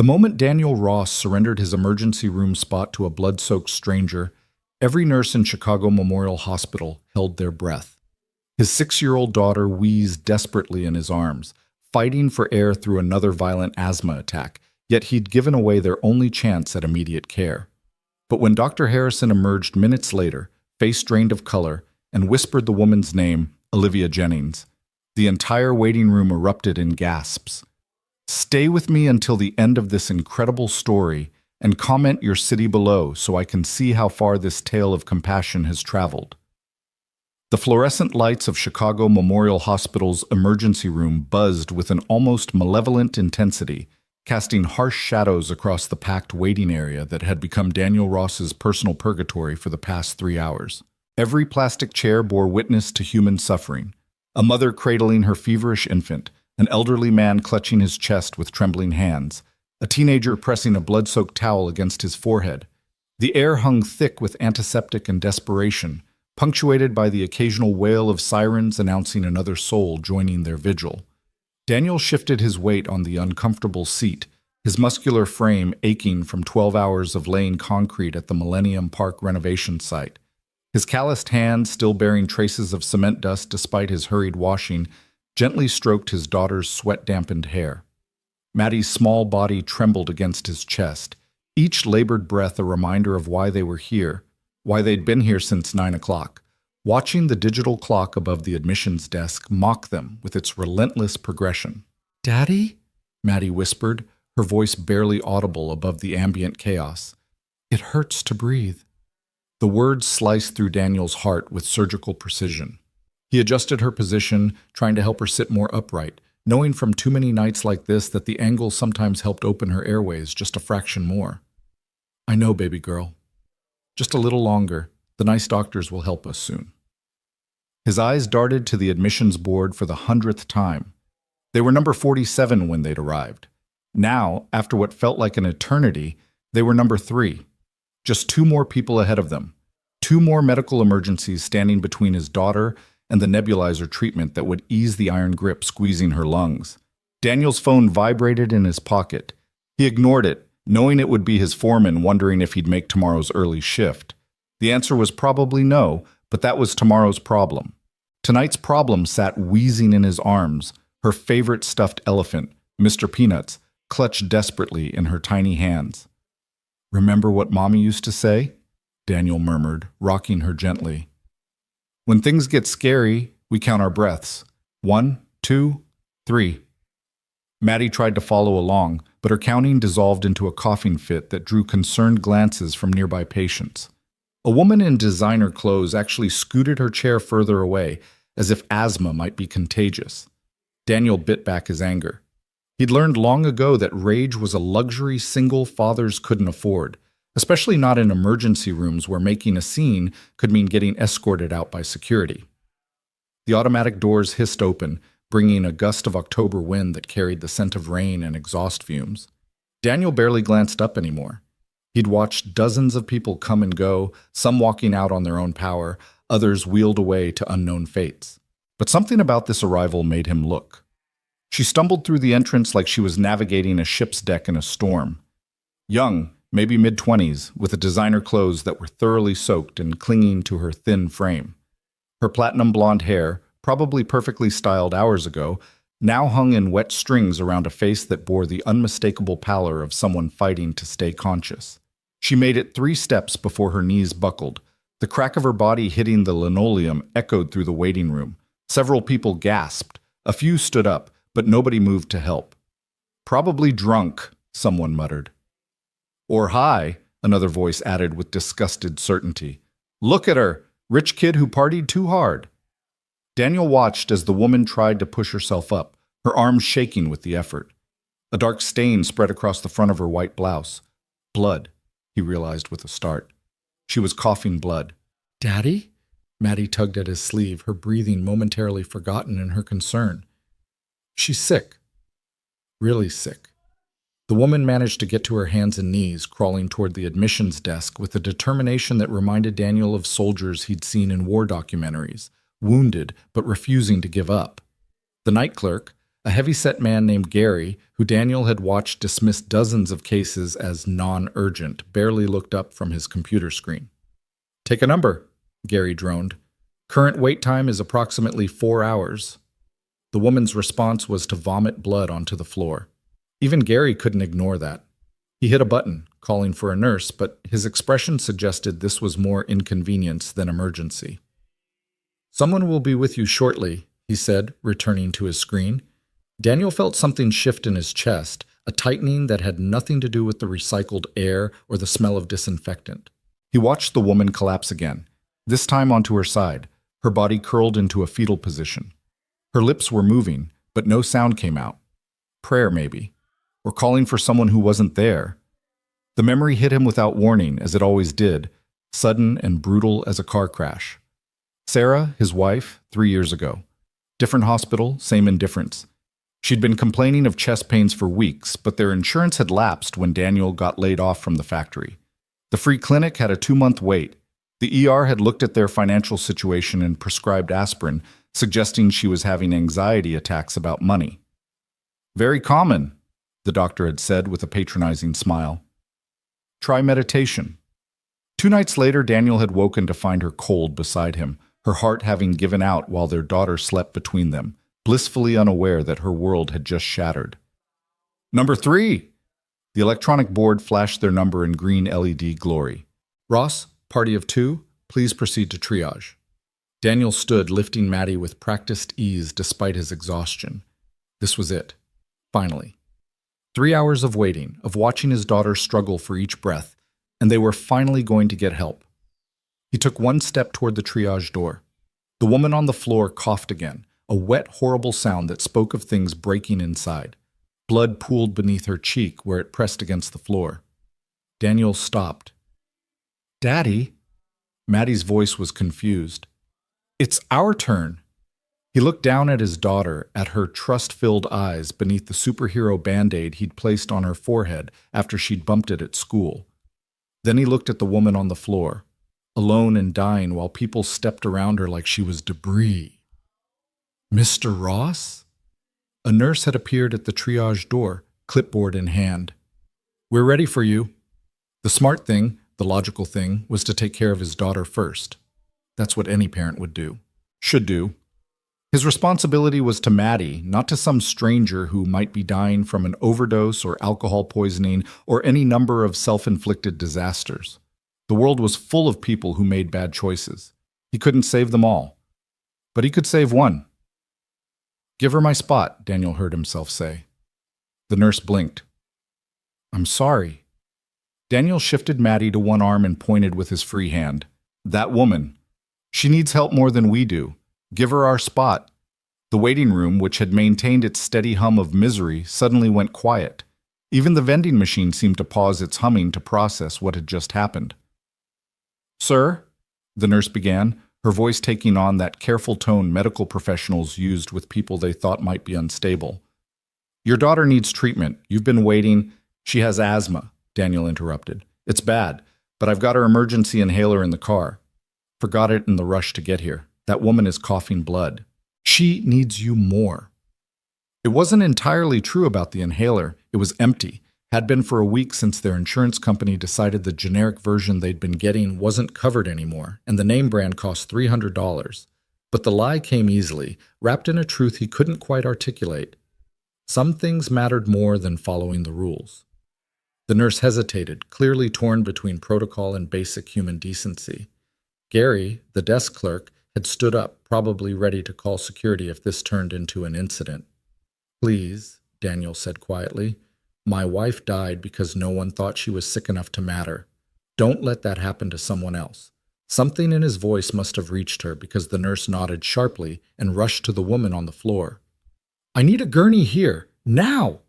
The moment Daniel Ross surrendered his emergency room spot to a blood-soaked stranger, every nurse in Chicago Memorial Hospital held their breath. His 6-year-old daughter wheezed desperately in his arms, fighting for air through another violent asthma attack, yet he'd given away their only chance at immediate care. But when Dr. Harrison emerged minutes later, face drained of color, and whispered the woman's name, Olivia Jennings, the entire waiting room erupted in gasps. Stay with me until the end of this incredible story and comment your city below so I can see how far this tale of compassion has traveled. The fluorescent lights of Chicago Memorial Hospital's emergency room buzzed with an almost malevolent intensity, casting harsh shadows across the packed waiting area that had become Daniel Ross's personal purgatory for the past 3 hours. Every plastic chair bore witness to human suffering. A mother cradling her feverish infant, an elderly man clutching his chest with trembling hands, a teenager pressing a blood-soaked towel against his forehead. The air hung thick with antiseptic and desperation, punctuated by the occasional wail of sirens announcing another soul joining their vigil. Daniel shifted his weight on the uncomfortable seat, his muscular frame aching from 12 hours of laying concrete at the Millennium Park renovation site. His calloused hand, still bearing traces of cement dust despite his hurried washing, gently stroked his daughter's sweat-dampened hair. Maddie's small body trembled against his chest, each labored breath a reminder of why they were here, why they'd been here since 9 o'clock, watching the digital clock above the admissions desk mock them with its relentless progression. "Daddy?" Maddie whispered, her voice barely audible above the ambient chaos. "It hurts to breathe." The words sliced through Daniel's heart with surgical precision. He adjusted her position, trying to help her sit more upright, knowing from too many nights like this that the angle sometimes helped open her airways just a fraction more. "I know, baby girl. Just a little longer. The nice doctors will help us soon." His eyes darted to the admissions board for the 100th time. They were number 47 when they'd arrived. Now, after what felt like an eternity, they were number 3. Just 2 more people ahead of them. 2 more medical emergencies standing between his daughter and the nebulizer treatment that would ease the iron grip squeezing her lungs. Daniel's phone vibrated in his pocket. He ignored it, knowing it would be his foreman wondering if he'd make tomorrow's early shift. The answer was probably no, but that was tomorrow's problem. Tonight's problem sat wheezing in his arms, her favorite stuffed elephant, Mr. Peanuts, clutched desperately in her tiny hands. "Remember what Mommy used to say?" Daniel murmured, rocking her gently. "When things get scary, we count our breaths. 1, 2, 3. Maddie tried to follow along, but her counting dissolved into a coughing fit that drew concerned glances from nearby patients. A woman in designer clothes actually scooted her chair further away, as if asthma might be contagious. Daniel bit back his anger. He'd learned long ago that rage was a luxury single fathers couldn't afford, especially not in emergency rooms where making a scene could mean getting escorted out by security. The automatic doors hissed open, bringing a gust of October wind that carried the scent of rain and exhaust fumes. Daniel barely glanced up anymore. He'd watched dozens of people come and go, some walking out on their own power, others wheeled away to unknown fates. But something about this arrival made him look. She stumbled through the entrance like she was navigating a ship's deck in a storm. Young, maybe mid-20s, with designer clothes that were thoroughly soaked and clinging to her thin frame. Her platinum blonde hair, probably perfectly styled hours ago, now hung in wet strings around a face that bore the unmistakable pallor of someone fighting to stay conscious. She made it 3 steps before her knees buckled. The crack of her body hitting the linoleum echoed through the waiting room. Several people gasped. A few stood up, but nobody moved to help. "Probably drunk," someone muttered. "Or high," another voice added with disgusted certainty. "Look at her! Rich kid who partied too hard." Daniel watched as the woman tried to push herself up, her arms shaking with the effort. A dark stain spread across the front of her white blouse. Blood, he realized with a start. She was coughing blood. "Daddy?" Maddie tugged at his sleeve, her breathing momentarily forgotten in her concern. "She's sick. Really sick." The woman managed to get to her hands and knees, crawling toward the admissions desk with a determination that reminded Daniel of soldiers he'd seen in war documentaries, wounded but refusing to give up. The night clerk, a heavy-set man named Gary, who Daniel had watched dismiss dozens of cases as non-urgent, barely looked up from his computer screen. "Take a number," Gary droned. "Current wait time is approximately 4 hours." The woman's response was to vomit blood onto the floor. Even Gary couldn't ignore that. He hit a button, calling for a nurse, but his expression suggested this was more inconvenience than emergency. "Someone will be with you shortly," he said, returning to his screen. Daniel felt something shift in his chest, a tightening that had nothing to do with the recycled air or the smell of disinfectant. He watched the woman collapse again, this time onto her side, her body curled into a fetal position. Her lips were moving, but no sound came out. Prayer, maybe, or calling for someone who wasn't there. The memory hit him without warning, as it always did, sudden and brutal as a car crash. Sarah, his wife, 3 years ago. Different hospital, same indifference. She'd been complaining of chest pains for weeks, but their insurance had lapsed when Daniel got laid off from the factory. The free clinic had a 2-month wait. The ER had looked at their financial situation and prescribed aspirin, suggesting she was having anxiety attacks about money. "Very common," the doctor had said with a patronizing smile. "Try meditation." 2 nights later, Daniel had woken to find her cold beside him, her heart having given out while their daughter slept between them, blissfully unaware that her world had just shattered. "Number 3! The electronic board flashed their number in green LED glory. "Ross, party of 2, please proceed to triage." Daniel stood, lifting Maddie with practiced ease despite his exhaustion. This was it. Finally. 3 hours of waiting, of watching his daughter struggle for each breath, and they were finally going to get help. He took 1 step toward the triage door. The woman on the floor coughed again, a wet, horrible sound that spoke of things breaking inside. Blood pooled beneath her cheek where it pressed against the floor. Daniel stopped. "Daddy?" Maddie's voice was confused. "It's our turn." He looked down at his daughter, at her trust-filled eyes beneath the superhero Band-Aid he'd placed on her forehead after she'd bumped it at school. Then he looked at the woman on the floor, alone and dying while people stepped around her like she was debris. "Mr. Ross?" A nurse had appeared at the triage door, clipboard in hand. "We're ready for you." The smart thing, the logical thing, was to take care of his daughter first. That's what any parent would do. Should do. His responsibility was to Maddie, not to some stranger who might be dying from an overdose or alcohol poisoning or any number of self-inflicted disasters. The world was full of people who made bad choices. He couldn't save them all. But he could save one. "Give her my spot," Daniel heard himself say. The nurse blinked. "I'm sorry." Daniel shifted Maddie to one arm and pointed with his free hand. "That woman. She needs help more than we do. Give her our spot." The waiting room, which had maintained its steady hum of misery, suddenly went quiet. Even the vending machine seemed to pause its humming to process what had just happened. "Sir," the nurse began, her voice taking on that careful tone medical professionals used with people they thought might be unstable. "Your daughter needs treatment. You've been waiting." "She has asthma," Daniel interrupted. "It's bad, but I've got her emergency inhaler in the car. Forgot it in the rush to get here. That woman is coughing blood. She needs you more." It wasn't entirely true about the inhaler. It was empty. Had been for a week since their insurance company decided the generic version they'd been getting wasn't covered anymore, and the name brand cost $300. But the lie came easily, wrapped in a truth he couldn't quite articulate. Some things mattered more than following the rules. The nurse hesitated, clearly torn between protocol and basic human decency. Gary, the desk clerk, had stood up, probably ready to call security if this turned into an incident. "Please," Daniel said quietly, "my wife died because no one thought she was sick enough to matter. Don't let that happen to someone else." Something in his voice must have reached her because the nurse nodded sharply and rushed to the woman on the floor. "I need a gurney here, now!"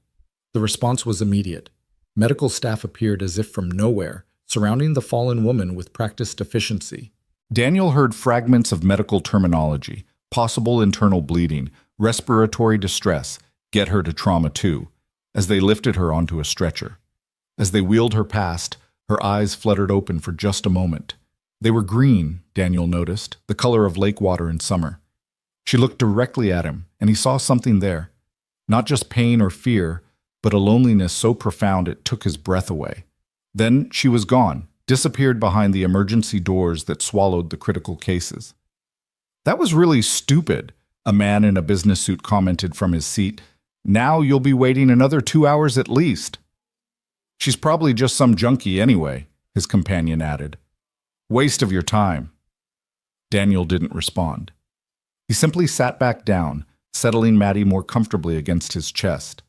The response was immediate. Medical staff appeared as if from nowhere, surrounding the fallen woman with practiced efficiency. Daniel heard fragments of medical terminology, possible internal bleeding, respiratory distress, get her to trauma 2, as they lifted her onto a stretcher. As they wheeled her past, her eyes fluttered open for just a moment. They were green, Daniel noticed, the color of lake water in summer. She looked directly at him, and he saw something there. Not just pain or fear, but a loneliness so profound it took his breath away. Then she was gone, disappeared behind the emergency doors that swallowed the critical cases. "That was really stupid," a man in a business suit commented from his seat. "Now you'll be waiting another 2 hours at least." "She's probably just some junkie anyway," his companion added. "Waste of your time." Daniel didn't respond. He simply sat back down, settling Maddie more comfortably against his chest.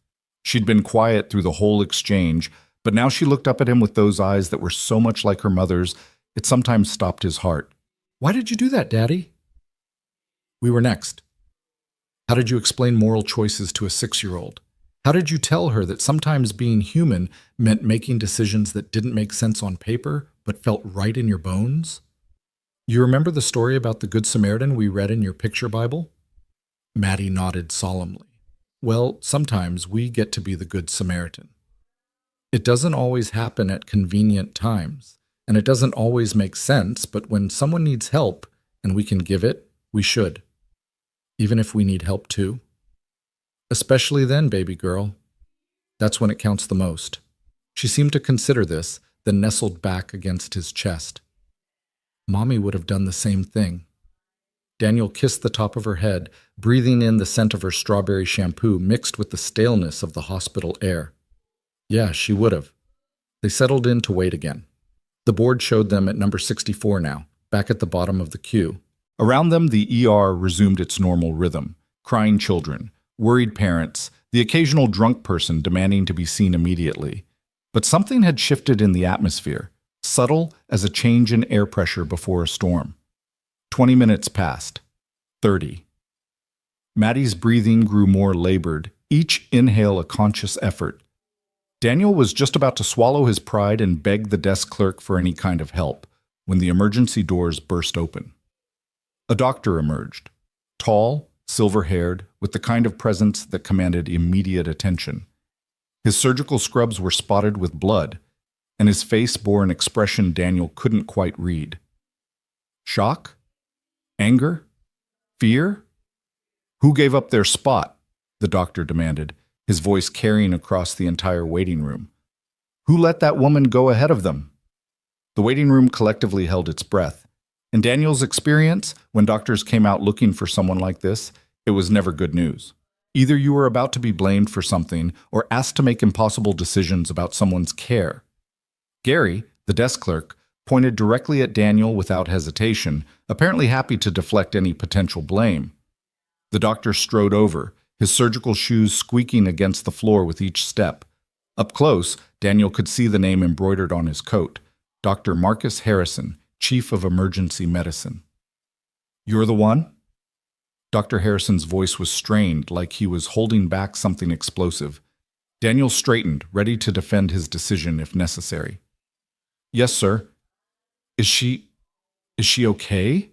She'd been quiet through the whole exchange, but now she looked up at him with those eyes that were so much like her mother's, it sometimes stopped his heart. "Why did you do that, Daddy?" We were next. How did you explain moral choices to a 6-year-old? How did you tell her that sometimes being human meant making decisions that didn't make sense on paper, but felt right in your bones? You remember the story about the Good Samaritan we read in your picture Bible? Maddie nodded solemnly. Well, sometimes we get to be the Good Samaritan. It doesn't always happen at convenient times, and it doesn't always make sense, but when someone needs help and we can give it, we should. Even if we need help too. Especially then, baby girl. That's when it counts the most. She seemed to consider this, then nestled back against his chest. Mommy would have done the same thing. Daniel kissed the top of her head, breathing in the scent of her strawberry shampoo mixed with the staleness of the hospital air. Yeah, she would have. They settled in to wait again. The board showed them at number 64 now, back at the bottom of the queue. Around them, the ER resumed its normal rhythm. Crying children, worried parents, the occasional drunk person demanding to be seen immediately. But something had shifted in the atmosphere, subtle as a change in air pressure before a storm. 20 minutes passed. 30. Maddie's breathing grew more labored, each inhale a conscious effort. Daniel was just about to swallow his pride and beg the desk clerk for any kind of help when the emergency doors burst open. A doctor emerged, tall, silver-haired, with the kind of presence that commanded immediate attention. His surgical scrubs were spotted with blood, and his face bore an expression Daniel couldn't quite read. Shock? Anger? Fear? Who gave up their spot? The doctor demanded, his voice carrying across the entire waiting room. Who let that woman go ahead of them? The waiting room collectively held its breath. In Daniel's experience, when doctors came out looking for someone like this, it was never good news. Either you were about to be blamed for something or asked to make impossible decisions about someone's care. Gary, the desk clerk, pointed directly at Daniel without hesitation, apparently happy to deflect any potential blame. The doctor strode over, his surgical shoes squeaking against the floor with each step. Up close, Daniel could see the name embroidered on his coat, Dr. Marcus Harrison, Chief of Emergency Medicine. You're the one? Dr. Harrison's voice was strained, like he was holding back something explosive. Daniel straightened, ready to defend his decision if necessary. Yes, sir. Is she okay?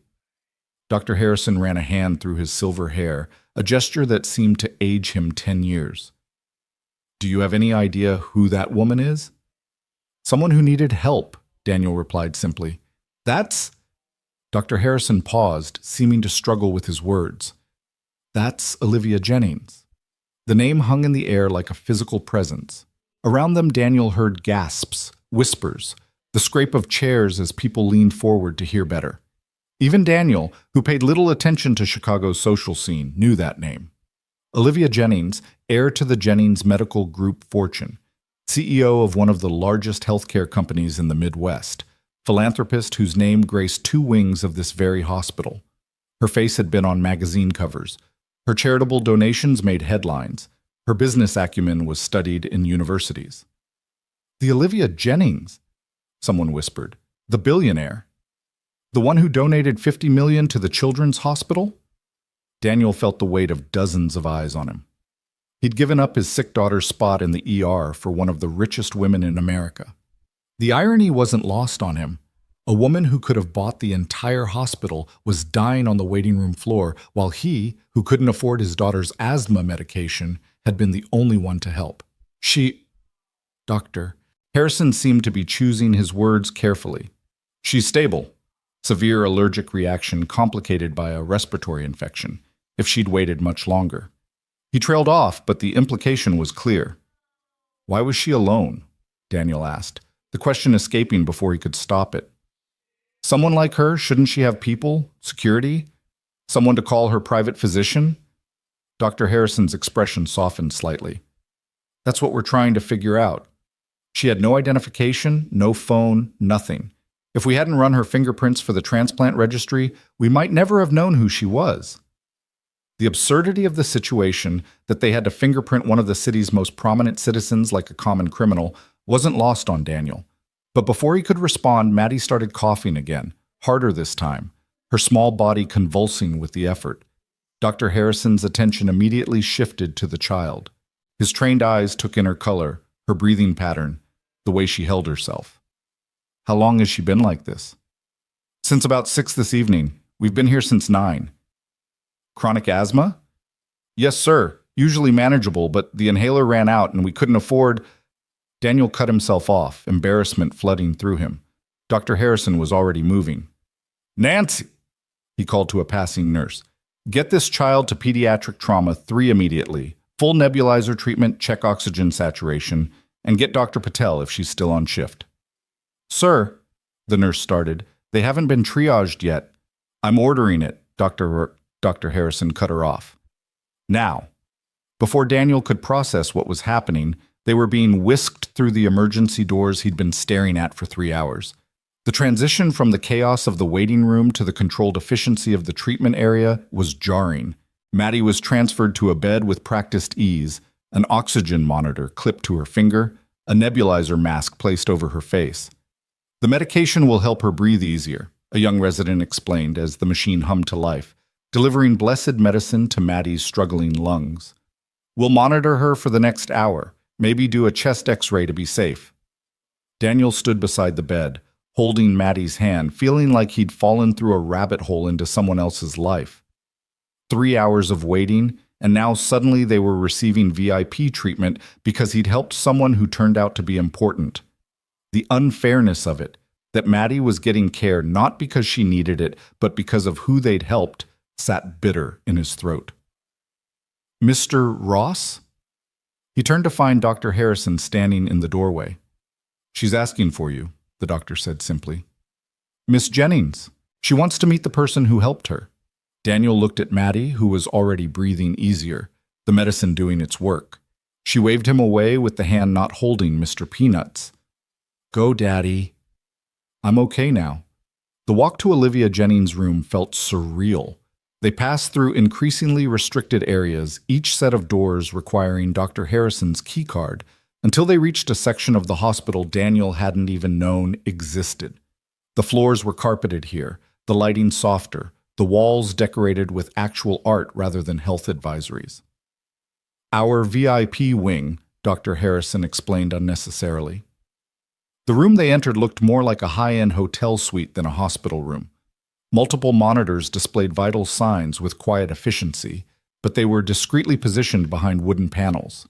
Dr. Harrison ran a hand through his silver hair, a gesture that seemed to age him 10 years. Do you have any idea who that woman is? Someone who needed help, Daniel replied simply. That's... Dr. Harrison paused, seeming to struggle with his words. That's Olivia Jennings. The name hung in the air like a physical presence. Around them, Daniel heard gasps, whispers, the scrape of chairs as people leaned forward to hear better. Even Daniel, who paid little attention to Chicago's social scene, knew that name. Olivia Jennings, heir to the Jennings Medical Group fortune, CEO of one of the largest healthcare companies in the Midwest, philanthropist whose name graced 2 wings of this very hospital. Her face had been on magazine covers. Her charitable donations made headlines. Her business acumen was studied in universities. The Olivia Jennings, someone whispered. The billionaire. The one who donated $50 million to the Children's Hospital? Daniel felt the weight of dozens of eyes on him. He'd given up his sick daughter's spot in the ER for one of the richest women in America. The irony wasn't lost on him. A woman who could have bought the entire hospital was dying on the waiting room floor, while he, who couldn't afford his daughter's asthma medication, had been the only one to help. Doctor. Harrison seemed to be choosing his words carefully. She's stable. Severe allergic reaction complicated by a respiratory infection, if she'd waited much longer. He trailed off, but the implication was clear. Why was she alone? Daniel asked, the question escaping before he could stop it. Someone like her, shouldn't she have people, security, someone to call her private physician? Dr. Harrison's expression softened slightly. That's what we're trying to figure out. She had no identification, no phone, nothing. If we hadn't run her fingerprints for the transplant registry, we might never have known who she was. The absurdity of the situation, that they had to fingerprint one of the city's most prominent citizens like a common criminal, wasn't lost on Daniel. But before he could respond, Maddie started coughing again, harder this time, her small body convulsing with the effort. Dr. Harrison's attention immediately shifted to the child. His trained eyes took in her color, her breathing pattern, the way she held herself. How long has she been like this? Since about 6 this evening. We've been here since 9. Chronic asthma? Yes, sir. Usually manageable, but the inhaler ran out and we couldn't afford... Daniel cut himself off, embarrassment flooding through him. Dr. Harrison was already moving. Nancy, he called to a passing nurse. Get this child to pediatric trauma 3 immediately. Full nebulizer treatment, check oxygen saturation, and get Dr. Patel if she's still on shift. Sir, the nurse started, they haven't been triaged yet. I'm ordering it, Dr. Harrison cut her off. Now, before Daniel could process what was happening, they were being whisked through the emergency doors he'd been staring at for 3 hours. The transition from the chaos of the waiting room to the controlled efficiency of the treatment area was jarring. Maddie was transferred to a bed with practiced ease, an oxygen monitor clipped to her finger, a nebulizer mask placed over her face. The medication will help her breathe easier, a young resident explained as the machine hummed to life, delivering blessed medicine to Maddie's struggling lungs. We'll monitor her for the next hour, maybe do a chest x-ray to be safe. Daniel stood beside the bed, holding Maddie's hand, feeling like he'd fallen through a rabbit hole into someone else's life. 3 hours of waiting, and now suddenly they were receiving VIP treatment because he'd helped someone who turned out to be important. The unfairness of it, that Maddie was getting care not because she needed it, but because of who they'd helped, sat bitter in his throat. Mr. Ross? He turned to find Dr. Harrison standing in the doorway. She's asking for you, the doctor said simply. Miss Jennings. She wants to meet the person who helped her. Daniel looked at Maddie, who was already breathing easier, the medicine doing its work. She waved him away with the hand not holding Mr. Peanuts. Go, Daddy. I'm okay now. The walk to Olivia Jennings' room felt surreal. They passed through increasingly restricted areas, each set of doors requiring Dr. Harrison's keycard, until they reached a section of the hospital Daniel hadn't even known existed. The floors were carpeted here, the lighting softer, the walls decorated with actual art rather than health advisories. Our VIP wing, Dr. Harrison explained unnecessarily. The room they entered looked more like a high-end hotel suite than a hospital room. Multiple monitors displayed vital signs with quiet efficiency, but they were discreetly positioned behind wooden panels.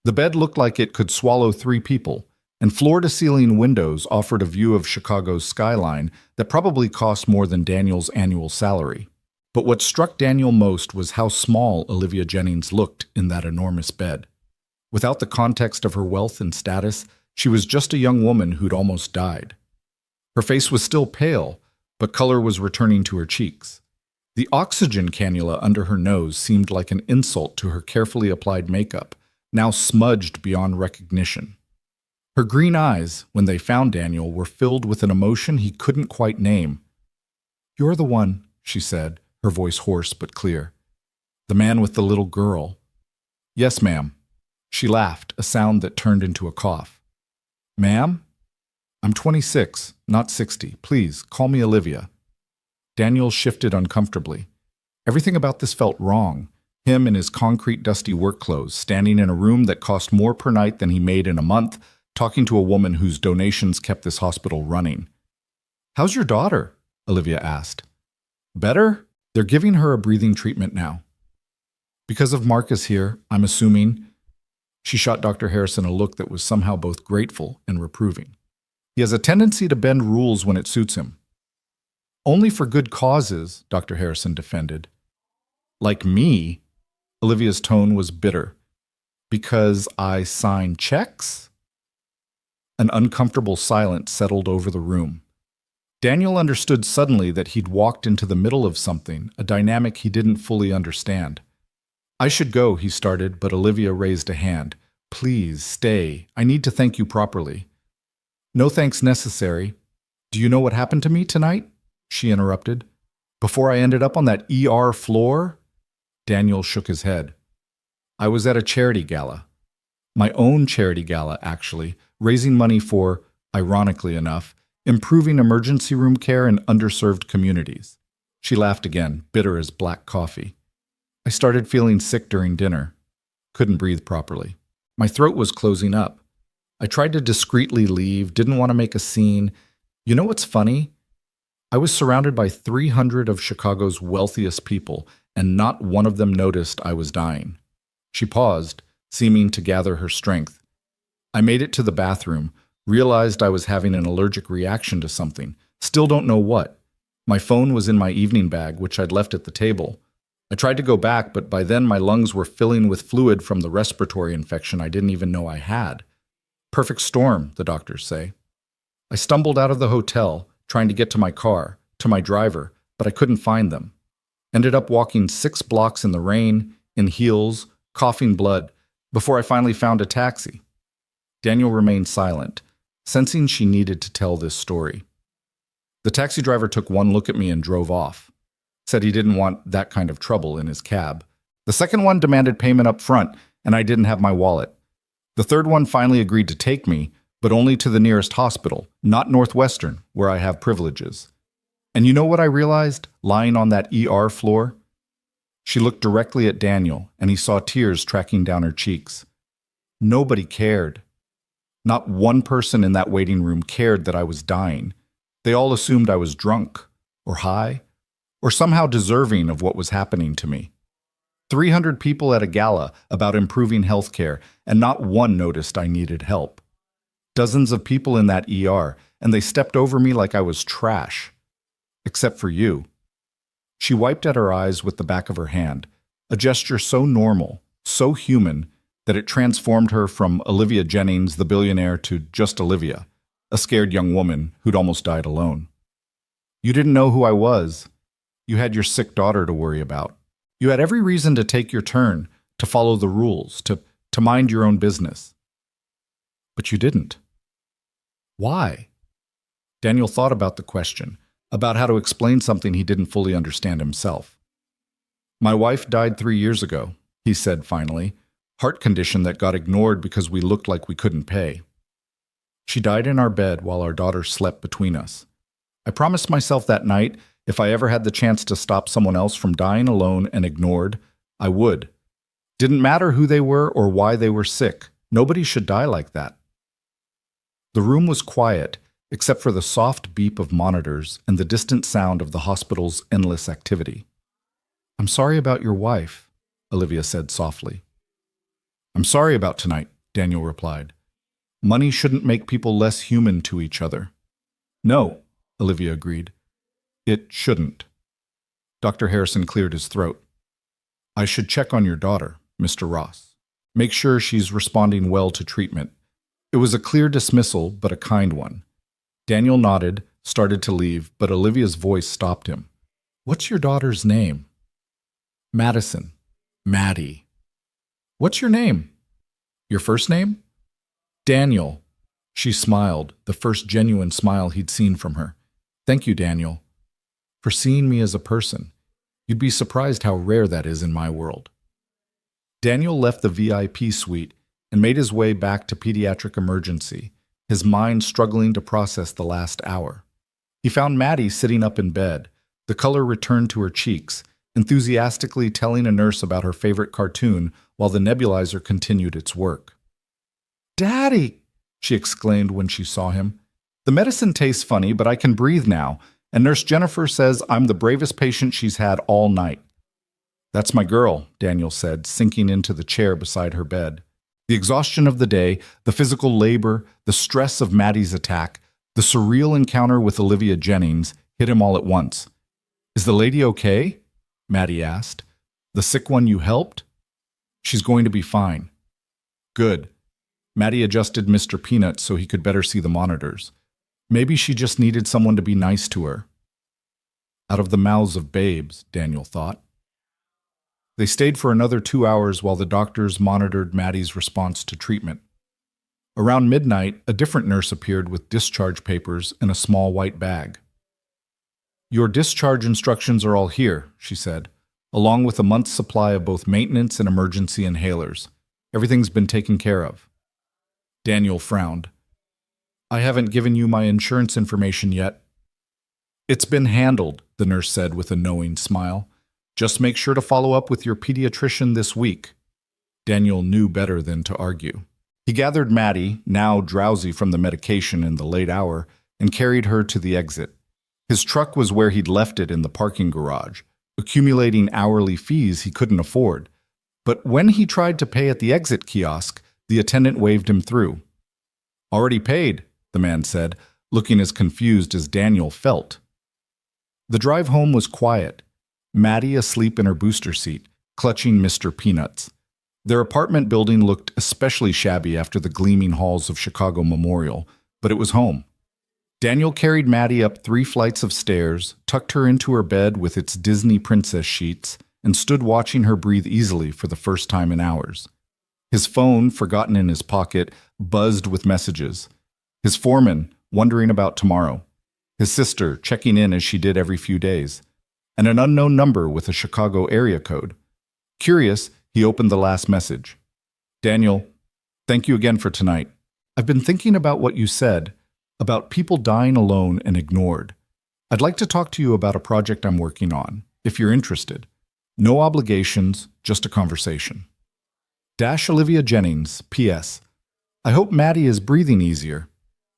The bed looked like it could swallow 3 people, and floor-to-ceiling windows offered a view of Chicago's skyline that probably cost more than Daniel's annual salary. But what struck Daniel most was how small Olivia Jennings looked in that enormous bed. Without the context of her wealth and status, she was just a young woman who'd almost died. Her face was still pale, but color was returning to her cheeks. The oxygen cannula under her nose seemed like an insult to her carefully applied makeup, now smudged beyond recognition. Her green eyes, when they found Daniel, were filled with an emotion he couldn't quite name. You're the one, she said, her voice hoarse but clear. The man with the little girl. Yes, ma'am. She laughed, a sound that turned into a cough. Ma'am? I'm 26, not 60. Please, call me Olivia. Daniel shifted uncomfortably. Everything about this felt wrong. Him in his concrete, dusty work clothes, standing in a room that cost more per night than he made in a month, talking to a woman whose donations kept this hospital running. How's your daughter? Olivia asked. Better? They're giving her a breathing treatment now. Because of Marcus here, I'm assuming. She shot Dr. Harrison a look that was somehow both grateful and reproving. He has a tendency to bend rules when it suits him. Only for good causes, Dr. Harrison defended. Like me? Olivia's tone was bitter. Because I sign checks? An uncomfortable silence settled over the room. Daniel understood suddenly that he'd walked into the middle of something, a dynamic he didn't fully understand. I should go, he started, but Olivia raised a hand. Please, stay. I need to thank you properly. No thanks necessary. Do you know what happened to me tonight? She interrupted. Before I ended up on that ER floor? Daniel shook his head. I was at a charity gala. My own charity gala, actually, raising money for, ironically enough, improving emergency room care in underserved communities. She laughed again, bitter as black coffee. I started feeling sick during dinner. Couldn't breathe properly. My throat was closing up. I tried to discreetly leave, didn't want to make a scene. You know what's funny? I was surrounded by 300 of Chicago's wealthiest people, and not one of them noticed I was dying. She paused, seeming to gather her strength. I made it to the bathroom, realized I was having an allergic reaction to something. Still don't know what. My phone was in my evening bag, which I'd left at the table. I tried to go back, but by then my lungs were filling with fluid from the respiratory infection I didn't even know I had. Perfect storm, the doctors say. I stumbled out of the hotel, trying to get to my car, to my driver, but I couldn't find them. Ended up walking 6 blocks in the rain, in heels, coughing blood, before I finally found a taxi. Daniel remained silent, sensing she needed to tell this story. The taxi driver took one look at me and drove off. Said he didn't want that kind of trouble in his cab. The second one demanded payment up front, and I didn't have my wallet. The third one finally agreed to take me, but only to the nearest hospital, not Northwestern, where I have privileges. And you know what I realized, lying on that ER floor? She looked directly at Daniel, and he saw tears tracking down her cheeks. Nobody cared. Not one person in that waiting room cared that I was dying. They all assumed I was drunk, or high, or somehow deserving of what was happening to me. 300 people at a gala about improving healthcare, and not one noticed I needed help. Dozens of people in that ER, and they stepped over me like I was trash. Except for you. She wiped at her eyes with the back of her hand, a gesture so normal, so human, that it transformed her from Olivia Jennings, the billionaire, to just Olivia, a scared young woman who'd almost died alone. You didn't know who I was. You had your sick daughter to worry about. You had every reason to take your turn, to follow the rules, to mind your own business. But you didn't. Why? Daniel thought about the question, about how to explain something he didn't fully understand himself. My wife died 3 years ago, he said finally, heart condition that got ignored because we looked like we couldn't pay. She died in our bed while our daughter slept between us. I promised myself that night, if I ever had the chance to stop someone else from dying alone and ignored, I would. Didn't matter who they were or why they were sick. Nobody should die like that. The room was quiet, except for the soft beep of monitors and the distant sound of the hospital's endless activity. I'm sorry about your wife, Olivia said softly. I'm sorry about tonight, Daniel replied. Money shouldn't make people less human to each other. No, Olivia agreed. It shouldn't. Dr. Harrison cleared his throat. I should check on your daughter, Mr. Ross. Make sure she's responding well to treatment. It was a clear dismissal, but a kind one. Daniel nodded, started to leave, but Olivia's voice stopped him. What's your daughter's name? Madison. Maddie. What's your name? Your first name? Daniel. She smiled, the first genuine smile he'd seen from her. Thank you, Daniel, for seeing me as a person. You'd be surprised how rare that is in my world. Daniel left the VIP suite and made his way back to pediatric emergency, his mind struggling to process the last hour. He found Maddie sitting up in bed, the color returned to her cheeks, enthusiastically telling a nurse about her favorite cartoon while the nebulizer continued its work. Daddy, she exclaimed when she saw him. The medicine tastes funny, but I can breathe now, and Nurse Jennifer says I'm the bravest patient she's had all night. That's my girl, Daniel said, sinking into the chair beside her bed. The exhaustion of the day, the physical labor, the stress of Maddie's attack, the surreal encounter with Olivia Jennings hit him all at once. Is the lady okay? Maddie asked. The sick one you helped? She's going to be fine. Good. Maddie adjusted Mr. Peanut so he could better see the monitors. Maybe she just needed someone to be nice to her. Out of the mouths of babes, Daniel thought. They stayed for another 2 hours while the doctors monitored Maddie's response to treatment. Around midnight, a different nurse appeared with discharge papers and a small white bag. Your discharge instructions are all here, she said, along with a month's supply of both maintenance and emergency inhalers. Everything's been taken care of. Daniel frowned. I haven't given you my insurance information yet. It's been handled, the nurse said with a knowing smile. Just make sure to follow up with your pediatrician this week. Daniel knew better than to argue. He gathered Maddie, now drowsy from the medication in the late hour, and carried her to the exit. His truck was where he'd left it in the parking garage, accumulating hourly fees he couldn't afford. But when he tried to pay at the exit kiosk, the attendant waved him through. Already paid, the man said, looking as confused as Daniel felt. The drive home was quiet, Maddie asleep in her booster seat, clutching Mr. Peanuts. Their apartment building looked especially shabby after the gleaming halls of Chicago Memorial, but it was home. Daniel carried Maddie up 3 flights of stairs, tucked her into her bed with its Disney princess sheets, and stood watching her breathe easily for the first time in hours. His phone, forgotten in his pocket, buzzed with messages. His foreman, wondering about tomorrow. His sister, checking in as she did every few days. And an unknown number with a Chicago area code. Curious, he opened the last message. Daniel, thank you again for tonight. I've been thinking about what you said, about people dying alone and ignored. I'd like to talk to you about a project I'm working on, if you're interested. No obligations, just a conversation. Dash Olivia Jennings, P.S. I hope Maddie is breathing easier.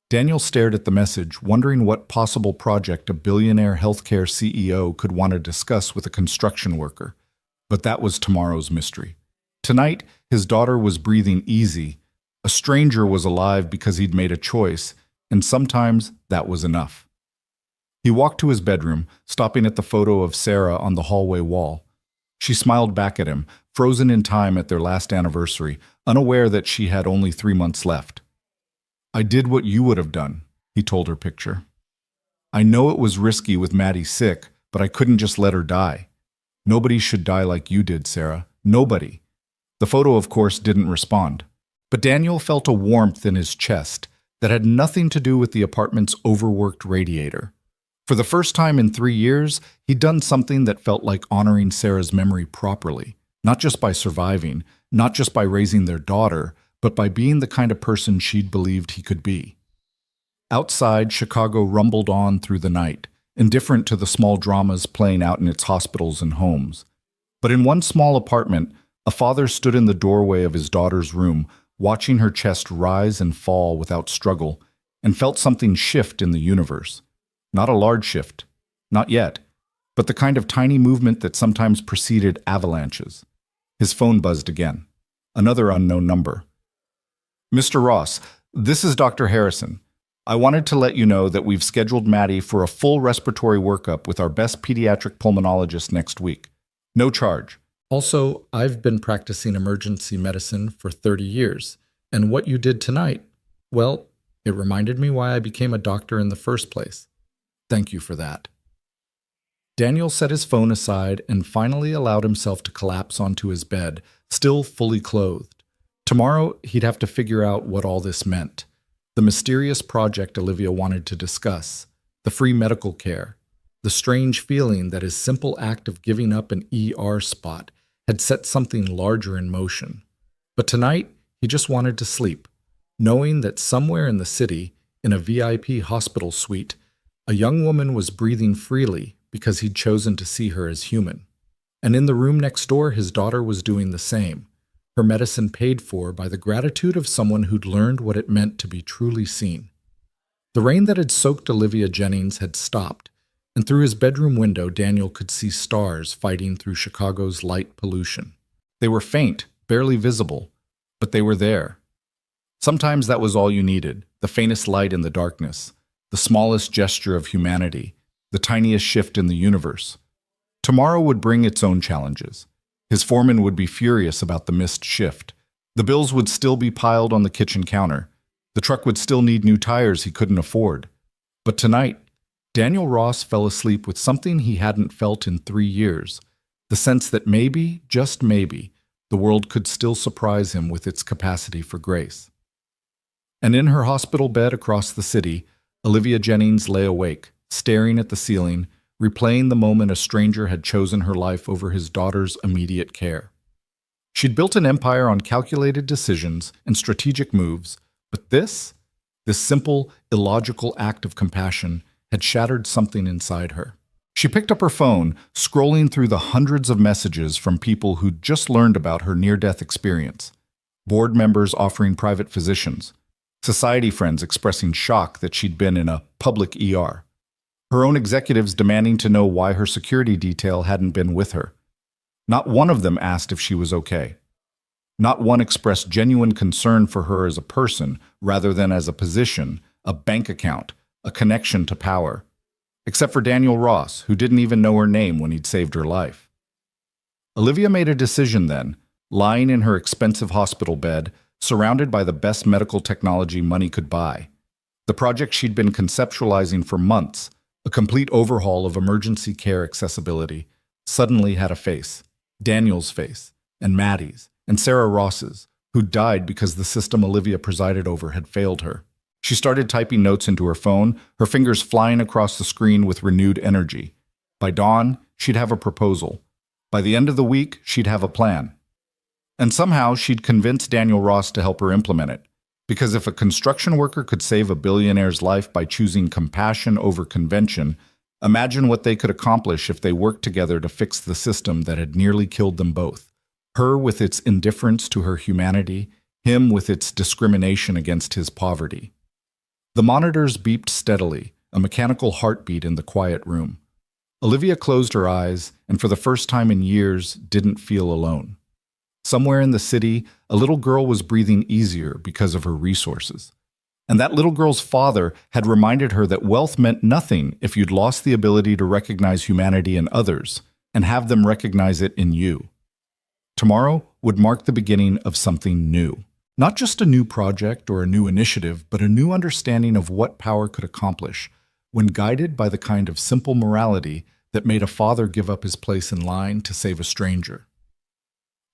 Daniel stared at the message, wondering what possible project a billionaire healthcare CEO could want to discuss with a construction worker. But that was tomorrow's mystery. Tonight, his daughter was breathing easy. A stranger was alive because he'd made a choice, and sometimes that was enough. He walked to his bedroom, stopping at the photo of Sarah on the hallway wall. She smiled back at him, frozen in time at their last anniversary, unaware that she had only 3 months left. I did what you would have done, he told her picture. I know it was risky with Maddie sick, but I couldn't just let her die. Nobody should die like you did, Sarah. Nobody. The photo, of course, didn't respond. But Daniel felt a warmth in his chest that had nothing to do with the apartment's overworked radiator. For the first time in 3 years, he'd done something that felt like honoring Sarah's memory properly, not just by surviving, not just by raising their daughter, but by being the kind of person she'd believed he could be. Outside, Chicago rumbled on through the night, indifferent to the small dramas playing out in its hospitals and homes. But in one small apartment, a father stood in the doorway of his daughter's room, watching her chest rise and fall without struggle, and felt something shift in the universe. Not a large shift, not yet, but the kind of tiny movement that sometimes preceded avalanches. His phone buzzed again. Another unknown number. Mr. Ross, this is Dr. Harrison. I wanted to let you know that we've scheduled Maddie for a full respiratory workup with our best pediatric pulmonologist next week. No charge. Also, I've been practicing emergency medicine for 30 years, and what you did tonight, well, it reminded me why I became a doctor in the first place. Thank you for that. Daniel set his phone aside and finally allowed himself to collapse onto his bed, still fully clothed. Tomorrow, he'd have to figure out what all this meant. The mysterious project Olivia wanted to discuss, the free medical care, the strange feeling that his simple act of giving up an ER spot had set something larger in motion. But tonight, he just wanted to sleep, knowing that somewhere in the city, in a VIP hospital suite, a young woman was breathing freely because he'd chosen to see her as human. And in the room next door, his daughter was doing the same, her medicine paid for by the gratitude of someone who'd learned what it meant to be truly seen. The rain that had soaked Olivia Jennings had stopped, and through his bedroom window, Daniel could see stars fighting through Chicago's light pollution. They were faint, barely visible, but they were there. Sometimes that was all you needed, the faintest light in the darkness, the smallest gesture of humanity, the tiniest shift in the universe. Tomorrow would bring its own challenges. His foreman would be furious about the missed shift. The bills would still be piled on the kitchen counter. The truck would still need new tires he couldn't afford. But tonight, Daniel Ross fell asleep with something he hadn't felt in 3 years, the sense that maybe, just maybe, the world could still surprise him with its capacity for grace. And in her hospital bed across the city, Olivia Jennings lay awake, staring at the ceiling, replaying the moment a stranger had chosen her life over his daughter's immediate care. She'd built an empire on calculated decisions and strategic moves, but this simple, illogical act of compassion had shattered something inside her. She picked up her phone, scrolling through the hundreds of messages from people who'd just learned about her near-death experience. Board members offering private physicians. Society friends expressing shock that she'd been in a public ER. Her own executives demanding to know why her security detail hadn't been with her. Not one of them asked if she was okay. Not one expressed genuine concern for her as a person rather than as a position, a bank account, a connection to power. Except for Daniel Ross, who didn't even know her name when he'd saved her life. Olivia made a decision then, lying in her expensive hospital bed, surrounded by the best medical technology money could buy. The project she'd been conceptualizing for months, a complete overhaul of emergency care accessibility, suddenly had a face. Daniel's face, and Maddie's, and Sarah Ross's, who died because the system Olivia presided over had failed her. She started typing notes into her phone, her fingers flying across the screen with renewed energy. By dawn, she'd have a proposal. By the end of the week, she'd have a plan. And somehow, she'd convince Daniel Ross to help her implement it. Because if a construction worker could save a billionaire's life by choosing compassion over convention, imagine what they could accomplish if they worked together to fix the system that had nearly killed them both. Her with its indifference to her humanity, him with its discrimination against his poverty. The monitors beeped steadily, a mechanical heartbeat in the quiet room. Olivia closed her eyes, and for the first time in years, didn't feel alone. Somewhere in the city, a little girl was breathing easier because of her resources. And that little girl's father had reminded her that wealth meant nothing if you'd lost the ability to recognize humanity in others and have them recognize it in you. Tomorrow would mark the beginning of something new. Not just a new project or a new initiative, but a new understanding of what power could accomplish when guided by the kind of simple morality that made a father give up his place in line to save a stranger.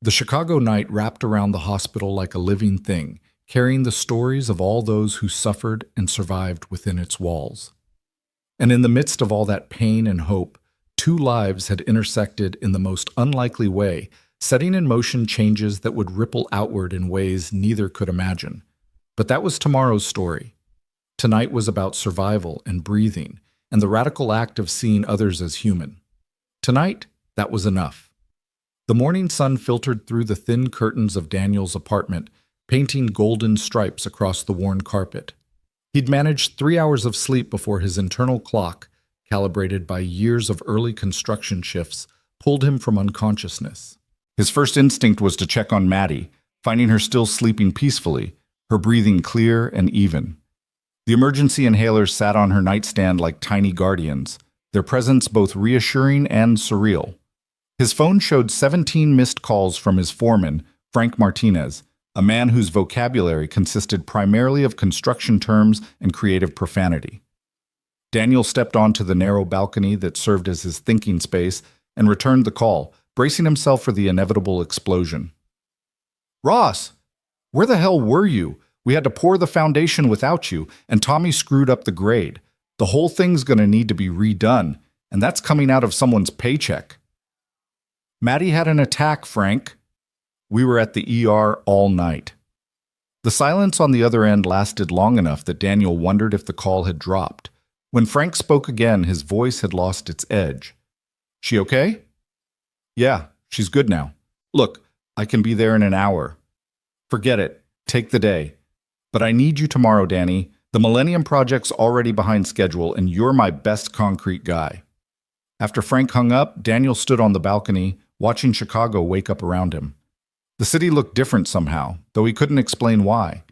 The Chicago night wrapped around the hospital like a living thing, carrying the stories of all those who suffered and survived within its walls. And in the midst of all that pain and hope, 2 lives had intersected in the most unlikely way, setting in motion changes that would ripple outward in ways neither could imagine. But that was tomorrow's story. Tonight was about survival and breathing, and the radical act of seeing others as human. Tonight, that was enough. The morning sun filtered through the thin curtains of Daniel's apartment, painting golden stripes across the worn carpet. He'd managed 3 hours of sleep before his internal clock, calibrated by years of early construction shifts, pulled him from unconsciousness. His first instinct was to check on Maddie, finding her still sleeping peacefully, her breathing clear and even. The emergency inhalers sat on her nightstand like tiny guardians, their presence both reassuring and surreal. His phone showed 17 missed calls from his foreman, Frank Martinez, a man whose vocabulary consisted primarily of construction terms and creative profanity. Daniel stepped onto the narrow balcony that served as his thinking space and returned the call, bracing himself for the inevitable explosion. "Ross, where the hell were you? We had to pour the foundation without you, and Tommy screwed up the grade. The whole thing's gonna need to be redone, and that's coming out of someone's paycheck." "Maddie had an attack, Frank. We were at the ER all night." The silence on the other end lasted long enough that Daniel wondered if the call had dropped. When Frank spoke again, his voice had lost its edge. "She okay?" "Yeah, she's good now. Look, I can be there in an hour." "Forget it. Take the day. But I need you tomorrow, Danny. The Millennium Project's already behind schedule, and you're my best concrete guy." After Frank hung up, Daniel stood on the balcony, watching Chicago wake up around him. The city looked different somehow, though he couldn't explain why.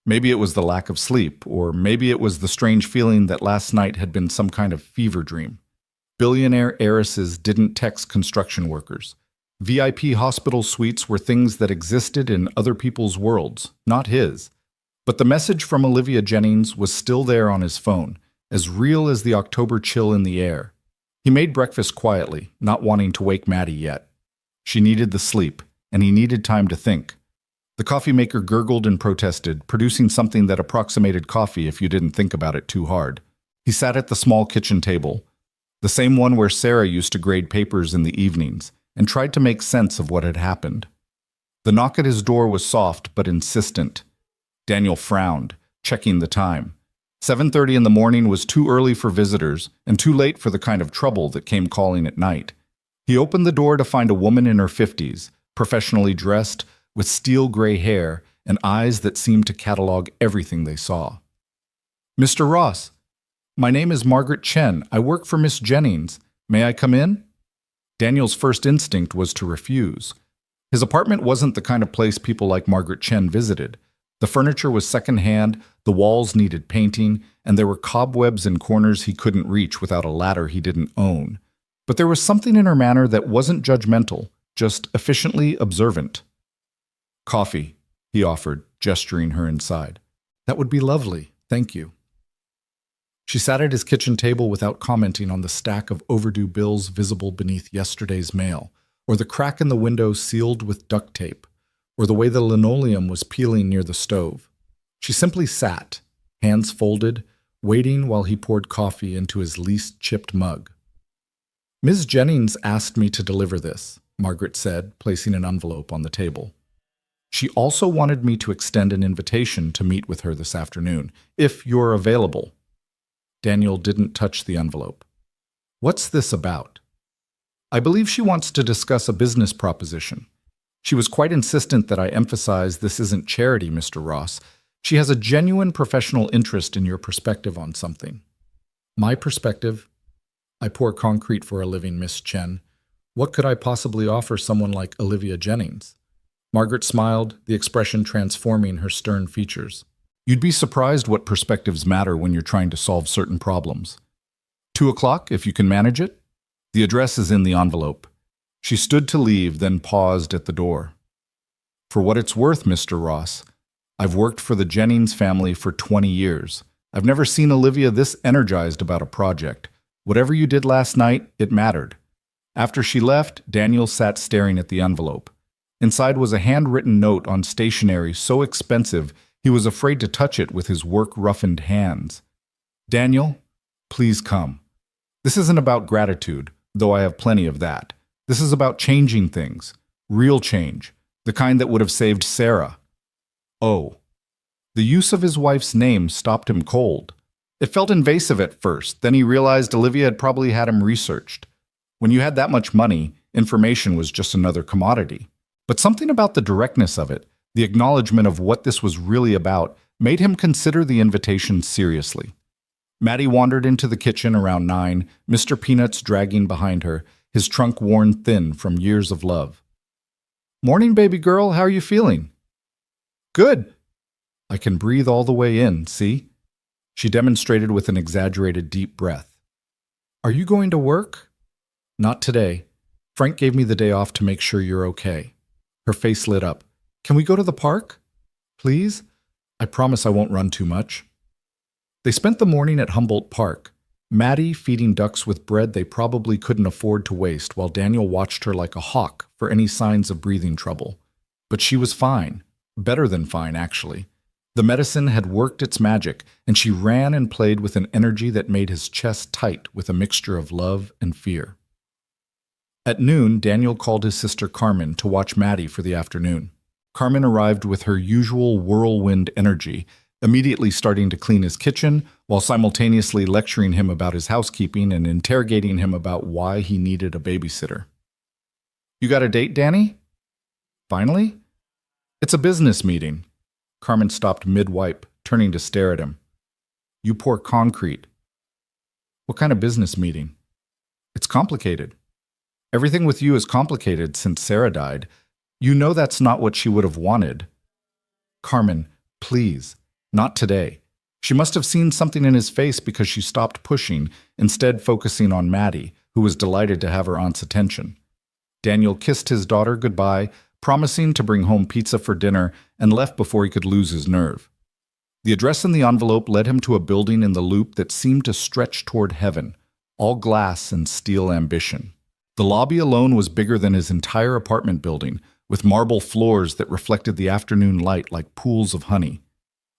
Maybe it was the lack of sleep, or maybe it was the strange feeling that last night had been some kind of fever dream. Billionaire heiresses didn't text construction workers. VIP hospital suites were things that existed in other people's worlds, not his. But the message from Olivia Jennings was still there on his phone, as real as the October chill in the air. He made breakfast quietly, not wanting to wake Maddie yet. She needed the sleep, and he needed time to think. The coffee maker gurgled and protested, producing something that approximated coffee if you didn't think about it too hard. He sat at the small kitchen table, the same one where Sarah used to grade papers in the evenings, and tried to make sense of what had happened. The knock at his door was soft but insistent. Daniel frowned, checking the time. 7:30 in the morning was too early for visitors and too late for the kind of trouble that came calling at night. He opened the door to find a woman in her 50s, professionally dressed, with steel gray hair and eyes that seemed to catalog everything they saw. "Mr. Ross, my name is Margaret Chen. I work for Miss Jennings. May I come in?" Daniel's first instinct was to refuse. His apartment wasn't the kind of place people like Margaret Chen visited. The furniture was secondhand, the walls needed painting, and there were cobwebs in corners he couldn't reach without a ladder he didn't own. But there was something in her manner that wasn't judgmental, just efficiently observant. "Coffee," he offered, gesturing her inside. "That would be lovely, thank you." She sat at his kitchen table without commenting on the stack of overdue bills visible beneath yesterday's mail, or the crack in the window sealed with duct tape, or the way the linoleum was peeling near the stove. She simply sat, hands folded, waiting while he poured coffee into his least chipped mug. "Ms. Jennings asked me to deliver this," Margaret said, placing an envelope on the table. "She also wanted me to extend an invitation to meet with her this afternoon, if you're available." Daniel didn't touch the envelope. "What's this about?" "I believe she wants to discuss a business proposition. She was quite insistent that I emphasize this isn't charity, Mr. Ross. She has a genuine professional interest in your perspective on something." "My perspective? I pour concrete for a living, Miss Chen. What could I possibly offer someone like Olivia Jennings?" Margaret smiled, the expression transforming her stern features. "You'd be surprised what perspectives matter when you're trying to solve certain problems. 2 o'clock, if you can manage it? The address is in the envelope." She stood to leave, then paused at the door. "For what it's worth, Mr. Ross, I've worked for the Jennings family for 20 years. I've never seen Olivia this energized about a project. Whatever you did last night, it mattered." After she left, Daniel sat staring at the envelope. Inside was a handwritten note on stationery so expensive he was afraid to touch it with his work-roughened hands. "Daniel, please come. This isn't about gratitude, though I have plenty of that. This is about changing things, real change, the kind that would have saved Sarah." Oh. The use of his wife's name stopped him cold. It felt invasive at first, then he realized Olivia had probably had him researched. When you had that much money, information was just another commodity. But something about the directness of it, the acknowledgement of what this was really about, made him consider the invitation seriously. Maddie wandered into the kitchen around 9, Mr. Peanuts dragging behind her, his trunk worn thin from years of love. "Morning, baby girl. How are you feeling?" "Good. I can breathe all the way in, see?" She demonstrated with an exaggerated deep breath. "Are you going to work?" "Not today. Frank gave me the day off to make sure you're okay." Her face lit up. "Can we go to the park? Please? I promise I won't run too much." They spent the morning at Humboldt Park, Maddie feeding ducks with bread they probably couldn't afford to waste while Daniel watched her like a hawk for any signs of breathing trouble. But she was fine. Better than fine, actually. The medicine had worked its magic, and she ran and played with an energy that made his chest tight with a mixture of love and fear. At noon, Daniel called his sister Carmen to watch Maddie for the afternoon. Carmen arrived with her usual whirlwind energy, immediately starting to clean his kitchen, while simultaneously lecturing him about his housekeeping and interrogating him about why he needed a babysitter. "You got a date, Danny?" "Finally?" "It's a business meeting." Carmen stopped mid-wipe, turning to stare at him. "You pour concrete." "What kind of business meeting?" "It's complicated. Everything with you is complicated since Sarah died. You know that's not what she would have wanted." "Carmen, please. Not today." She must have seen something in his face because she stopped pushing, instead focusing on Maddie, who was delighted to have her aunt's attention. Daniel kissed his daughter goodbye, promising to bring home pizza for dinner, and left before he could lose his nerve. The address in the envelope led him to a building in the loop that seemed to stretch toward heaven, all glass and steel ambition. The lobby alone was bigger than his entire apartment building, with marble floors that reflected the afternoon light like pools of honey.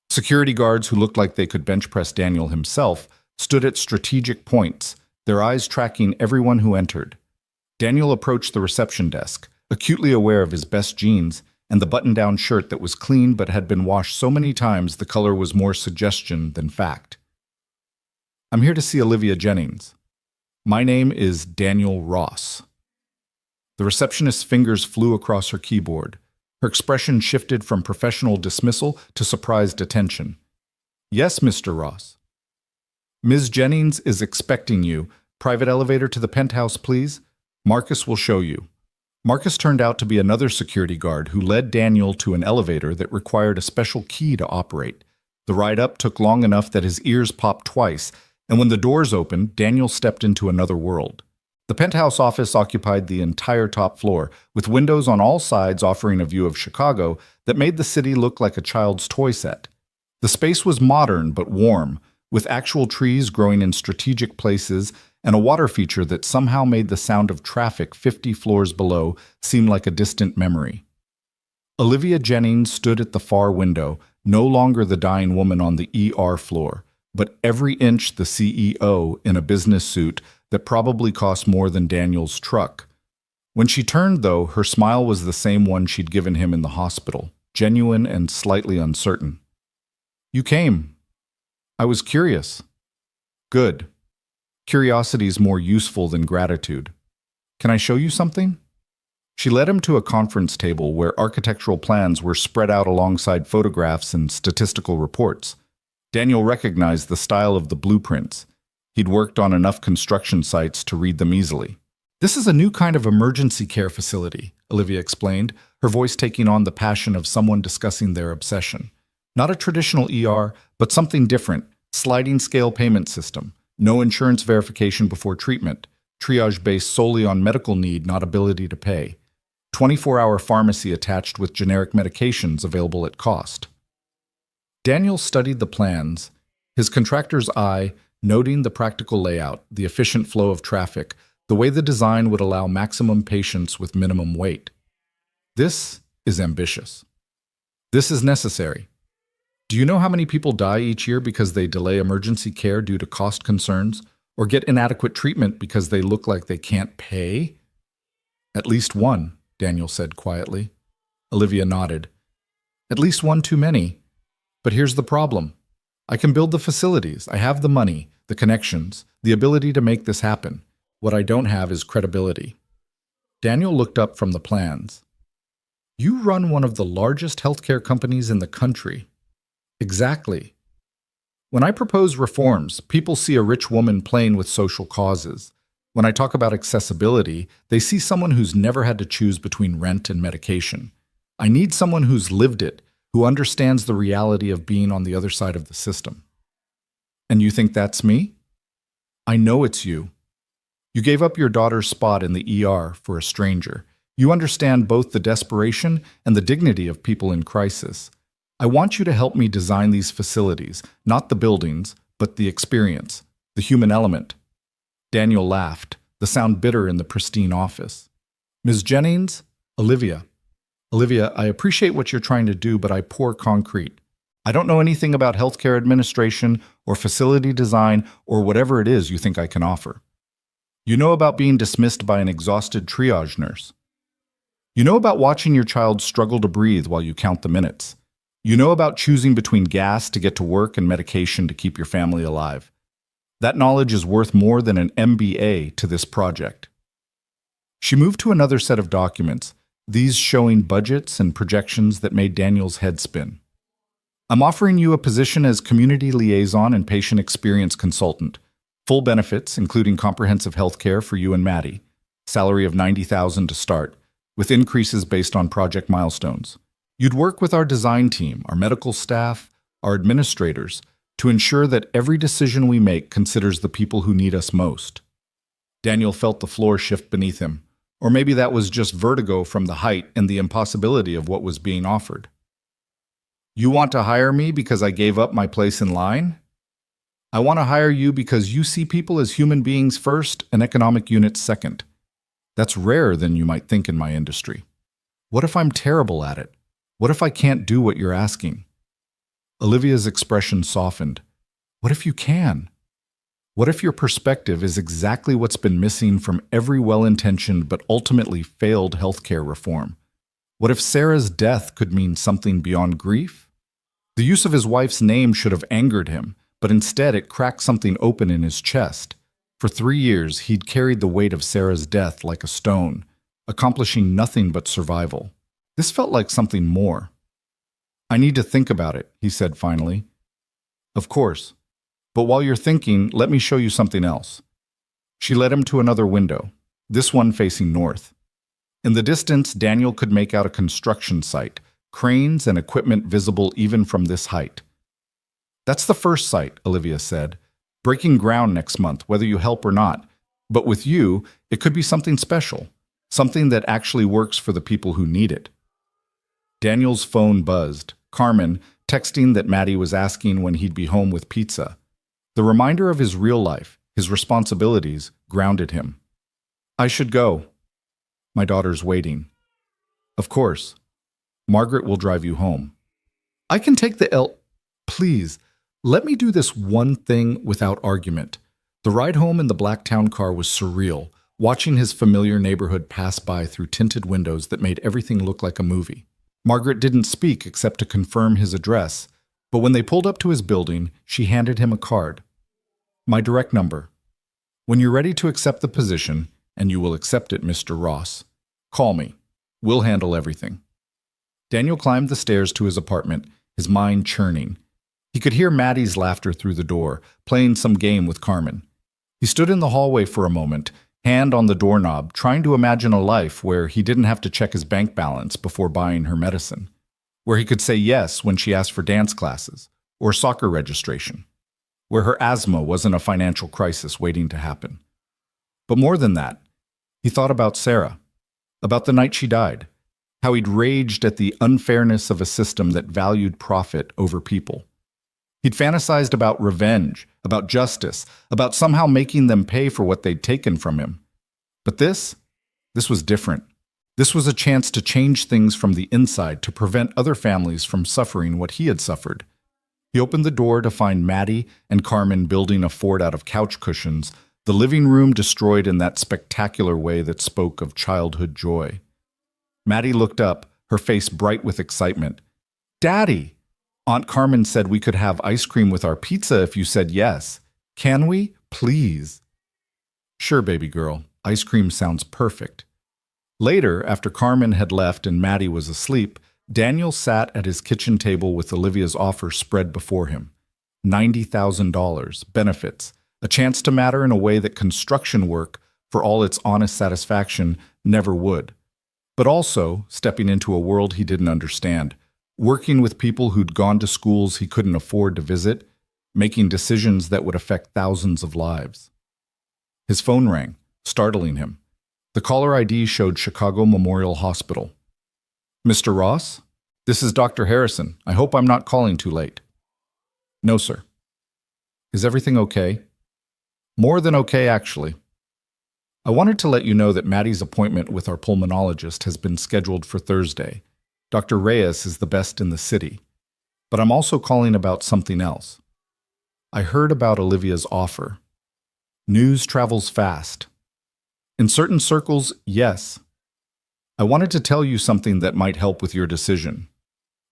Security guards who looked like they could bench press Daniel himself stood at strategic points, their eyes tracking everyone who entered. Daniel approached the reception desk, acutely aware of his best jeans and the button-down shirt that was clean but had been washed so many times the color was more suggestion than fact. "I'm here to see Olivia Jennings. My name is Daniel Ross." The receptionist's fingers flew across her keyboard. Her expression shifted from professional dismissal to surprised attention. "Yes, Mr. Ross. Ms. Jennings is expecting you. Private elevator to the penthouse, please. Marcus will show you." Marcus turned out to be another security guard who led Daniel to an elevator that required a special key to operate. The ride up took long enough that his ears popped twice, and when the doors opened, Daniel stepped into another world. The penthouse office occupied the entire top floor, with windows on all sides offering a view of Chicago that made the city look like a child's toy set. The space was modern but warm, with actual trees growing in strategic places and a water feature that somehow made the sound of traffic 50 floors below seem like a distant memory. Olivia Jennings stood at the far window, no longer the dying woman on the ER floor, but every inch the CEO in a business suit that probably cost more than Daniel's truck. When she turned, though, her smile was the same one she'd given him in the hospital, genuine and slightly uncertain. "You came. I was curious." "Good. Curiosity's more useful than gratitude. Can I show you something?" She led him to a conference table where architectural plans were spread out alongside photographs and statistical reports. Daniel recognized the style of the blueprints. He'd worked on enough construction sites to read them easily. "This is a new kind of emergency care facility," Olivia explained, her voice taking on the passion of someone discussing their obsession. "Not a traditional ER, but something different. Sliding scale payment system. No insurance verification before treatment. Triage based solely on medical need, not ability to pay. 24-hour pharmacy attached with generic medications available at cost." Daniel studied the plans, his contractor's eye noting the practical layout, the efficient flow of traffic, the way the design would allow maximum patients with minimum wait. This is ambitious. This is necessary. Do you know how many people die each year because they delay emergency care due to cost concerns, or get inadequate treatment because they look like they can't pay? "At least one," Daniel said quietly. Olivia nodded. "At least one too many. But here's the problem. I can build the facilities. I have the money, the connections, the ability to make this happen. What I don't have is credibility." Daniel looked up from the plans. "You run one of the largest healthcare companies in the country." "Exactly. When I propose reforms, people see a rich woman playing with social causes. When I talk about accessibility, they see someone who's never had to choose between rent and medication. I need someone who's lived it, who understands the reality of being on the other side of the system." "And you think that's me?" "I know it's you. You gave up your daughter's spot in the ER for a stranger. You understand both the desperation and the dignity of people in crisis. I want you to help me design these facilities, not the buildings, but the experience, the human element." Daniel laughed, the sound bitter in the pristine office. "Ms. Jennings, Olivia, I appreciate what you're trying to do, but I pour concrete. I don't know anything about healthcare administration or facility design or whatever it is you think I can offer. You know about being dismissed by an exhausted triage nurse. You know about watching your child struggle to breathe while you count the minutes. You know about choosing between gas to get to work and medication to keep your family alive. That knowledge is worth more than an MBA to this project." She moved to another set of documents, these showing budgets and projections that made Daniel's head spin. "I'm offering you a position as community liaison and patient experience consultant. Full benefits, including comprehensive health care for you and Maddie. Salary of $90,000 to start, with increases based on project milestones. You'd work with our design team, our medical staff, our administrators, to ensure that every decision we make considers the people who need us most." Daniel felt the floor shift beneath him. Or maybe that was just vertigo from the height and the impossibility of what was being offered. You want to hire me because I gave up my place in line? I want to hire you because you see people as human beings first and economic units second. That's rarer than you might think in my industry. What if I'm terrible at it? What if I can't do what you're asking? Olivia's expression softened. What if you can? What if your perspective is exactly what's been missing from every well-intentioned but ultimately failed healthcare reform? What if Sarah's death could mean something beyond grief? The use of his wife's name should have angered him, but instead it cracked something open in his chest. For 3 years, he'd carried the weight of Sarah's death like a stone, accomplishing nothing but survival. This felt like something more. I need to think about it, he said finally. Of course. But while you're thinking, let me show you something else. She led him to another window, this one facing north. In the distance, Daniel could make out a construction site, cranes and equipment visible even from this height. That's the first site, Olivia said. Breaking ground next month, whether you help or not. But with you, it could be something special, something that actually works for the people who need it. Daniel's phone buzzed. Carmen, texting that Maddie was asking when he'd be home with pizza. The reminder of his real life, his responsibilities, grounded him. I should go. My daughter's waiting. Of course. Margaret will drive you home. I can take the L. Please, let me do this one thing without argument. The ride home in the black town car was surreal, watching his familiar neighborhood pass by through tinted windows that made everything look like a movie. Margaret didn't speak except to confirm his address, but when they pulled up to his building, she handed him a card. My direct number. When you're ready to accept the position, and you will accept it, Mr. Ross, call me. We'll handle everything. Daniel climbed the stairs to his apartment, his mind churning. He could hear Maddie's laughter through the door, playing some game with Carmen. He stood in the hallway for a moment, hand on the doorknob, trying to imagine a life where he didn't have to check his bank balance before buying her medicine, where he could say yes when she asked for dance classes or soccer registration, where her asthma wasn't a financial crisis waiting to happen. But more than that, he thought about Sarah, about the night she died, how he'd raged at the unfairness of a system that valued profit over people. He'd fantasized about revenge, about justice, about somehow making them pay for what they'd taken from him. But this was different. This was a chance to change things from the inside to prevent other families from suffering what he had suffered. He opened the door to find Maddie and Carmen building a fort out of couch cushions, the living room destroyed in that spectacular way that spoke of childhood joy. Maddie looked up, her face bright with excitement. Daddy! Aunt Carmen said we could have ice cream with our pizza if you said yes. Can we? Please. Sure, baby girl. Ice cream sounds perfect. Later, after Carmen had left and Maddie was asleep, Daniel sat at his kitchen table with Olivia's offer spread before him. $90,000, benefits, a chance to matter in a way that construction work, for all its honest satisfaction, never would. But also, stepping into a world he didn't understand, working with people who'd gone to schools he couldn't afford to visit, making decisions that would affect thousands of lives. His phone rang, startling him. The caller ID showed Chicago Memorial Hospital. Mr. Ross? This is Dr. Harrison. I hope I'm not calling too late. No, sir. Is everything okay? More than okay, actually. I wanted to let you know that Maddie's appointment with our pulmonologist has been scheduled for Thursday. Dr. Reyes is the best in the city. But I'm also calling about something else. I heard about Olivia's offer. News travels fast. In certain circles, yes. I wanted to tell you something that might help with your decision.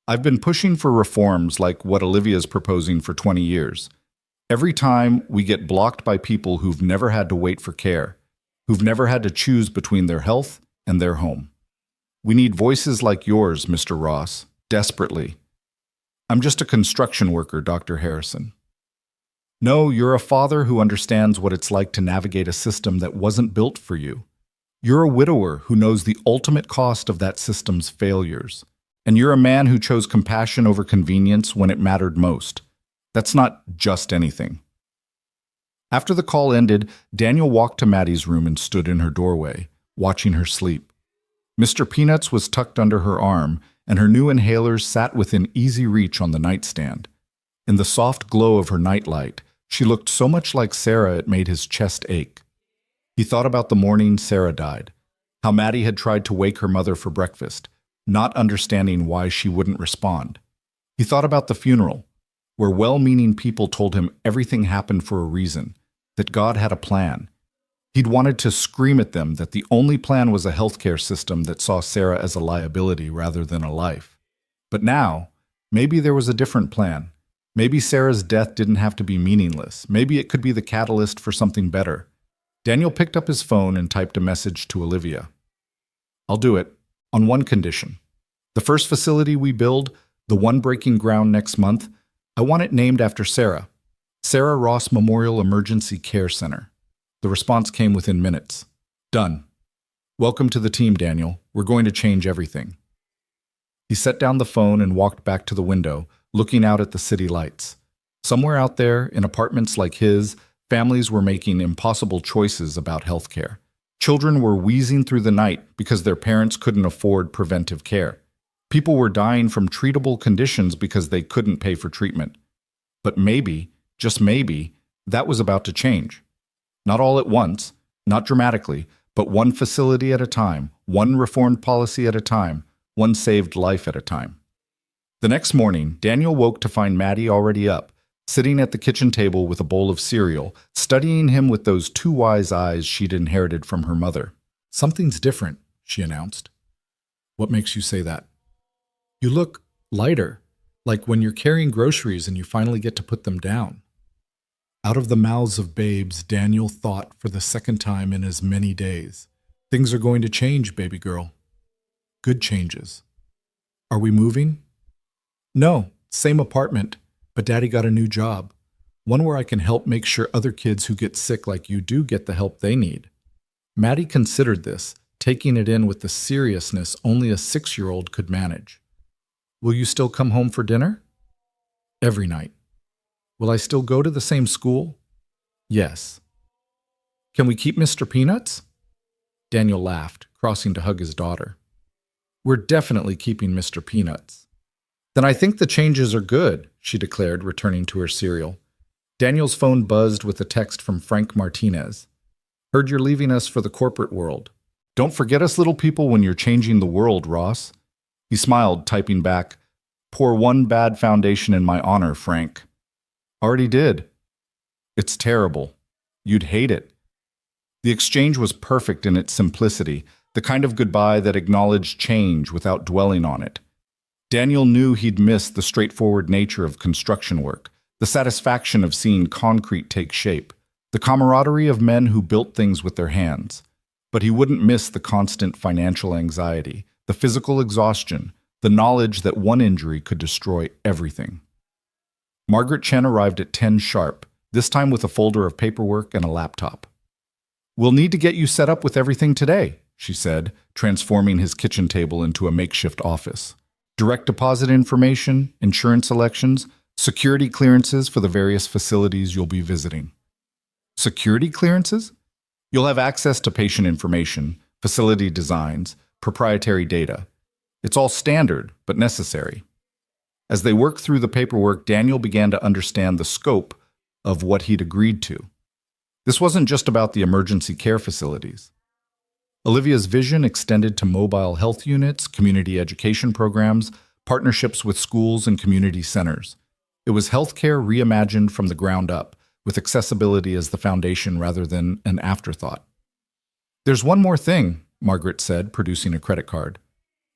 I've been pushing for reforms like what Olivia's proposing for 20 years. Every time, we get blocked by people who've never had to wait for care, who've never had to choose between their health and their home. We need voices like yours, Mr. Ross, desperately. I'm just a construction worker, Dr. Harrison. No, you're a father who understands what it's like to navigate a system that wasn't built for you. You're a widower who knows the ultimate cost of that system's failures. And you're a man who chose compassion over convenience when it mattered most. That's not just anything. After the call ended, Daniel walked to Maddie's room and stood in her doorway, watching her sleep. Mr. Peanuts was tucked under her arm, and her new inhalers sat within easy reach on the nightstand. In the soft glow of her nightlight, she looked so much like Sarah it made his chest ache. He thought about the morning Sarah died, how Maddie had tried to wake her mother for breakfast, not understanding why she wouldn't respond. He thought about the funeral, where well-meaning people told him everything happened for a reason, that God had a plan. He'd wanted to scream at them that the only plan was a healthcare system that saw Sarah as a liability rather than a life. But now, maybe there was a different plan. Maybe Sarah's death didn't have to be meaningless. Maybe it could be the catalyst for something better. Daniel picked up his phone and typed a message to Olivia. "I'll do it, on one condition. The first facility we build, the one breaking ground next month, I want it named after Sarah. Sarah Ross Memorial Emergency Care Center." The response came within minutes. "Done. Welcome to the team, Daniel. We're going to change everything." He set down the phone and walked back to the window, looking out at the city lights. Somewhere out there, in apartments like his, families were making impossible choices about healthcare. Children were wheezing through the night because their parents couldn't afford preventive care. People were dying from treatable conditions because they couldn't pay for treatment. But maybe, just maybe, that was about to change. Not all at once, not dramatically, but one facility at a time, one reformed policy at a time, one saved life at a time. The next morning, Daniel woke to find Maddie already up, sitting at the kitchen table with a bowl of cereal, studying him with those two wise eyes she'd inherited from her mother. "Something's different," she announced. "What makes you say that?" "You look lighter, like when you're carrying groceries and you finally get to put them down." Out of the mouths of babes, Daniel thought for the second time in as many days. "Things are going to change, baby girl. Good changes." "Are we moving?" "No, same apartment, but Daddy got a new job. One where I can help make sure other kids who get sick like you do get the help they need." Maddie considered this, taking it in with the seriousness only a 6-year-old could manage. "Will you still come home for dinner?" "Every night." "Will I still go to the same school?" "Yes." "Can we keep Mr. Peanuts?" Daniel laughed, crossing to hug his daughter. "We're definitely keeping Mr. Peanuts." "Then I think the changes are good," she declared, returning to her cereal. Daniel's phone buzzed with a text from Frank Martinez. "Heard you're leaving us for the corporate world. Don't forget us little people when you're changing the world, Ross." He smiled, typing back, "Pour one bad foundation in my honor, Frank." "Already did." "It's terrible. You'd hate it." The exchange was perfect in its simplicity, the kind of goodbye that acknowledged change without dwelling on it. Daniel knew he'd missed the straightforward nature of construction work, the satisfaction of seeing concrete take shape, the camaraderie of men who built things with their hands. But he wouldn't miss the constant financial anxiety, the physical exhaustion, the knowledge that one injury could destroy everything. Margaret Chen arrived at 10 sharp, this time with a folder of paperwork and a laptop. "We'll need to get you set up with everything today," she said, transforming his kitchen table into a makeshift office. "Direct deposit information, insurance elections, security clearances for the various facilities you'll be visiting." "Security clearances?" "You'll have access to patient information, facility designs, proprietary data. It's all standard, but necessary." As they worked through the paperwork, Daniel began to understand the scope of what he'd agreed to. This wasn't just about the emergency care facilities. Olivia's vision extended to mobile health units, community education programs, partnerships with schools and community centers. It was healthcare reimagined from the ground up, with accessibility as the foundation rather than an afterthought. "There's one more thing," Margaret said, producing a credit card.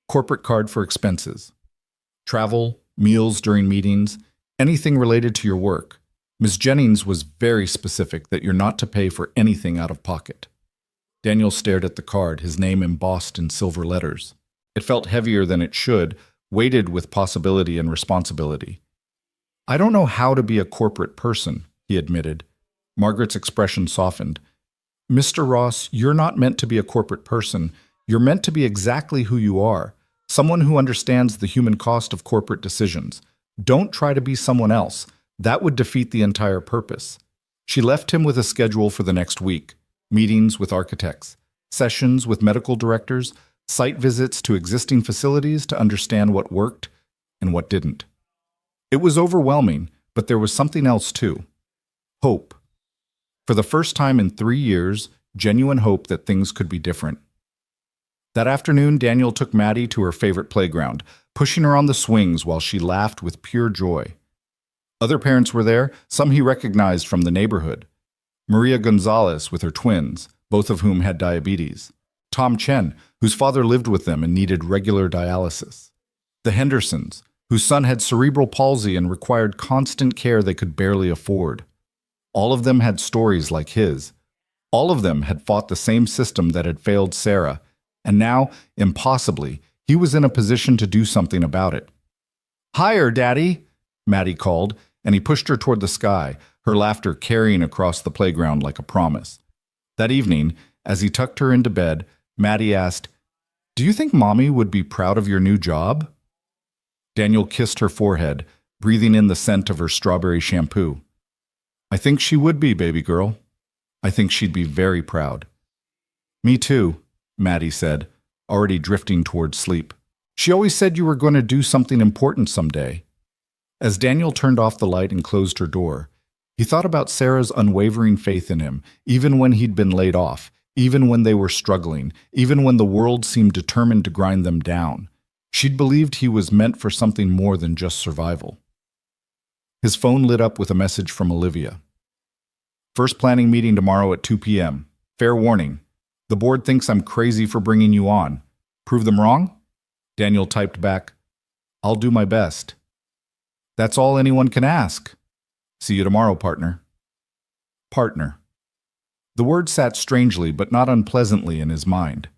"Corporate card for expenses. Travel, meals during meetings, anything related to your work. Ms. Jennings was very specific that you're not to pay for anything out of pocket." Daniel stared at the card, his name embossed in silver letters. It felt heavier than it should, weighted with possibility and responsibility. "I don't know how to be a corporate person," he admitted. Margaret's expression softened. "Mr. Ross, you're not meant to be a corporate person. You're meant to be exactly who you are. Someone who understands the human cost of corporate decisions. Don't try to be someone else. That would defeat the entire purpose." She left him with a schedule for the next week. Meetings with architects, sessions with medical directors, site visits to existing facilities to understand what worked and what didn't. It was overwhelming, but there was something else too. Hope. For the first time in 3 years, genuine hope that things could be different. That afternoon, Daniel took Maddie to her favorite playground, pushing her on the swings while she laughed with pure joy. Other parents were there, some he recognized from the neighborhood. Maria Gonzalez with her twins, both of whom had diabetes. Tom Chen, whose father lived with them and needed regular dialysis. The Hendersons, whose son had cerebral palsy and required constant care they could barely afford. All of them had stories like his. All of them had fought the same system that had failed Sarah, and now, impossibly, he was in a position to do something about it. "Higher, Daddy," Maddie called, and he pushed her toward the sky, her laughter carrying across the playground like a promise. That evening, as he tucked her into bed, Maddie asked, "Do you think Mommy would be proud of your new job?" Daniel kissed her forehead, breathing in the scent of her strawberry shampoo. "I think she would be, baby girl. I think she'd be very proud." "Me too," Maddie said, already drifting toward sleep. "She always said you were going to do something important someday." As Daniel turned off the light and closed her door, he thought about Sarah's unwavering faith in him, even when he'd been laid off, even when they were struggling, even when the world seemed determined to grind them down. She'd believed he was meant for something more than just survival. His phone lit up with a message from Olivia. "First planning meeting tomorrow at 2 p.m. Fair warning. The board thinks I'm crazy for bringing you on. Prove them wrong?" Daniel typed back, "I'll do my best." "That's all anyone can ask. See you tomorrow, partner." Partner. The word sat strangely but not unpleasantly in his mind.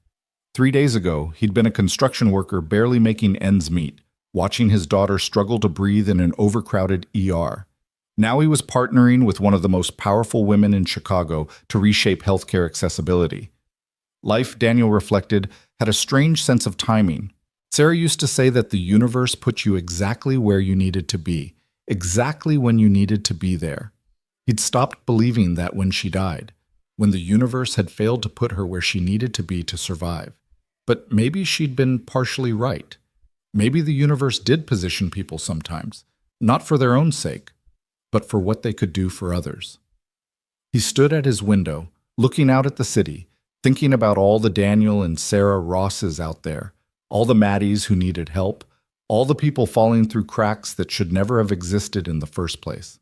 3 days ago, he'd been a construction worker barely making ends meet, watching his daughter struggle to breathe in an overcrowded ER. Now he was partnering with one of the most powerful women in Chicago to reshape healthcare accessibility. Life, Daniel reflected, had a strange sense of timing. Sarah used to say that the universe put you exactly where you needed to be, exactly when you needed to be there. He'd stopped believing that when she died, when the universe had failed to put her where she needed to be to survive. But maybe she'd been partially right. Maybe the universe did position people sometimes, not for their own sake, but for what they could do for others. He stood at his window, looking out at the city, thinking about all the Daniel and Sarah Rosses out there, all the Maddies who needed help, all the people falling through cracks that should never have existed in the first place.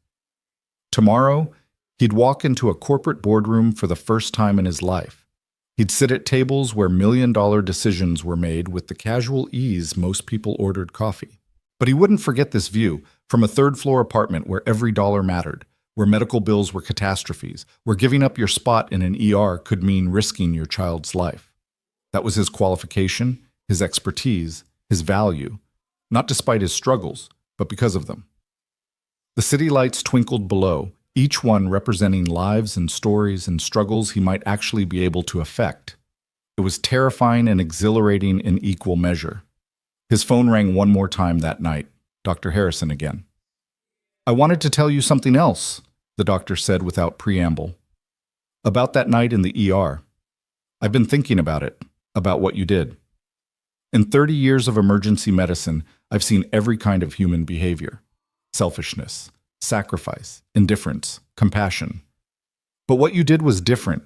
Tomorrow, he'd walk into a corporate boardroom for the first time in his life. He'd sit at tables where million-dollar decisions were made with the casual ease most people ordered coffee. But he wouldn't forget this view from a third-floor apartment where every dollar mattered, where medical bills were catastrophes, where giving up your spot in an ER could mean risking your child's life. That was his qualification, his expertise, his value, not despite his struggles, but because of them. The city lights twinkled below, each one representing lives and stories and struggles he might actually be able to affect. It was terrifying and exhilarating in equal measure. His phone rang one more time that night. Dr. Harrison again. "I wanted to tell you something else," the doctor said without preamble. "About that night in the ER. I've been thinking about it, about what you did. In 30 years of emergency medicine, I've seen every kind of human behavior. Selfishness, sacrifice, indifference, compassion. But what you did was different.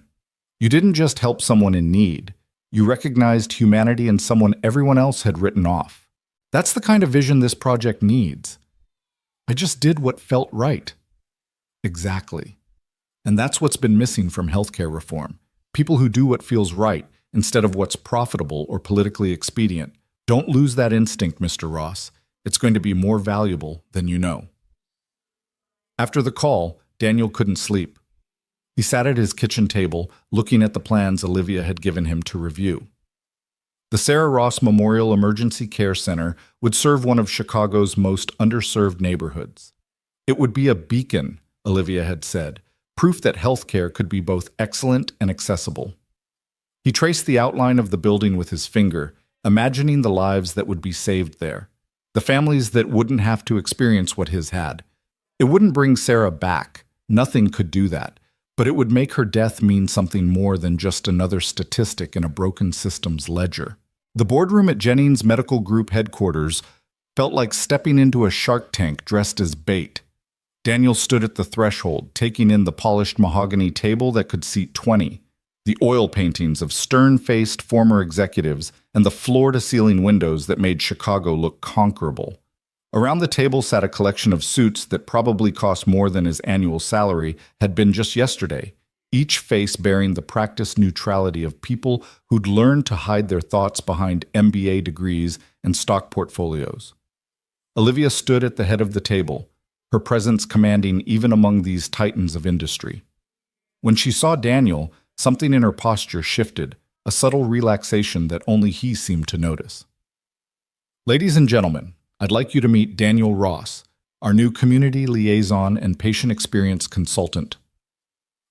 You didn't just help someone in need. You recognized humanity in someone everyone else had written off. That's the kind of vision this project needs. I just did what felt right." Exactly. And that's what's been missing from healthcare reform. People who do what feels right instead of what's profitable or politically expedient. Don't lose that instinct, Mr. Ross. It's going to be more valuable than you know. After the call, Daniel couldn't sleep. He sat at his kitchen table, looking at the plans Olivia had given him to review. The Sarah Ross Memorial Emergency Care Center would serve one of Chicago's most underserved neighborhoods. It would be a beacon, Olivia had said, proof that healthcare could be both excellent and accessible. He traced the outline of the building with his finger, imagining the lives that would be saved there, the families that wouldn't have to experience what his had. It wouldn't bring Sarah back. Nothing could do that. But it would make her death mean something more than just another statistic in a broken system's ledger. The boardroom at Jennings Medical Group headquarters felt like stepping into a shark tank dressed as bait. Daniel stood at the threshold, taking in the polished mahogany table that could seat 20, the oil paintings of stern-faced former executives, and the floor-to-ceiling windows that made Chicago look conquerable. Around the table sat a collection of suits that probably cost more than his annual salary had been just yesterday, each face bearing the practiced neutrality of people who'd learned to hide their thoughts behind MBA degrees and stock portfolios. Olivia stood at the head of the table, her presence commanding even among these titans of industry. When she saw Daniel, something in her posture shifted, a subtle relaxation that only he seemed to notice. Ladies and gentlemen, I'd like you to meet Daniel Ross, our new community liaison and patient experience consultant.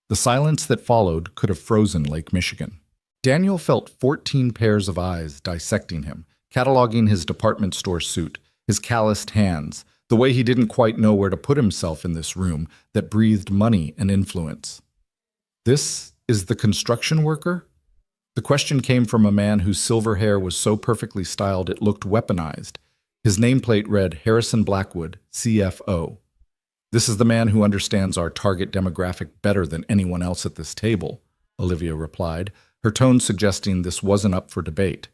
The silence that followed could have frozen Lake Michigan. Daniel felt 14 pairs of eyes dissecting him, cataloging his department store suit, his calloused hands, the way he didn't quite know where to put himself in this room that breathed money and influence. This is the construction worker? The question came from a man whose silver hair was so perfectly styled it looked weaponized. His nameplate read Harrison Blackwood, CFO. This is the man who understands our target demographic better than anyone else at this table, Olivia replied, her tone suggesting this wasn't up for debate.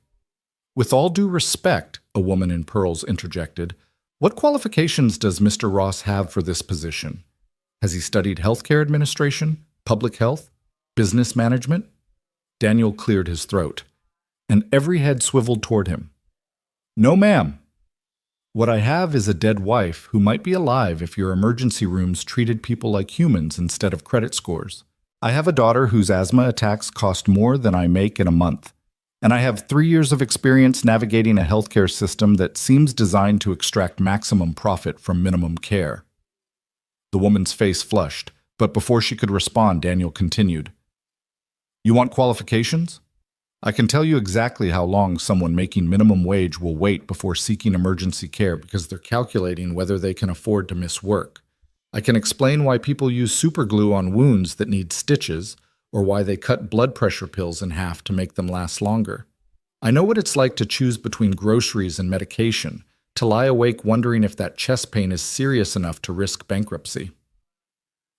With all due respect, a woman in pearls interjected, what qualifications does Mr. Ross have for this position? Has he studied healthcare administration, public health, business management? Daniel cleared his throat, and every head swiveled toward him. No, ma'am. What I have is a dead wife who might be alive if your emergency rooms treated people like humans instead of credit scores. I have a daughter whose asthma attacks cost more than I make in a month. And I have 3 years of experience navigating a healthcare system that seems designed to extract maximum profit from minimum care. The woman's face flushed, but before she could respond, Daniel continued. You want qualifications? I can tell you exactly how long someone making minimum wage will wait before seeking emergency care because they're calculating whether they can afford to miss work. I can explain why people use superglue on wounds that need stitches, or why they cut blood pressure pills in half to make them last longer. I know what it's like to choose between groceries and medication, to lie awake wondering if that chest pain is serious enough to risk bankruptcy.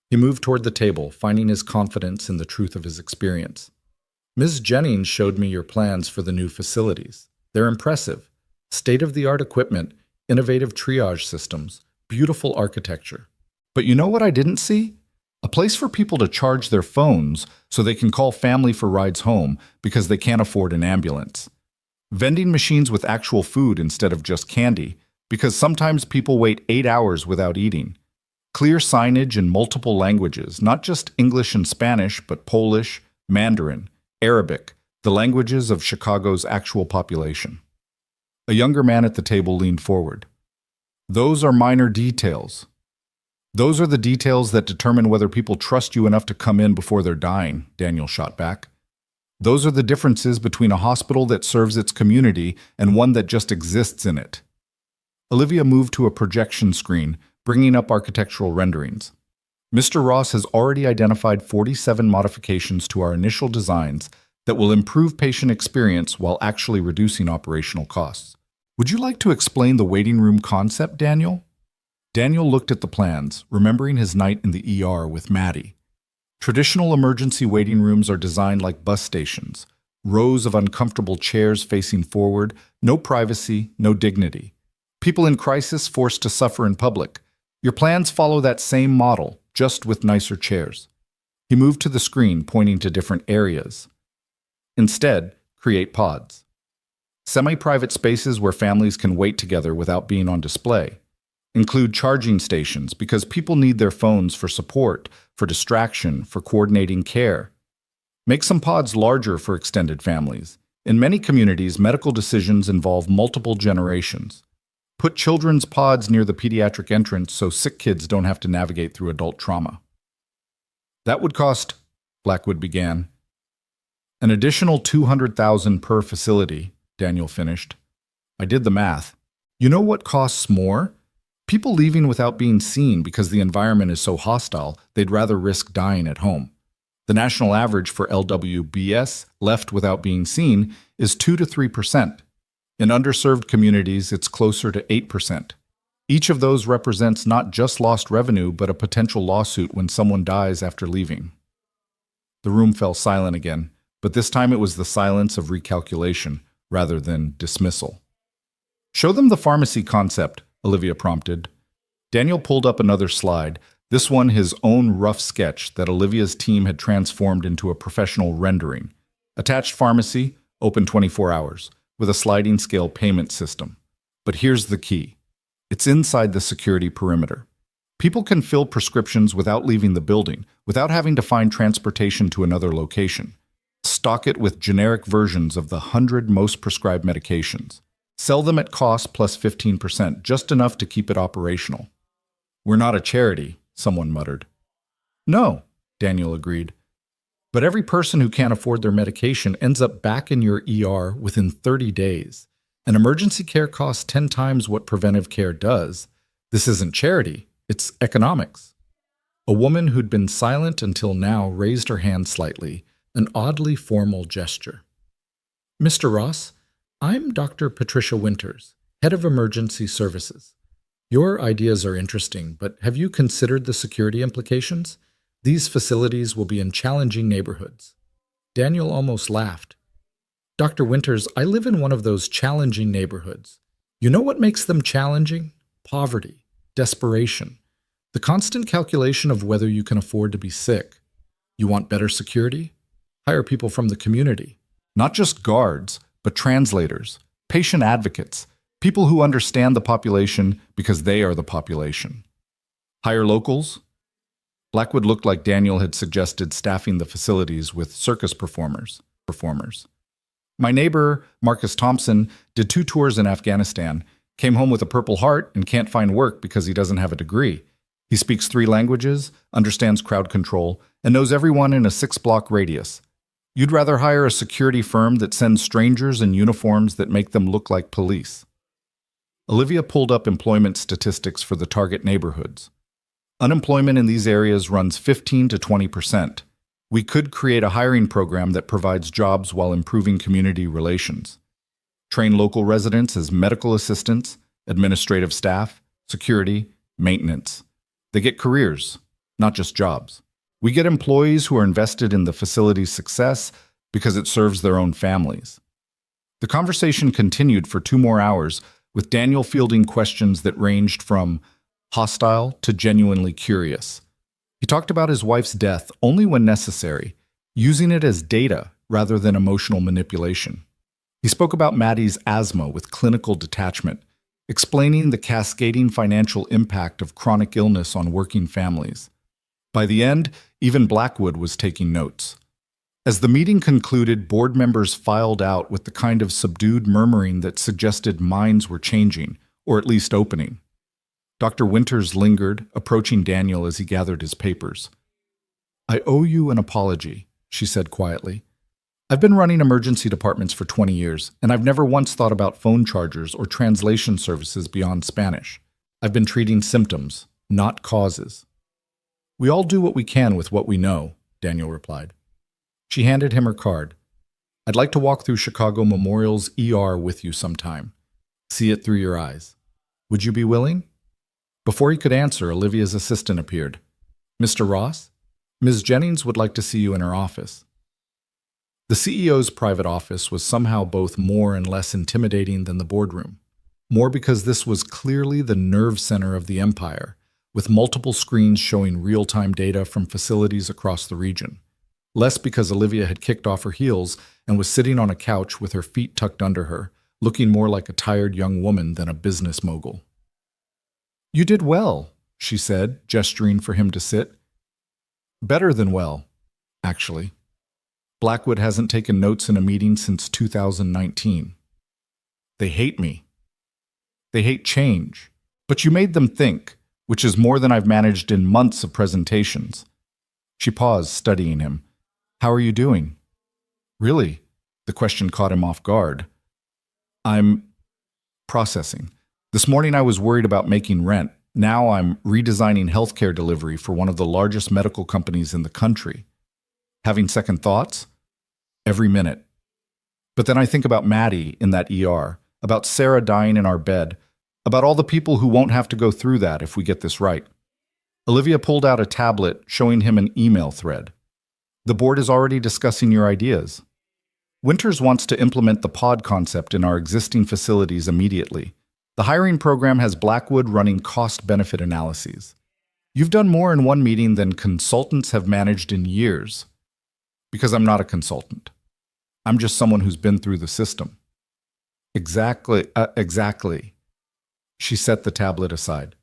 He moved toward the table, finding his confidence in the truth of his experience. Ms. Jennings showed me your plans for the new facilities. They're impressive. State-of-the-art equipment, innovative triage systems, beautiful architecture. But you know what I didn't see? A place for people to charge their phones so they can call family for rides home because they can't afford an ambulance. Vending machines with actual food instead of just candy, because sometimes people wait 8 hours without eating. Clear signage in multiple languages, not just English and Spanish, but Polish, Mandarin, Arabic, the languages of Chicago's actual population. A younger man at the table leaned forward. Those are minor details. Those are the details that determine whether people trust you enough to come in before they're dying, Daniel shot back. Those are the differences between a hospital that serves its community and one that just exists in it. Olivia moved to a projection screen, bringing up architectural renderings. Mr. Ross has already identified 47 modifications to our initial designs that will improve patient experience while actually reducing operational costs. Would you like to explain the waiting room concept, Daniel? Daniel looked at the plans, remembering his night in the ER with Maddie. Traditional emergency waiting rooms are designed like bus stations, rows of uncomfortable chairs facing forward, no privacy, no dignity. People in crisis forced to suffer in public. Your plans follow that same model, just with nicer chairs. He moved to the screen, pointing to different areas. Instead, create pods. Semi-private spaces where families can wait together without being on display. Include charging stations because people need their phones for support, for distraction, for coordinating care. Make some pods larger for extended families. In many communities, medical decisions involve multiple generations. Put children's pods near the pediatric entrance so sick kids don't have to navigate through adult trauma. That would cost, Blackwood began. An additional $200,000 per facility, Daniel finished. I did the math. You know what costs more? People leaving without being seen because the environment is so hostile, they'd rather risk dying at home. The national average for LWBS, left without being seen, is 2 to 3%. In underserved communities, it's closer to 8%. Each of those represents not just lost revenue, but a potential lawsuit when someone dies after leaving. The room fell silent again, but this time it was the silence of recalculation rather than dismissal. "Show them the pharmacy concept," Olivia prompted. Daniel pulled up another slide, this one his own rough sketch that Olivia's team had transformed into a professional rendering. Attached pharmacy, open 24 hours, with a sliding scale payment system. But here's the key. It's inside the security perimeter. People can fill prescriptions without leaving the building, without having to find transportation to another location. Stock it with generic versions of the 100 most prescribed medications. Sell them at cost plus 15%, just enough to keep it operational. "We're not a charity," someone muttered. "No," Daniel agreed. "But every person who can't afford their medication ends up back in your ER within 30 days. And emergency care costs 10 times what preventive care does. This isn't charity, it's economics." A woman who'd been silent until now raised her hand slightly, an oddly formal gesture. "Mr. Ross, I'm Dr. Patricia Winters, Head of Emergency Services. Your ideas are interesting, but have you considered the security implications? These facilities will be in challenging neighborhoods." Daniel almost laughed. "Dr. Winters, I live in one of those challenging neighborhoods. You know what makes them challenging? Poverty, desperation, the constant calculation of whether you can afford to be sick. You want better security? Hire people from the community. Not just guards, but translators, patient advocates, people who understand the population because they are the population. Hire locals?" Blackwood looked like Daniel had suggested staffing the facilities with circus performers. "My neighbor, Marcus Thompson, did 2 tours in Afghanistan, came home with a Purple Heart, and can't find work because he doesn't have a degree. He speaks 3 languages, understands crowd control, and knows everyone in a 6-block radius. You'd rather hire a security firm that sends strangers in uniforms that make them look like police." Olivia pulled up employment statistics for the target neighborhoods. Unemployment in these areas runs 15 to 20%. We could create a hiring program that provides jobs while improving community relations. Train local residents as medical assistants, administrative staff, security, maintenance. They get careers, not just jobs. We get employees who are invested in the facility's success because it serves their own families. The conversation continued for 2 more hours, with Daniel fielding questions that ranged from hostile to genuinely curious. He talked about his wife's death only when necessary, using it as data rather than emotional manipulation. He spoke about Maddie's asthma with clinical detachment, explaining the cascading financial impact of chronic illness on working families. By the end, even Blackwood was taking notes. As the meeting concluded, board members filed out with the kind of subdued murmuring that suggested minds were changing, or at least opening. Dr. Winters lingered, approaching Daniel as he gathered his papers. "I owe you an apology," she said quietly. "I've been running emergency departments for 20 years, and I've never once thought about phone chargers or translation services beyond Spanish. I've been treating symptoms, not causes." "We all do what we can with what we know," Daniel replied. She handed him her card. "I'd like to walk through Chicago Memorial's ER with you sometime. See it through your eyes. Would you be willing?" Before he could answer, Olivia's assistant appeared. "Mr. Ross, Ms. Jennings would like to see you in her office." The CEO's private office was somehow both more and less intimidating than the boardroom. More because this was clearly the nerve center of the empire, with multiple screens showing real-time data from facilities across the region. Less because Olivia had kicked off her heels and was sitting on a couch with her feet tucked under her, looking more like a tired young woman than a business mogul. "You did well," she said, gesturing for him to sit. "Better than well, actually. Blackwood hasn't taken notes in a meeting since 2019. They hate me. They hate change. But you made them think, which is more than I've managed in months of presentations." She paused, studying him. "How are you doing?" "Really?" The question caught him off guard. "I'm processing. This morning I was worried about making rent. Now I'm redesigning healthcare delivery for one of the largest medical companies in the country." Having second thoughts? Every minute. But then I think about Maddie in that ER, about Sarah dying in our bed, about all the people who won't have to go through that if we get this right. Olivia pulled out a tablet showing him an email thread. The board is already discussing your ideas. Winters wants to implement the pod concept in our existing facilities immediately. The hiring program has Blackwood running cost-benefit analyses. You've done more in one meeting than consultants have managed in years. Because I'm not a consultant. I'm just someone who's been through the system. Exactly. She set the tablet aside.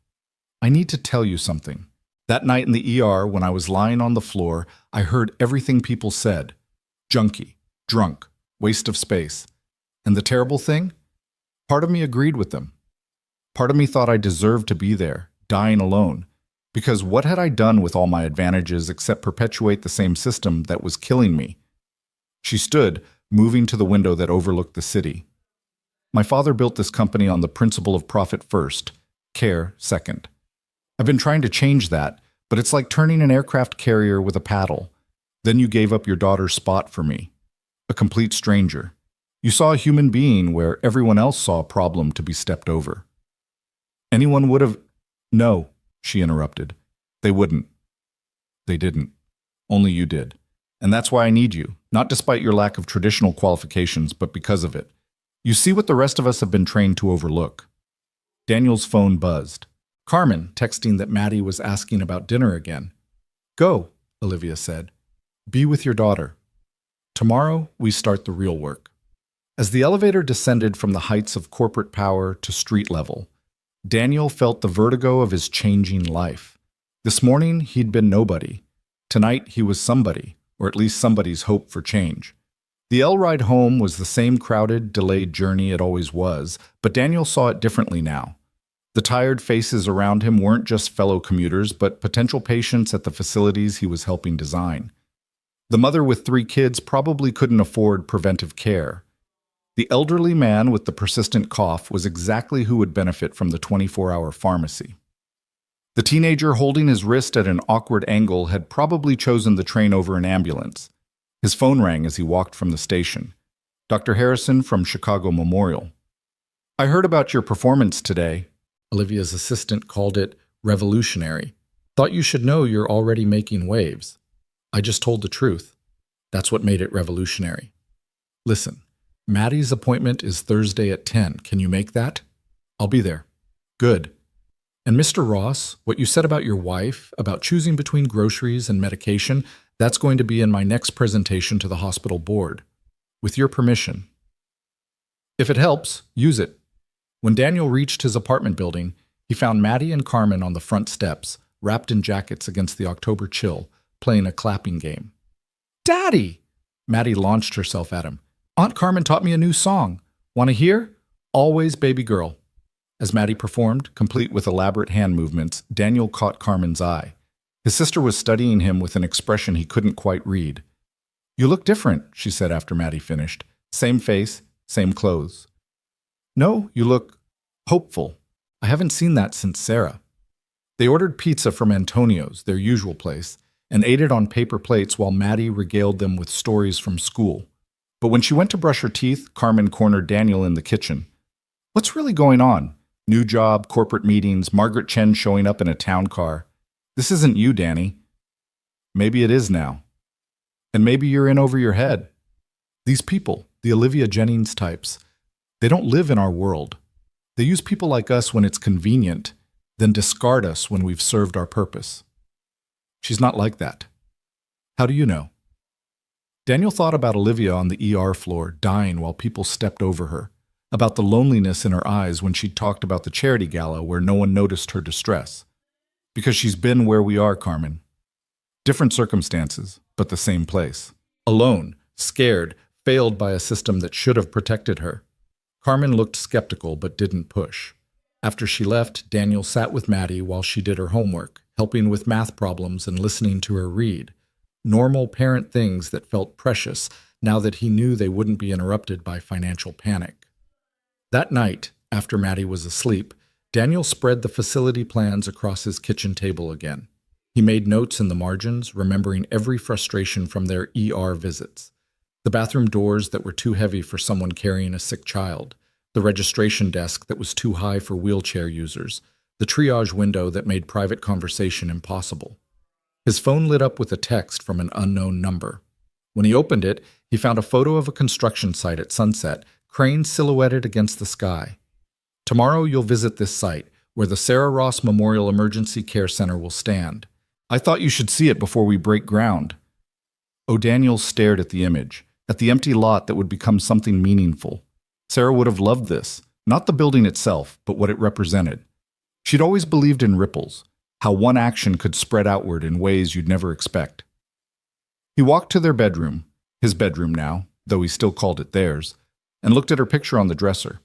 I need to tell you something. That night in the ER, when I was lying on the floor, I heard everything people said. Junkie, drunk, waste of space. And the terrible thing? Part of me agreed with them. Part of me thought I deserved to be there, dying alone. Because what had I done with all my advantages except perpetuate the same system that was killing me? She stood, moving to the window that overlooked the city. My father built this company on the principle of profit first, care second. I've been trying to change that, but it's like turning an aircraft carrier with a paddle. Then you gave up your daughter's spot for me. A complete stranger. You saw a human being where everyone else saw a problem to be stepped over. Anyone would have... No, she interrupted. They wouldn't. They didn't. Only you did. And that's why I need you, not despite your lack of traditional qualifications, but because of it. You see what the rest of us have been trained to overlook. Daniel's phone buzzed. Carmen, texting that Maddie was asking about dinner again. Go, Olivia said. Be with your daughter. Tomorrow, we start the real work. As the elevator descended from the heights of corporate power to street level, Daniel felt the vertigo of his changing life. This morning, he'd been nobody. Tonight, he was somebody, or at least somebody's hope for change. The L ride home was the same crowded, delayed journey it always was, but Daniel saw it differently now. The tired faces around him weren't just fellow commuters, but potential patients at the facilities he was helping design. The mother with 3 kids probably couldn't afford preventive care. The elderly man with the persistent cough was exactly who would benefit from the 24-hour pharmacy. The teenager holding his wrist at an awkward angle had probably chosen the train over an ambulance. His phone rang as he walked from the station. Dr. Harrison from Chicago Memorial. I heard about your performance today. Olivia's assistant called it revolutionary. Thought you should know you're already making waves. I just told the truth. That's what made it revolutionary. Listen, Maddie's appointment is Thursday at 10. Can you make that? I'll be there. Good. And Mr. Ross, what you said about your wife, about choosing between groceries and medication, that's going to be in my next presentation to the hospital board. With your permission. If it helps, use it. When Daniel reached his apartment building, he found Maddie and Carmen on the front steps, wrapped in jackets against the October chill, playing a clapping game. Daddy! Maddie launched herself at him. Aunt Carmen taught me a new song. Want to hear? Always Baby Girl. As Maddie performed, complete with elaborate hand movements, Daniel caught Carmen's eye. His sister was studying him with an expression he couldn't quite read. You look different, she said after Maddie finished. Same face, same clothes. No, you look hopeful. I haven't seen that since Sarah. They ordered pizza from Antonio's, their usual place, and ate it on paper plates while Maddie regaled them with stories from school. But when she went to brush her teeth, Carmen cornered Daniel in the kitchen. What's really going on? New job, corporate meetings, Margaret Chen showing up in a town car. This isn't you, Danny. Maybe it is now. And maybe you're in over your head. These people, the Olivia Jennings types, they don't live in our world. They use people like us when it's convenient, then discard us when we've served our purpose. She's not like that. How do you know? Daniel thought about Olivia on the ER floor, dying while people stepped over her, about the loneliness in her eyes when she talked about the charity gala where no one noticed her distress. Because she's been where we are, Carmen. Different circumstances, but the same place. Alone, scared, failed by a system that should have protected her. Carmen looked skeptical but didn't push. After she left, Daniel sat with Maddie while she did her homework, helping with math problems and listening to her read. Normal parent things that felt precious now that he knew they wouldn't be interrupted by financial panic. That night, after Maddie was asleep, Daniel spread the facility plans across his kitchen table again. He made notes in the margins, remembering every frustration from their ER visits. The bathroom doors that were too heavy for someone carrying a sick child, the registration desk that was too high for wheelchair users, the triage window that made private conversation impossible. His phone lit up with a text from an unknown number. When he opened it, he found a photo of a construction site at sunset, cranes silhouetted against the sky. Tomorrow you'll visit this site, where the Sarah Ross Memorial Emergency Care Center will stand. I thought you should see it before we break ground. O'Daniel stared at the image, at the empty lot that would become something meaningful. Sarah would have loved this, not the building itself, but what it represented. She'd always believed in ripples, how one action could spread outward in ways you'd never expect. He walked to their bedroom, his bedroom now, though he still called it theirs, and looked at her picture on the dresser.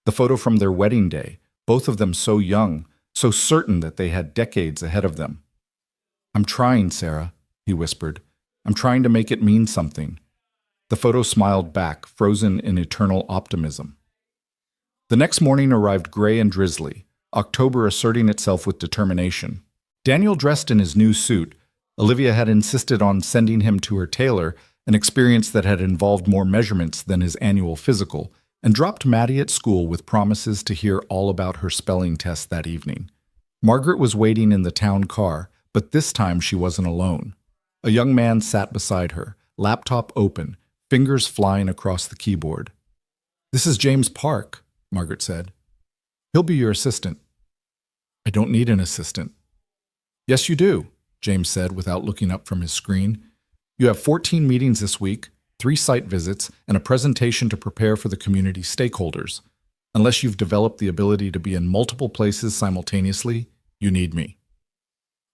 The photo from their wedding day, both of them so young, so certain that they had decades ahead of them. "I'm trying, Sarah," he whispered. "I'm trying to make it mean something." The photo smiled back, frozen in eternal optimism. The next morning arrived gray and drizzly, October asserting itself with determination. Daniel dressed in his new suit. Olivia had insisted on sending him to her tailor, an experience that had involved more measurements than his annual physical, and dropped Maddie at school with promises to hear all about her spelling test that evening. Margaret was waiting in the town car, but this time she wasn't alone. A young man sat beside her, laptop open, fingers flying across the keyboard. "This is James Park," Margaret said. "He'll be your assistant." "I don't need an assistant." "Yes, you do," James said without looking up from his screen. "You have 14 meetings this week, 3 site visits, and a presentation to prepare for the community stakeholders. Unless you've developed the ability to be in multiple places simultaneously, you need me."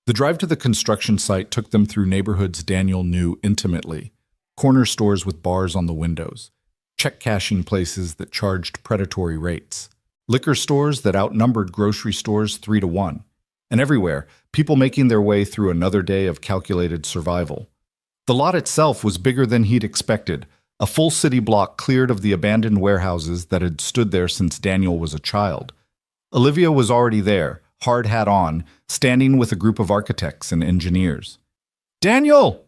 The drive to the construction site took them through neighborhoods Daniel knew intimately, corner stores with bars on the windows, check-cashing places that charged predatory rates, liquor stores that outnumbered grocery stores 3 to 1, and everywhere, people making their way through another day of calculated survival. The lot itself was bigger than he'd expected, a full city block cleared of the abandoned warehouses that had stood there since Daniel was a child. Olivia was already there, hard hat on, standing with a group of architects and engineers. "Daniel!"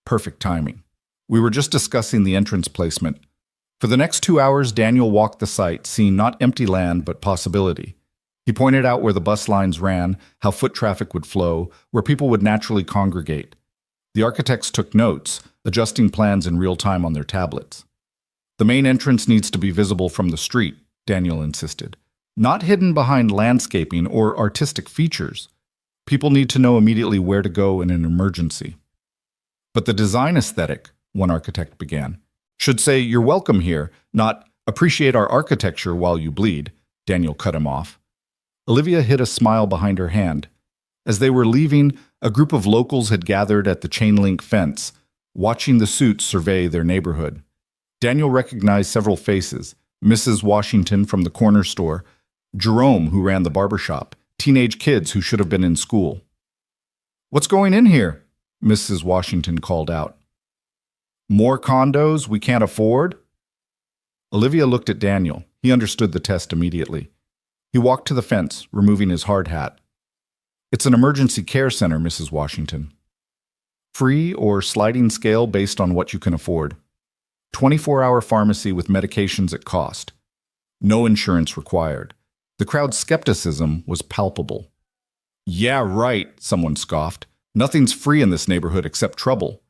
Perfect timing. We were just discussing the entrance placement. For the next 2 hours, Daniel walked the site, seeing not empty land, but possibility. He pointed out where the bus lines ran, how foot traffic would flow, where people would naturally congregate. The architects took notes, adjusting plans in real time on their tablets. "The main entrance needs to be visible from the street," Daniel insisted. "Not hidden behind landscaping or artistic features. People need to know immediately where to go in an emergency." "But the design aesthetic," one architect began, "should say you're welcome here, not appreciate our architecture while you bleed," Daniel cut him off. Olivia hid a smile behind her hand. As they were leaving, a group of locals had gathered at the chain-link fence, watching the suits survey their neighborhood. Daniel recognized several faces: Mrs. Washington from the corner store, Jerome, who ran the barbershop, teenage kids who should have been in school. "What's going in here?" Mrs. Washington called out. "More condos we can't afford?" Olivia looked at Daniel. He understood the test immediately. He walked to the fence, removing his hard hat. "It's an emergency care center, Mrs. Washington. Free or sliding scale based on what you can afford. 24-hour pharmacy with medications at cost. No insurance required." The crowd's skepticism was palpable. "Yeah, right," someone scoffed. "Nothing's free in this neighborhood except trouble."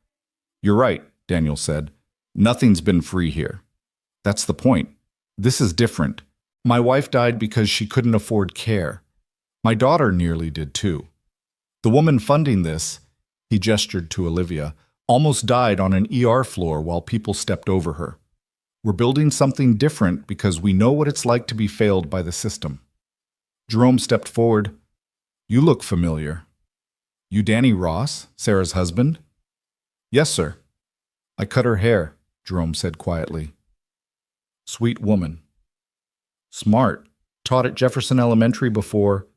"You're right," Daniel said. "Nothing's been free here. That's the point. This is different. My wife died because she couldn't afford care. My daughter nearly did too. The woman funding this," he gestured to Olivia, "almost died on an ER floor while people stepped over her. We're building something different because we know what it's like to be failed by the system." Jerome stepped forward. "You look familiar. You Danny Ross, Sarah's husband?" "Yes, sir." "I cut her hair," Jerome said quietly. "Sweet woman. Smart. Taught at Jefferson Elementary before."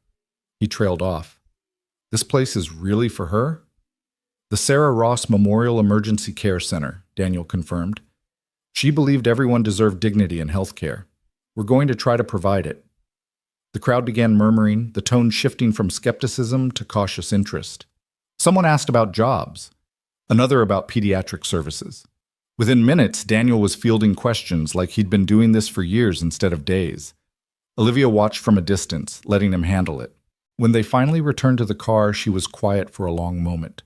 He trailed off. "This place is really for her?" "The Sarah Ross Memorial Emergency Care Center," Daniel confirmed. "She believed everyone deserved dignity in health care. We're going to try to provide it." The crowd began murmuring, the tone shifting from skepticism to cautious interest. Someone asked about jobs, another about pediatric services. Within minutes, Daniel was fielding questions like he'd been doing this for years instead of days. Olivia watched from a distance, letting him handle it. When they finally returned to the car, she was quiet for a long moment.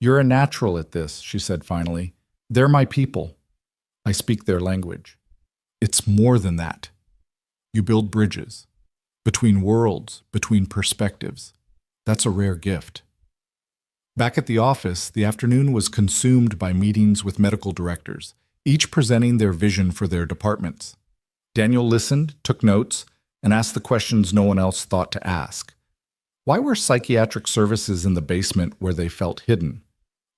"You're a natural at this," she said finally. "They're my people. I speak their language." "It's more than that. You build bridges. Between worlds, between perspectives. That's a rare gift." Back at the office, the afternoon was consumed by meetings with medical directors, each presenting their vision for their departments. Daniel listened, took notes, and asked the questions no one else thought to ask. Why were psychiatric services in the basement where they felt hidden?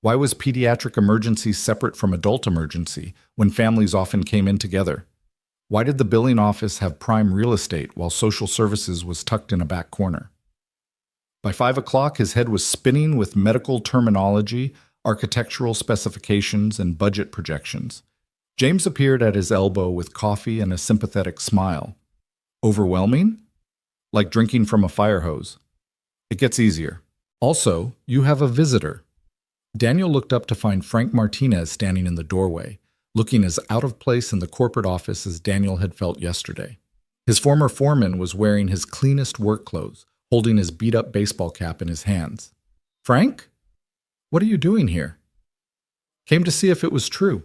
Why was pediatric emergency separate from adult emergency when families often came in together? Why did the billing office have prime real estate while social services was tucked in a back corner? By 5 o'clock, his head was spinning with medical terminology, architectural specifications, and budget projections. James appeared at his elbow with coffee and a sympathetic smile. "Overwhelming? Like drinking from a fire hose. It gets easier. Also, you have a visitor." Daniel looked up to find Frank Martinez standing in the doorway, looking as out of place in the corporate office as Daniel had felt yesterday. His former foreman was wearing his cleanest work clothes, holding his beat-up baseball cap in his hands. "Frank? What are you doing here?" "Came to see if it was true."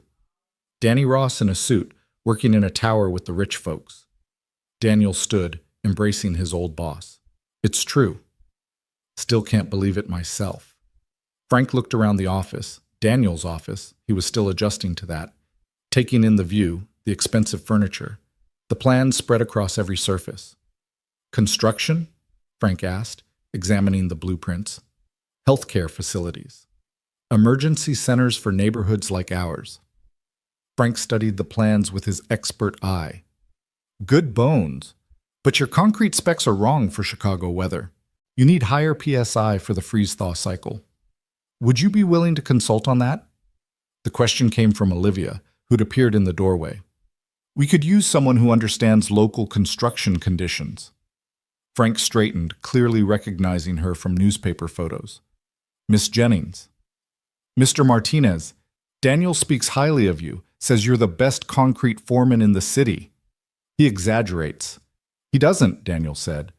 Danny Ross in a suit, working in a tower with the rich folks. Daniel stood, embracing his old boss. "It's true. Still can't believe it myself." Frank looked around the office, Daniel's office. He was still adjusting to that, taking in the view, the expensive furniture, the plans spread across every surface. "Construction?" Frank asked, examining the blueprints. "Healthcare facilities. Emergency centers for neighborhoods like ours." Frank studied the plans with his expert eye. "Good bones. But your concrete specs are wrong for Chicago weather. You need higher PSI for the freeze-thaw cycle. Would you be willing to consult on that?" The question came from Olivia, who'd appeared in the doorway. "We could use someone who understands local construction conditions." Frank straightened, clearly recognizing her from newspaper photos. "Miss Jennings." "Mr. Martinez, Daniel speaks highly of you, says you're the best concrete foreman in the city." "He exaggerates." "He doesn't," Daniel said.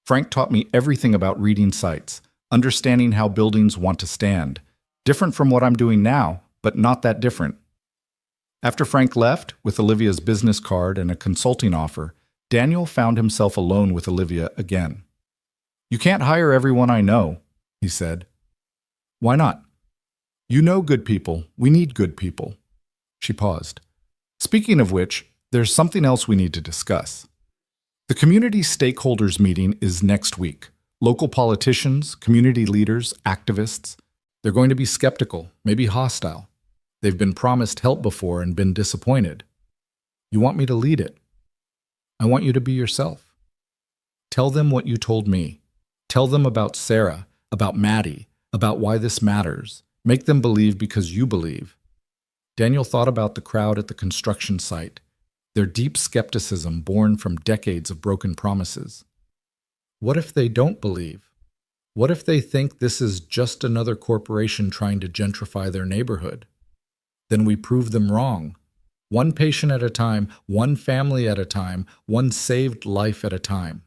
"Frank taught me everything about reading sites, understanding how buildings want to stand. Different from what I'm doing now, but not that different." After Frank left, with Olivia's business card and a consulting offer, Daniel found himself alone with Olivia again. "You can't hire everyone I know," he said. "Why not?" "You know good people. We need good people." She paused. "Speaking of which, there's something else we need to discuss. The community stakeholders meeting is next week. Local politicians, community leaders, activists. They're going to be skeptical, maybe hostile. They've been promised help before and been disappointed. You want me to lead it. I want you to be yourself. Tell them what you told me. Tell them about Sarah, about Maddie, about why this matters. Make them believe because you believe." Daniel thought about the crowd at the construction site, their deep skepticism born from decades of broken promises. What if they don't believe? What if they think this is just another corporation trying to gentrify their neighborhood? Then we prove them wrong. One patient at a time, one family at a time, one saved life at a time.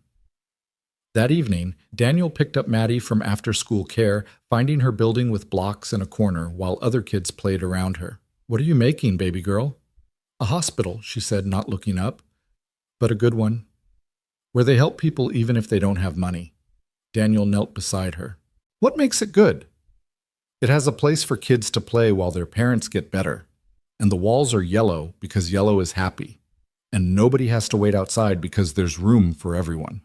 That evening, Daniel picked up Maddie from after-school care, finding her building with blocks in a corner while other kids played around her. "What are you making, baby girl?" "A hospital," she said, not looking up. "But a good one. Where they help people even if they don't have money." Daniel knelt beside her. "What makes it good?" "It has a place for kids to play while their parents get better. And the walls are yellow because yellow is happy. And nobody has to wait outside because there's room for everyone."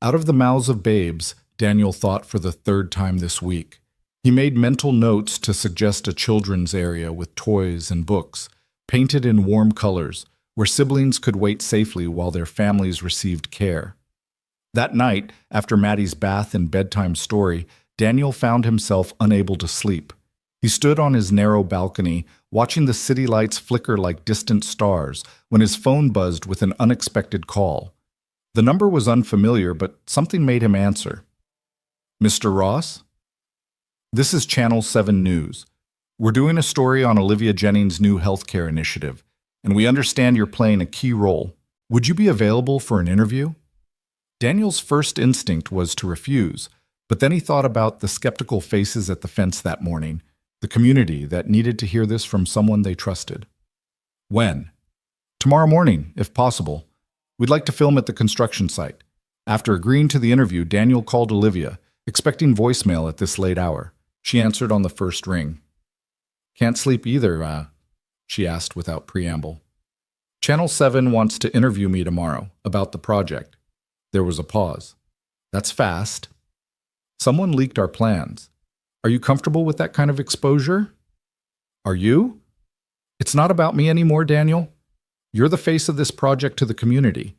Out of the mouths of babes, Daniel thought for the third time this week. He made mental notes to suggest a children's area with toys and books, painted in warm colors, where siblings could wait safely while their families received care. That night, after Maddie's bath and bedtime story, Daniel found himself unable to sleep. He stood on his narrow balcony, watching the city lights flicker like distant stars, when his phone buzzed with an unexpected call. The number was unfamiliar, but something made him answer. "Mr. Ross?" This is Channel 7 News. We're doing a story on Olivia Jennings' new healthcare initiative, and we understand you're playing a key role. Would you be available for an interview? Daniel's first instinct was to refuse, but then he thought about the skeptical faces at the fence that morning, the community that needed to hear this from someone they trusted. When? Tomorrow morning, if possible. We'd like to film at the construction site. After agreeing to the interview, Daniel called Olivia, expecting voicemail at this late hour. She answered on the first ring. Can't sleep either, she asked without preamble. Channel 7 wants to interview me tomorrow about the project. There was a pause. That's fast. Someone leaked our plans. Are you comfortable with that kind of exposure? Are you? It's not about me anymore, Daniel. You're the face of this project to the community.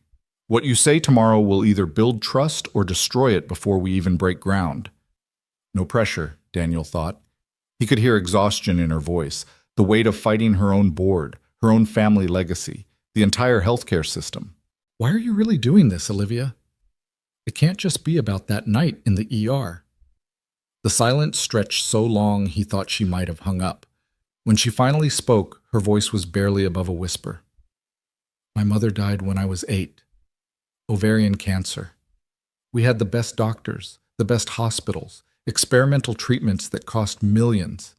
What you say tomorrow will either build trust or destroy it before we even break ground. No pressure, Daniel thought. He could hear exhaustion in her voice, the weight of fighting her own board, her own family legacy, the entire healthcare system. Why are you really doing this, Olivia? It can't just be about that night in the ER. The silence stretched so long he thought she might have hung up. When she finally spoke, her voice was barely above a whisper. My mother died when I was 8. Ovarian cancer. We had the best doctors, the best hospitals, experimental treatments that cost millions.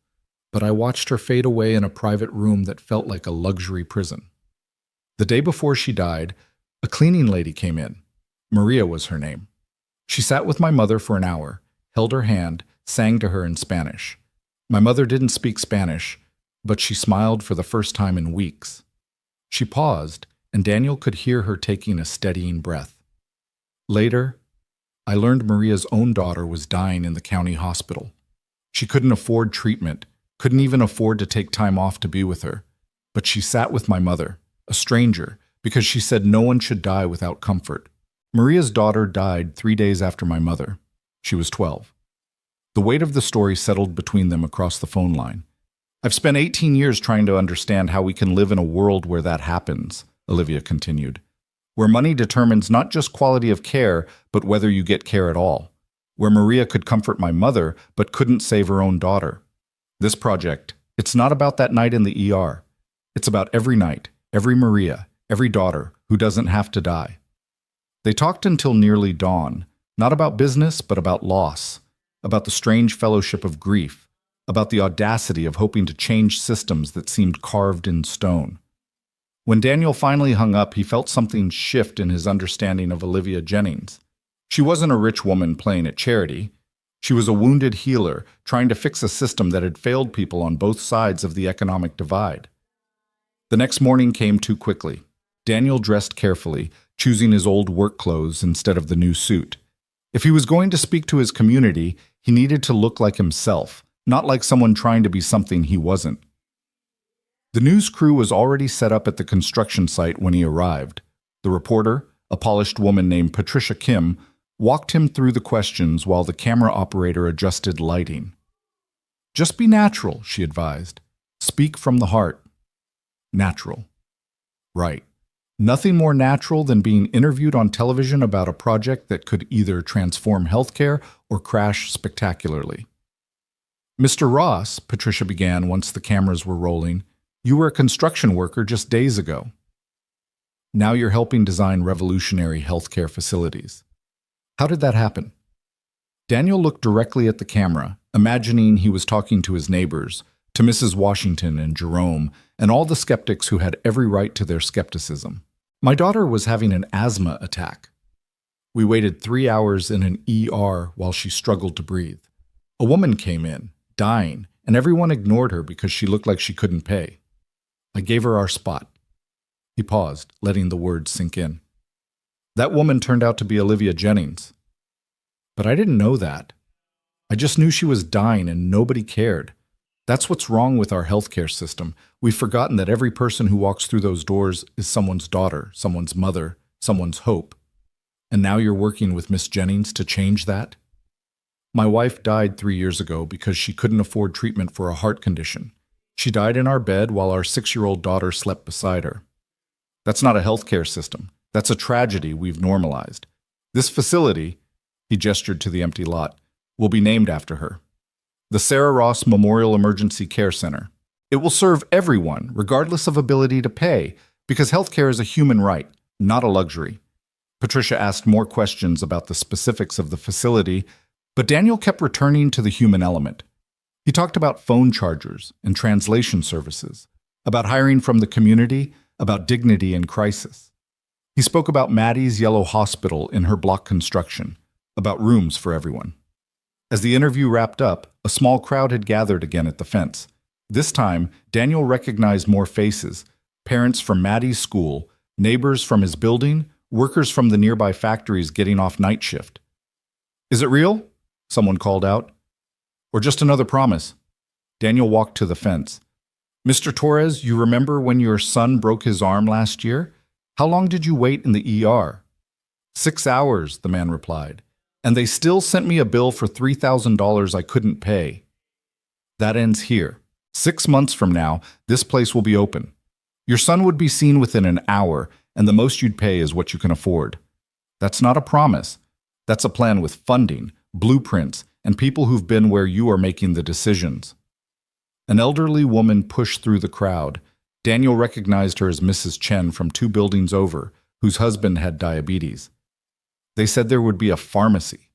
But I watched her fade away in a private room that felt like a luxury prison. The day before she died, a cleaning lady came in. Maria was her name. She sat with my mother for an hour, held her hand, sang to her in Spanish. My mother didn't speak Spanish, but she smiled for the first time in weeks. She paused, and Daniel could hear her taking a steadying breath. Later, I learned Maria's own daughter was dying in the county hospital. She couldn't afford treatment, couldn't even afford to take time off to be with her. But she sat with my mother, a stranger, because she said no one should die without comfort. Maria's daughter died 3 days after my mother. She was 12. The weight of the story settled between them across the phone line. I've spent 18 years trying to understand how we can live in a world where that happens, Olivia continued. Where money determines not just quality of care, but whether you get care at all. Where Maria could comfort my mother, but couldn't save her own daughter. This project, it's not about that night in the ER. It's about every night, every Maria, every daughter who doesn't have to die. They talked until nearly dawn, not about business, but about loss, about the strange fellowship of grief, about the audacity of hoping to change systems that seemed carved in stone. When Daniel finally hung up, he felt something shift in his understanding of Olivia Jennings. She wasn't a rich woman playing at charity. She was a wounded healer trying to fix a system that had failed people on both sides of the economic divide. The next morning came too quickly. Daniel dressed carefully, choosing his old work clothes instead of the new suit. If he was going to speak to his community, he needed to look like himself, not like someone trying to be something he wasn't. The news crew was already set up at the construction site when he arrived. The reporter, a polished woman named Patricia Kim, walked him through the questions while the camera operator adjusted lighting. Just be natural, she advised. Speak from the heart. Natural. Right. Nothing more natural than being interviewed on television about a project that could either transform healthcare or crash spectacularly. Mr. Ross, Patricia began once the cameras were rolling, you were a construction worker just days ago. Now you're helping design revolutionary healthcare facilities. How did that happen? Daniel looked directly at the camera, imagining he was talking to his neighbors, to Mrs. Washington and Jerome, and all the skeptics who had every right to their skepticism. My daughter was having an asthma attack. We waited 3 hours in an ER while she struggled to breathe. A woman came in, dying, and everyone ignored her because she looked like she couldn't pay. I gave her our spot. He paused, letting the words sink in. That woman turned out to be Olivia Jennings. But I didn't know that. I just knew she was dying and nobody cared. That's what's wrong with our healthcare system. We've forgotten that every person who walks through those doors is someone's daughter, someone's mother, someone's hope. And now you're working with Miss Jennings to change that? My wife died 3 years ago because she couldn't afford treatment for a heart condition. She died in our bed while our 6-year-old daughter slept beside her. That's not a healthcare system. That's a tragedy we've normalized. This facility, he gestured to the empty lot, will be named after her. The Sarah Ross Memorial Emergency Care Center. It will serve everyone, regardless of ability to pay, because healthcare is a human right, not a luxury. Patricia asked more questions about the specifics of the facility, but Daniel kept returning to the human element. He talked about phone chargers and translation services, about hiring from the community, about dignity in crisis. He spoke about Maddie's yellow hospital in her block construction, about rooms for everyone. As the interview wrapped up, a small crowd had gathered again at the fence. This time, Daniel recognized more faces: parents from Maddie's school, neighbors from his building, workers from the nearby factories getting off night shift. "Is it real?" someone called out. "Or just another promise?" Daniel walked to the fence. "Mr. Torres, you remember when your son broke his arm last year? How long did you wait in the ER?" 6 hours, the man replied. "And they still sent me a bill for $3,000 I couldn't pay." That ends here. 6 months from now, this place will be open. Your son would be seen within an hour, and the most you'd pay is what you can afford. That's not a promise. That's a plan with funding, blueprints, and people who've been where you are making the decisions. An elderly woman pushed through the crowd. Daniel recognized her as Mrs. Chen from 2 buildings over, whose husband had diabetes. They said there would be a pharmacy.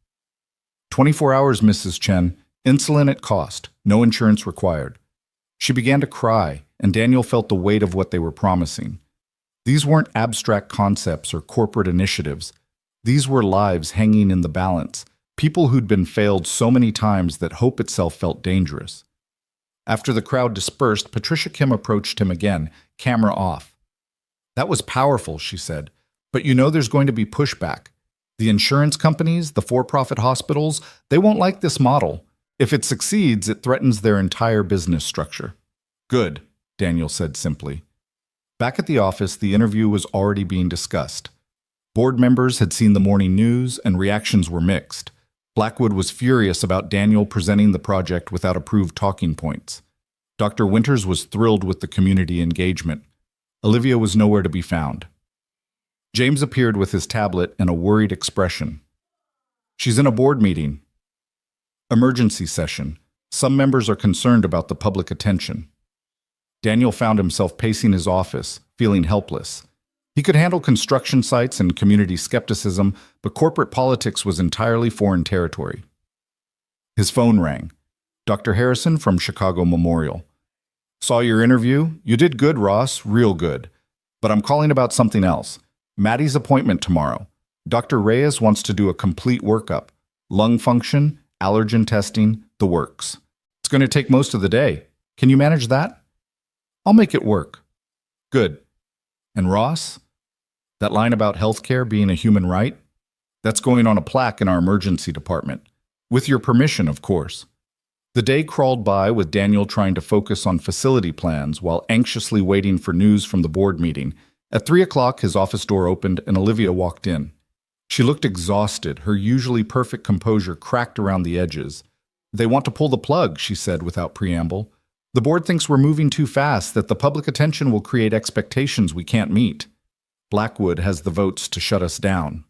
24 hours, Mrs. Chen. Insulin at cost. No insurance required. She began to cry, and Daniel felt the weight of what they were promising. These weren't abstract concepts or corporate initiatives. These were lives hanging in the balance, people who'd been failed so many times that hope itself felt dangerous. After the crowd dispersed, Patricia Kim approached him again, camera off. "That was powerful," she said, "but you know there's going to be pushback. The insurance companies, the for-profit hospitals, they won't like this model. If it succeeds, it threatens their entire business structure." "Good," Daniel said simply. Back at the office, the interview was already being discussed. Board members had seen the morning news, and reactions were mixed. Blackwood was furious about Daniel presenting the project without approved talking points. Dr. Winters was thrilled with the community engagement. Olivia was nowhere to be found. James appeared with his tablet and a worried expression. "She's in a board meeting. Emergency session. Some members are concerned about the public attention." Daniel found himself pacing his office, feeling helpless. He could handle construction sites and community skepticism, but corporate politics was entirely foreign territory. His phone rang. "Dr. Harrison from Chicago Memorial. Saw your interview. You did good, Ross, real good. But I'm calling about something else. Maddie's appointment tomorrow. Dr. Reyes wants to do a complete workup. Lung function, allergen testing, the works. It's going to take most of the day. Can you manage that?" "I'll make it work." "Good. And Ross? That line about healthcare being a human right? That's going on a plaque in our emergency department. With your permission, of course." The day crawled by with Daniel trying to focus on facility plans while anxiously waiting for news from the board meeting. At 3 o'clock, his office door opened and Olivia walked in. She looked exhausted, her usually perfect composure cracked around the edges. "They want to pull the plug," she said without preamble. "The board thinks we're moving too fast, that the public attention will create expectations we can't meet. Blackwood has the votes to shut us down."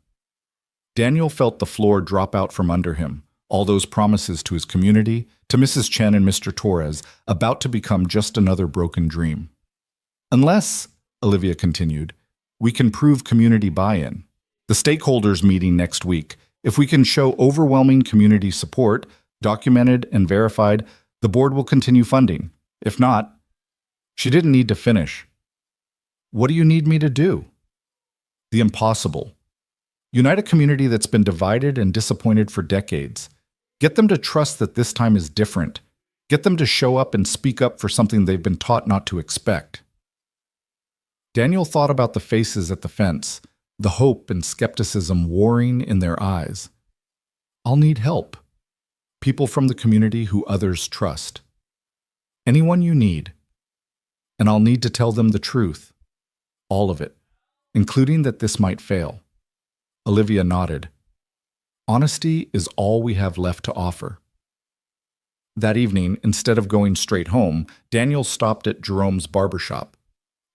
Daniel felt the floor drop out from under him, all those promises to his community, to Mrs. Chen and Mr. Torres, about to become just another broken dream. "Unless," Olivia continued, "we can prove community buy-in. The stakeholders meeting next week. If we can show overwhelming community support, documented and verified, the board will continue funding. If not..." She didn't need to finish. "What do you need me to do?" "The impossible. Unite a community that's been divided and disappointed for decades. Get them to trust that this time is different. Get them to show up and speak up for something they've been taught not to expect." Daniel thought about the faces at the fence, the hope and skepticism warring in their eyes. "I'll need help. People from the community who others trust. Anyone you need. And I'll need to tell them the truth. All of it, including that this might fail." Olivia nodded. "Honesty is all we have left to offer." That evening, instead of going straight home, Daniel stopped at Jerome's barbershop.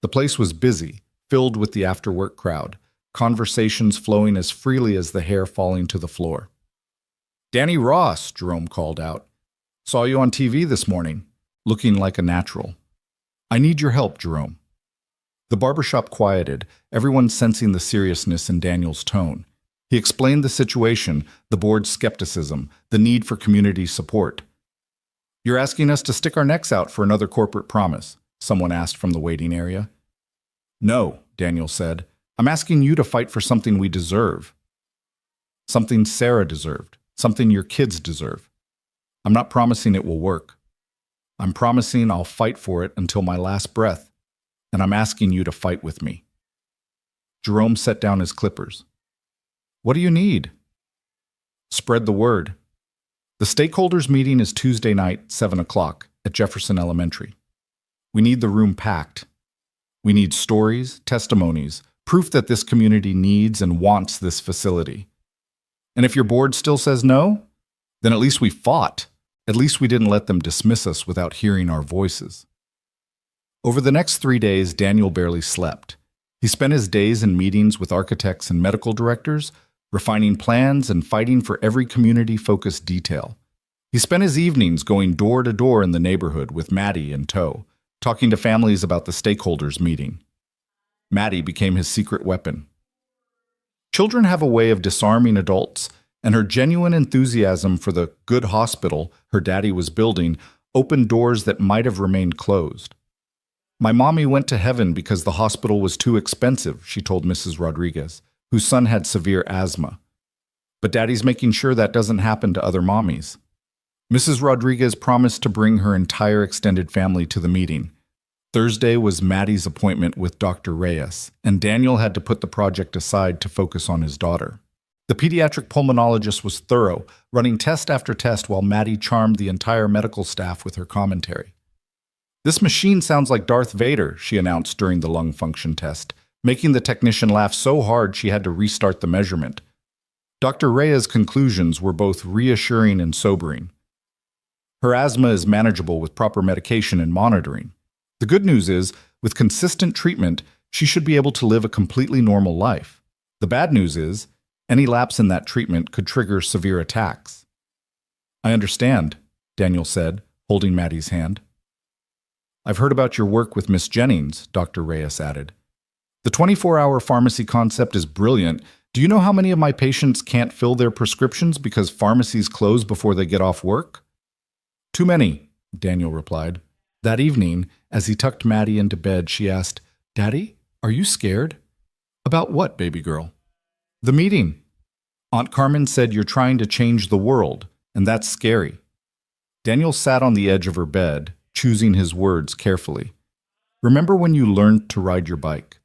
The place was busy, filled with the after-work crowd, conversations flowing as freely as the hair falling to the floor. "Danny Ross," Jerome called out. Saw you on TV this morning, looking like a natural. I need your help, Jerome. The barbershop quieted, everyone sensing the seriousness in Daniel's tone. He explained the situation, the board's skepticism, the need for community support. You're asking us to stick our necks out for another corporate promise, someone asked from the waiting area. No, Daniel said. I'm asking you to fight for something we deserve. Something Sarah deserved, something your kids deserve. I'm not promising it will work. I'm promising I'll fight for it until my last breath, and I'm asking you to fight with me. Jerome set down his clippers. What do you need? Spread the word. The stakeholders meeting is Tuesday night, 7 o'clock, at Jefferson Elementary. We need the room packed. We need stories, testimonies, proof that this community needs and wants this facility. And if your board still says no, then at least we fought. At least we didn't let them dismiss us without hearing our voices. Over the next 3 days, Daniel barely slept. He spent his days in meetings with architects and medical directors, refining plans and fighting for every community-focused detail. He spent his evenings going door to door in the neighborhood with Maddie in tow, talking to families about the stakeholders meeting. Maddie became his secret weapon. Children have a way of disarming adults, and her genuine enthusiasm for the good hospital her daddy was building opened doors that might have remained closed. My mommy went to heaven because the hospital was too expensive, she told Mrs. Rodriguez, whose son had severe asthma. But daddy's making sure that doesn't happen to other mommies. Mrs. Rodriguez promised to bring her entire extended family to the meeting. Thursday was Maddie's appointment with Dr. Reyes, and Daniel had to put the project aside to focus on his daughter. The pediatric pulmonologist was thorough, running test after test while Maddie charmed the entire medical staff with her commentary. This machine sounds like Darth Vader, she announced during the lung function test, making the technician laugh so hard she had to restart the measurement. Dr. Reyes' conclusions were both reassuring and sobering. Her asthma is manageable with proper medication and monitoring. The good news is, with consistent treatment, she should be able to live a completely normal life. The bad news is, any lapse in that treatment could trigger severe attacks. I understand, Daniel said, holding Maddie's hand. I've heard about your work with Miss Jennings, Dr. Reyes added. The 24-hour pharmacy concept is brilliant. Do you know how many of my patients can't fill their prescriptions because pharmacies close before they get off work? Too many, Daniel replied. That evening, as he tucked Maddie into bed, she asked, Daddy, are you scared? About what, baby girl? The meeting. Aunt Carmen said you're trying to change the world, and that's scary. Daniel sat on the edge of her bed, choosing his words carefully. Remember when you learned to ride your bike?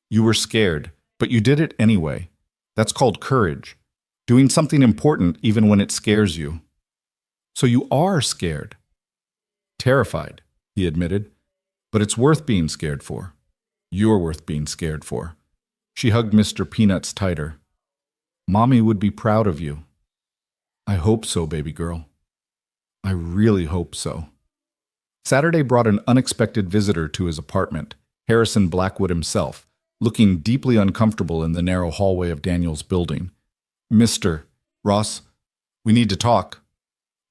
You were scared, but you did it anyway. That's called courage. Doing something important even when it scares you. So you are scared. Terrified, he admitted. But it's worth being scared for. You're worth being scared for. She hugged Mr. Peanuts tighter. Mommy would be proud of you. I hope so, baby girl. I really hope so. Saturday brought an unexpected visitor to his apartment, Harrison Blackwood himself, looking deeply uncomfortable in the narrow hallway of Daniel's building. Mr. Ross, we need to talk.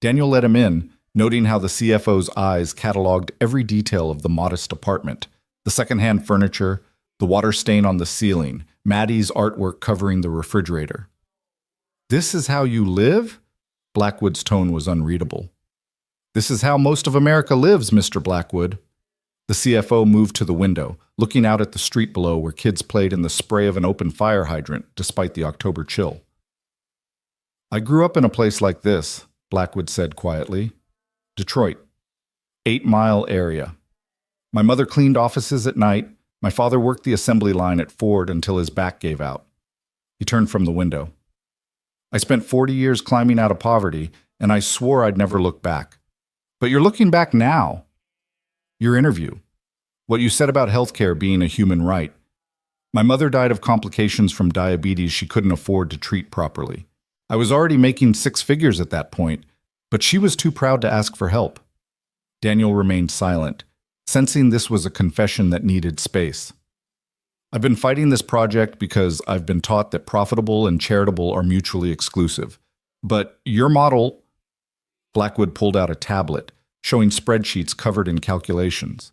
Daniel let him in, noting how the CFO's eyes cataloged every detail of the modest apartment, the secondhand furniture, the water stain on the ceiling, Maddie's artwork covering the refrigerator. This is how you live? Blackwood's tone was unreadable. This is how most of America lives, Mr. Blackwood. The CFO moved to the window, looking out at the street below where kids played in the spray of an open fire hydrant despite the October chill. I grew up in a place like this, Blackwood said quietly. Detroit. 8-mile area. My mother cleaned offices at night. My father worked the assembly line at Ford until his back gave out. He turned from the window. I spent 40 years climbing out of poverty, and I swore I'd never look back. But you're looking back now. Your interview. What you said about healthcare being a human right. My mother died of complications from diabetes she couldn't afford to treat properly. I was already making 6 figures at that point, but she was too proud to ask for help. Daniel remained silent, sensing this was a confession that needed space. I've been fighting this project because I've been taught that profitable and charitable are mutually exclusive. But your model... Blackwood pulled out a tablet, showing spreadsheets covered in calculations.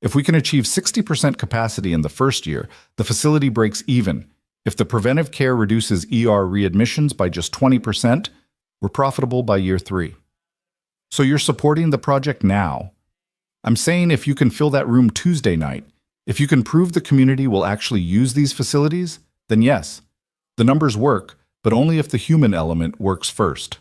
If we can achieve 60% capacity in the first year, the facility breaks even. If the preventive care reduces ER readmissions by just 20%, we're profitable by year 3. So you're supporting the project now. I'm saying if you can fill that room Tuesday night, if you can prove the community will actually use these facilities, then yes, the numbers work, but only if the human element works first.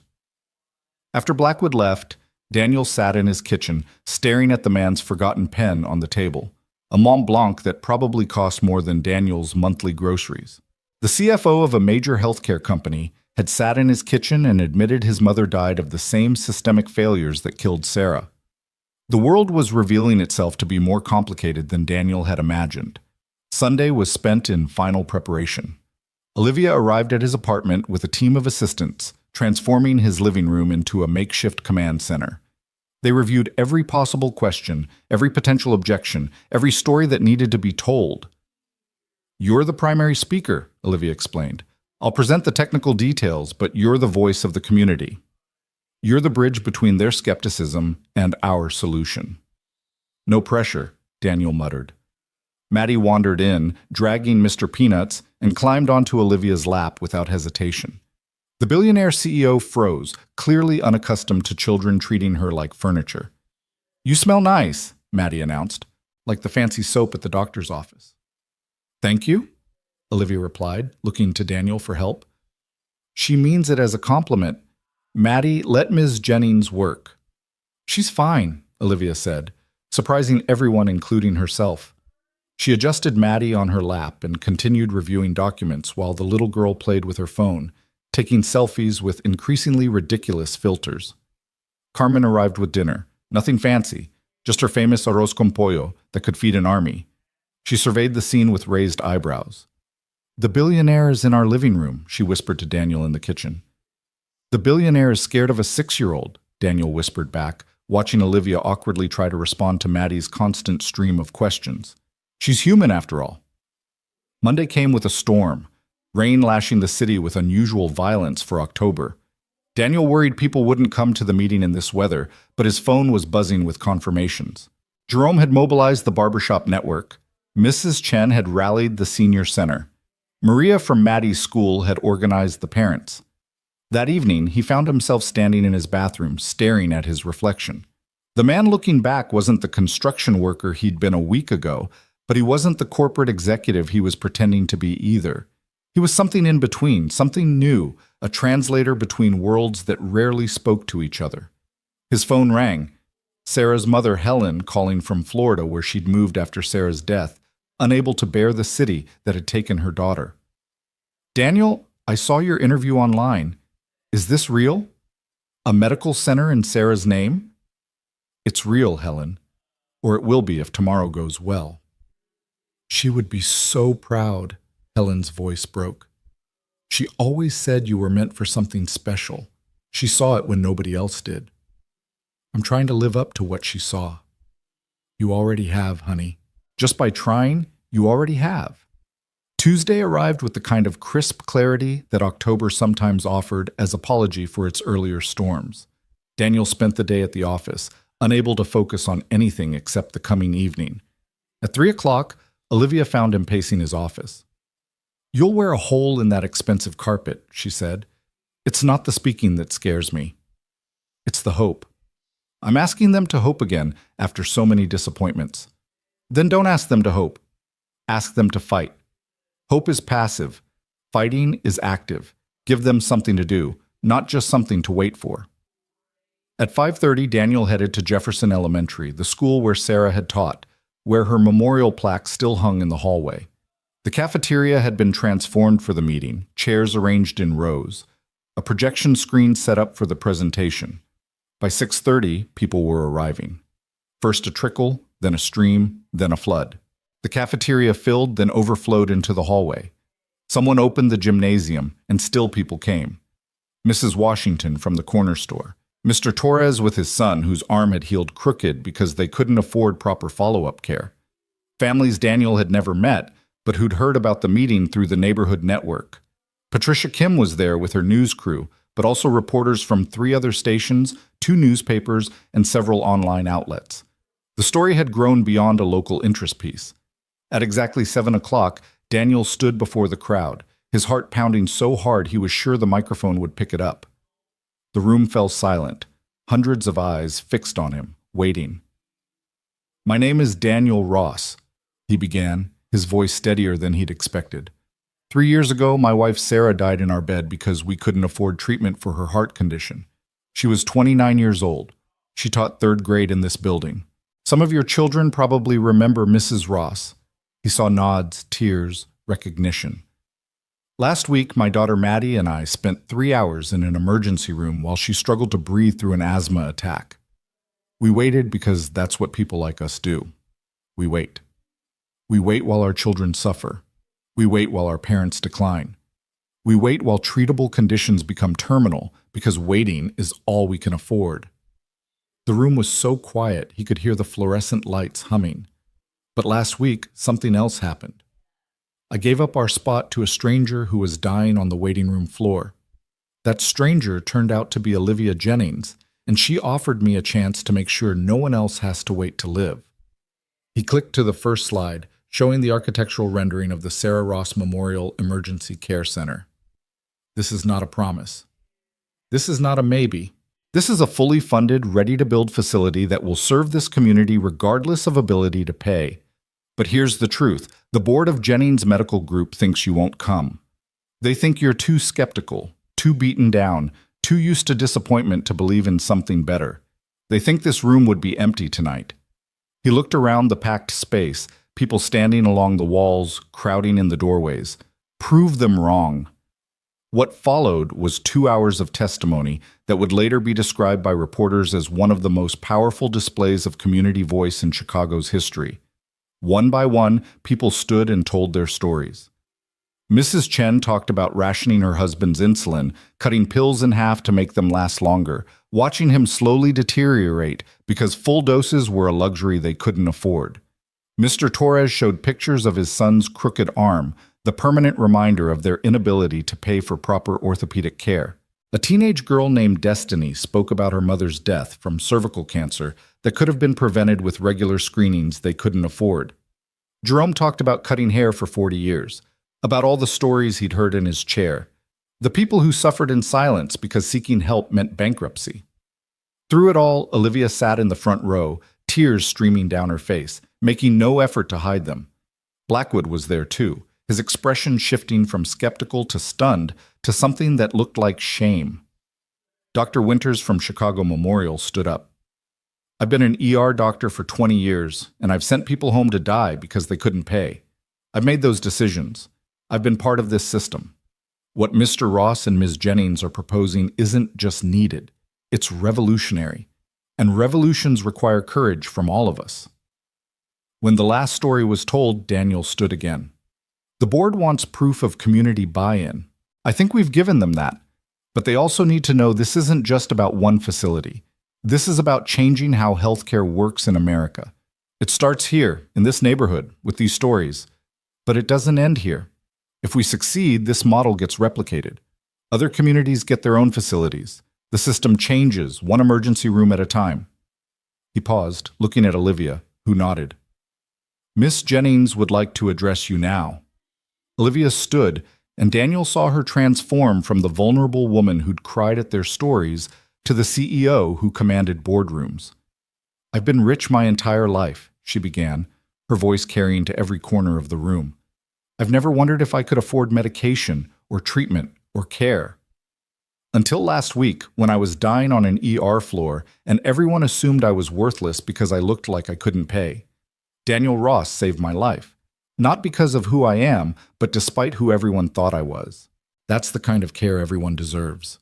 After Blackwood left, Daniel sat in his kitchen, staring at the man's forgotten pen on the table, a Mont Blanc that probably cost more than Daniel's monthly groceries. The CFO of a major healthcare company had sat in his kitchen and admitted his mother died of the same systemic failures that killed Sarah. The world was revealing itself to be more complicated than Daniel had imagined. Sunday was spent in final preparation. Olivia arrived at his apartment with a team of assistants, transforming his living room into a makeshift command center. They reviewed every possible question, every potential objection, every story that needed to be told. "You're the primary speaker," Olivia explained. "I'll present the technical details, but you're the voice of the community. You're the bridge between their skepticism and our solution." "No pressure," Daniel muttered. Maddie wandered in, dragging Mr. Peanuts, and climbed onto Olivia's lap without hesitation. The billionaire CEO froze, clearly unaccustomed to children treating her like furniture. "You smell nice," Maddie announced, "like the fancy soap at the doctor's office." "Thank you," Olivia replied, looking to Daniel for help. "She means it as a compliment. Maddie, let Ms. Jennings work." "She's fine," Olivia said, surprising everyone, including herself. She adjusted Maddie on her lap and continued reviewing documents while the little girl played with her phone, taking selfies with increasingly ridiculous filters. Carmen arrived with dinner. Nothing fancy, just her famous arroz con pollo that could feed an army. She surveyed the scene with raised eyebrows. "The billionaire is in our living room," she whispered to Daniel in the kitchen. "The billionaire is scared of a 6-year-old, Daniel whispered back, watching Olivia awkwardly try to respond to Maddie's constant stream of questions. She's human, after all. Monday came with a storm, rain lashing the city with unusual violence for October. Daniel worried people wouldn't come to the meeting in this weather, but his phone was buzzing with confirmations. Jerome had mobilized the barbershop network. Mrs. Chen had rallied the senior center. Maria from Maddie's school had organized the parents. That evening, he found himself standing in his bathroom, staring at his reflection. The man looking back wasn't the construction worker he'd been a week ago, but he wasn't the corporate executive he was pretending to be either. He was something in between, something new, a translator between worlds that rarely spoke to each other. His phone rang. Sarah's mother, Helen, calling from Florida, where she'd moved after Sarah's death, unable to bear the city that had taken her daughter. "Daniel, I saw your interview online. Is this real? A medical center in Sarah's name?" "It's real, Helen. Or it will be if tomorrow goes well." "She would be so proud," Helen's voice broke. "She always said you were meant for something special. She saw it when nobody else did. I'm trying to live up to what she saw." "You already have, honey. Just by trying, you already have." Tuesday arrived with the kind of crisp clarity that October sometimes offered as apology for its earlier storms. Daniel spent the day at the office, unable to focus on anything except the coming evening. At 3 o'clock, Olivia found him pacing his office. "You'll wear a hole in that expensive carpet," she said. "It's not the speaking that scares me. It's the hope. I'm asking them to hope again after so many disappointments. Then don't ask them to hope. Ask them to fight. Hope is passive. Fighting is active. Give them something to do, not just something to wait for." At 5:30, Daniel headed to Jefferson Elementary, the school where Sarah had taught, where her memorial plaque still hung in the hallway. The cafeteria had been transformed for the meeting, chairs arranged in rows, a projection screen set up for the presentation. By 6:30, people were arriving. First a trickle, then a stream, then a flood. The cafeteria filled, then overflowed into the hallway. Someone opened the gymnasium, and still people came. Mrs. Washington from the corner store. Mr. Torres with his son, whose arm had healed crooked because they couldn't afford proper follow-up care. Families Daniel had never met, but who'd heard about the meeting through the neighborhood network. Patricia Kim was there with her news crew, but also reporters from 3 other stations, 2 newspapers, and several online outlets. The story had grown beyond a local interest piece. At exactly 7 o'clock, Daniel stood before the crowd, his heart pounding so hard he was sure the microphone would pick it up. The room fell silent, hundreds of eyes fixed on him, waiting. "My name is Daniel Ross," he began, his voice steadier than he'd expected. "3 years ago, my wife Sarah died in our bed because we couldn't afford treatment for her heart condition. She was 29 years old. She taught 3rd grade in this building. Some of your children probably remember Mrs. Ross." He saw nods, tears, recognition. "Last week, my daughter Maddie and I spent 3 hours in an emergency room while she struggled to breathe through an asthma attack. We waited because that's what people like us do. We wait. We wait while our children suffer. We wait while our parents decline. We wait while treatable conditions become terminal because waiting is all we can afford." The room was so quiet he could hear the fluorescent lights humming. But last week, something else happened. I gave up our spot to a stranger who was dying on the waiting room floor. That stranger turned out to be Olivia Jennings, and she offered me a chance to make sure no one else has to wait to live. He clicked to the first slide, showing the architectural rendering of the Sarah Ross Memorial Emergency Care Center. This is not a promise. This is not a maybe. This is a fully funded, ready-to-build facility that will serve this community regardless of ability to pay. But here's the truth. The board of Jennings Medical Group thinks you won't come. They think you're too skeptical, too beaten down, too used to disappointment to believe in something better. They think this room would be empty tonight. He looked around the packed space, people standing along the walls, crowding in the doorways. Prove them wrong. What followed was 2 hours of testimony that would later be described by reporters as one of the most powerful displays of community voice in Chicago's history. One by one, people stood and told their stories. Mrs. Chen talked about rationing her husband's insulin, cutting pills in half to make them last longer, watching him slowly deteriorate because full doses were a luxury they couldn't afford. Mr. Torres showed pictures of his son's crooked arm, the permanent reminder of their inability to pay for proper orthopedic care. A teenage girl named Destiny spoke about her mother's death from cervical cancer that could have been prevented with regular screenings they couldn't afford. Jerome talked about cutting hair for 40 years, about all the stories he'd heard in his chair, the people who suffered in silence because seeking help meant bankruptcy. Through it all, Olivia sat in the front row, tears streaming down her face, making no effort to hide them. Blackwood was there too, his expression shifting from skeptical to stunned to something that looked like shame. Dr. Winters from Chicago Memorial stood up. "I've been an ER doctor for 20 years, and I've sent people home to die because they couldn't pay. I've made those decisions. I've been part of this system. What Mr. Ross and Ms. Jennings are proposing isn't just needed. It's revolutionary. And revolutions require courage from all of us." When the last story was told, Daniel stood again. "The board wants proof of community buy-in. I think we've given them that. But they also need to know this isn't just about one facility. This is about changing how healthcare works in America. It starts here, in this neighborhood, with these stories. But it doesn't end here. If we succeed, this model gets replicated. Other communities get their own facilities. The system changes, one emergency room at a time." He paused, looking at Olivia, who nodded. "Miss Jennings would like to address you now." Olivia stood, and Daniel saw her transform from the vulnerable woman who'd cried at their stories to the CEO who commanded boardrooms. "I've been rich my entire life," she began, her voice carrying to every corner of the room. "I've never wondered if I could afford medication or treatment or care. Until last week, when I was dying on an ER floor and everyone assumed I was worthless because I looked like I couldn't pay. Daniel Ross saved my life. Not because of who I am, but despite who everyone thought I was. That's the kind of care everyone deserves."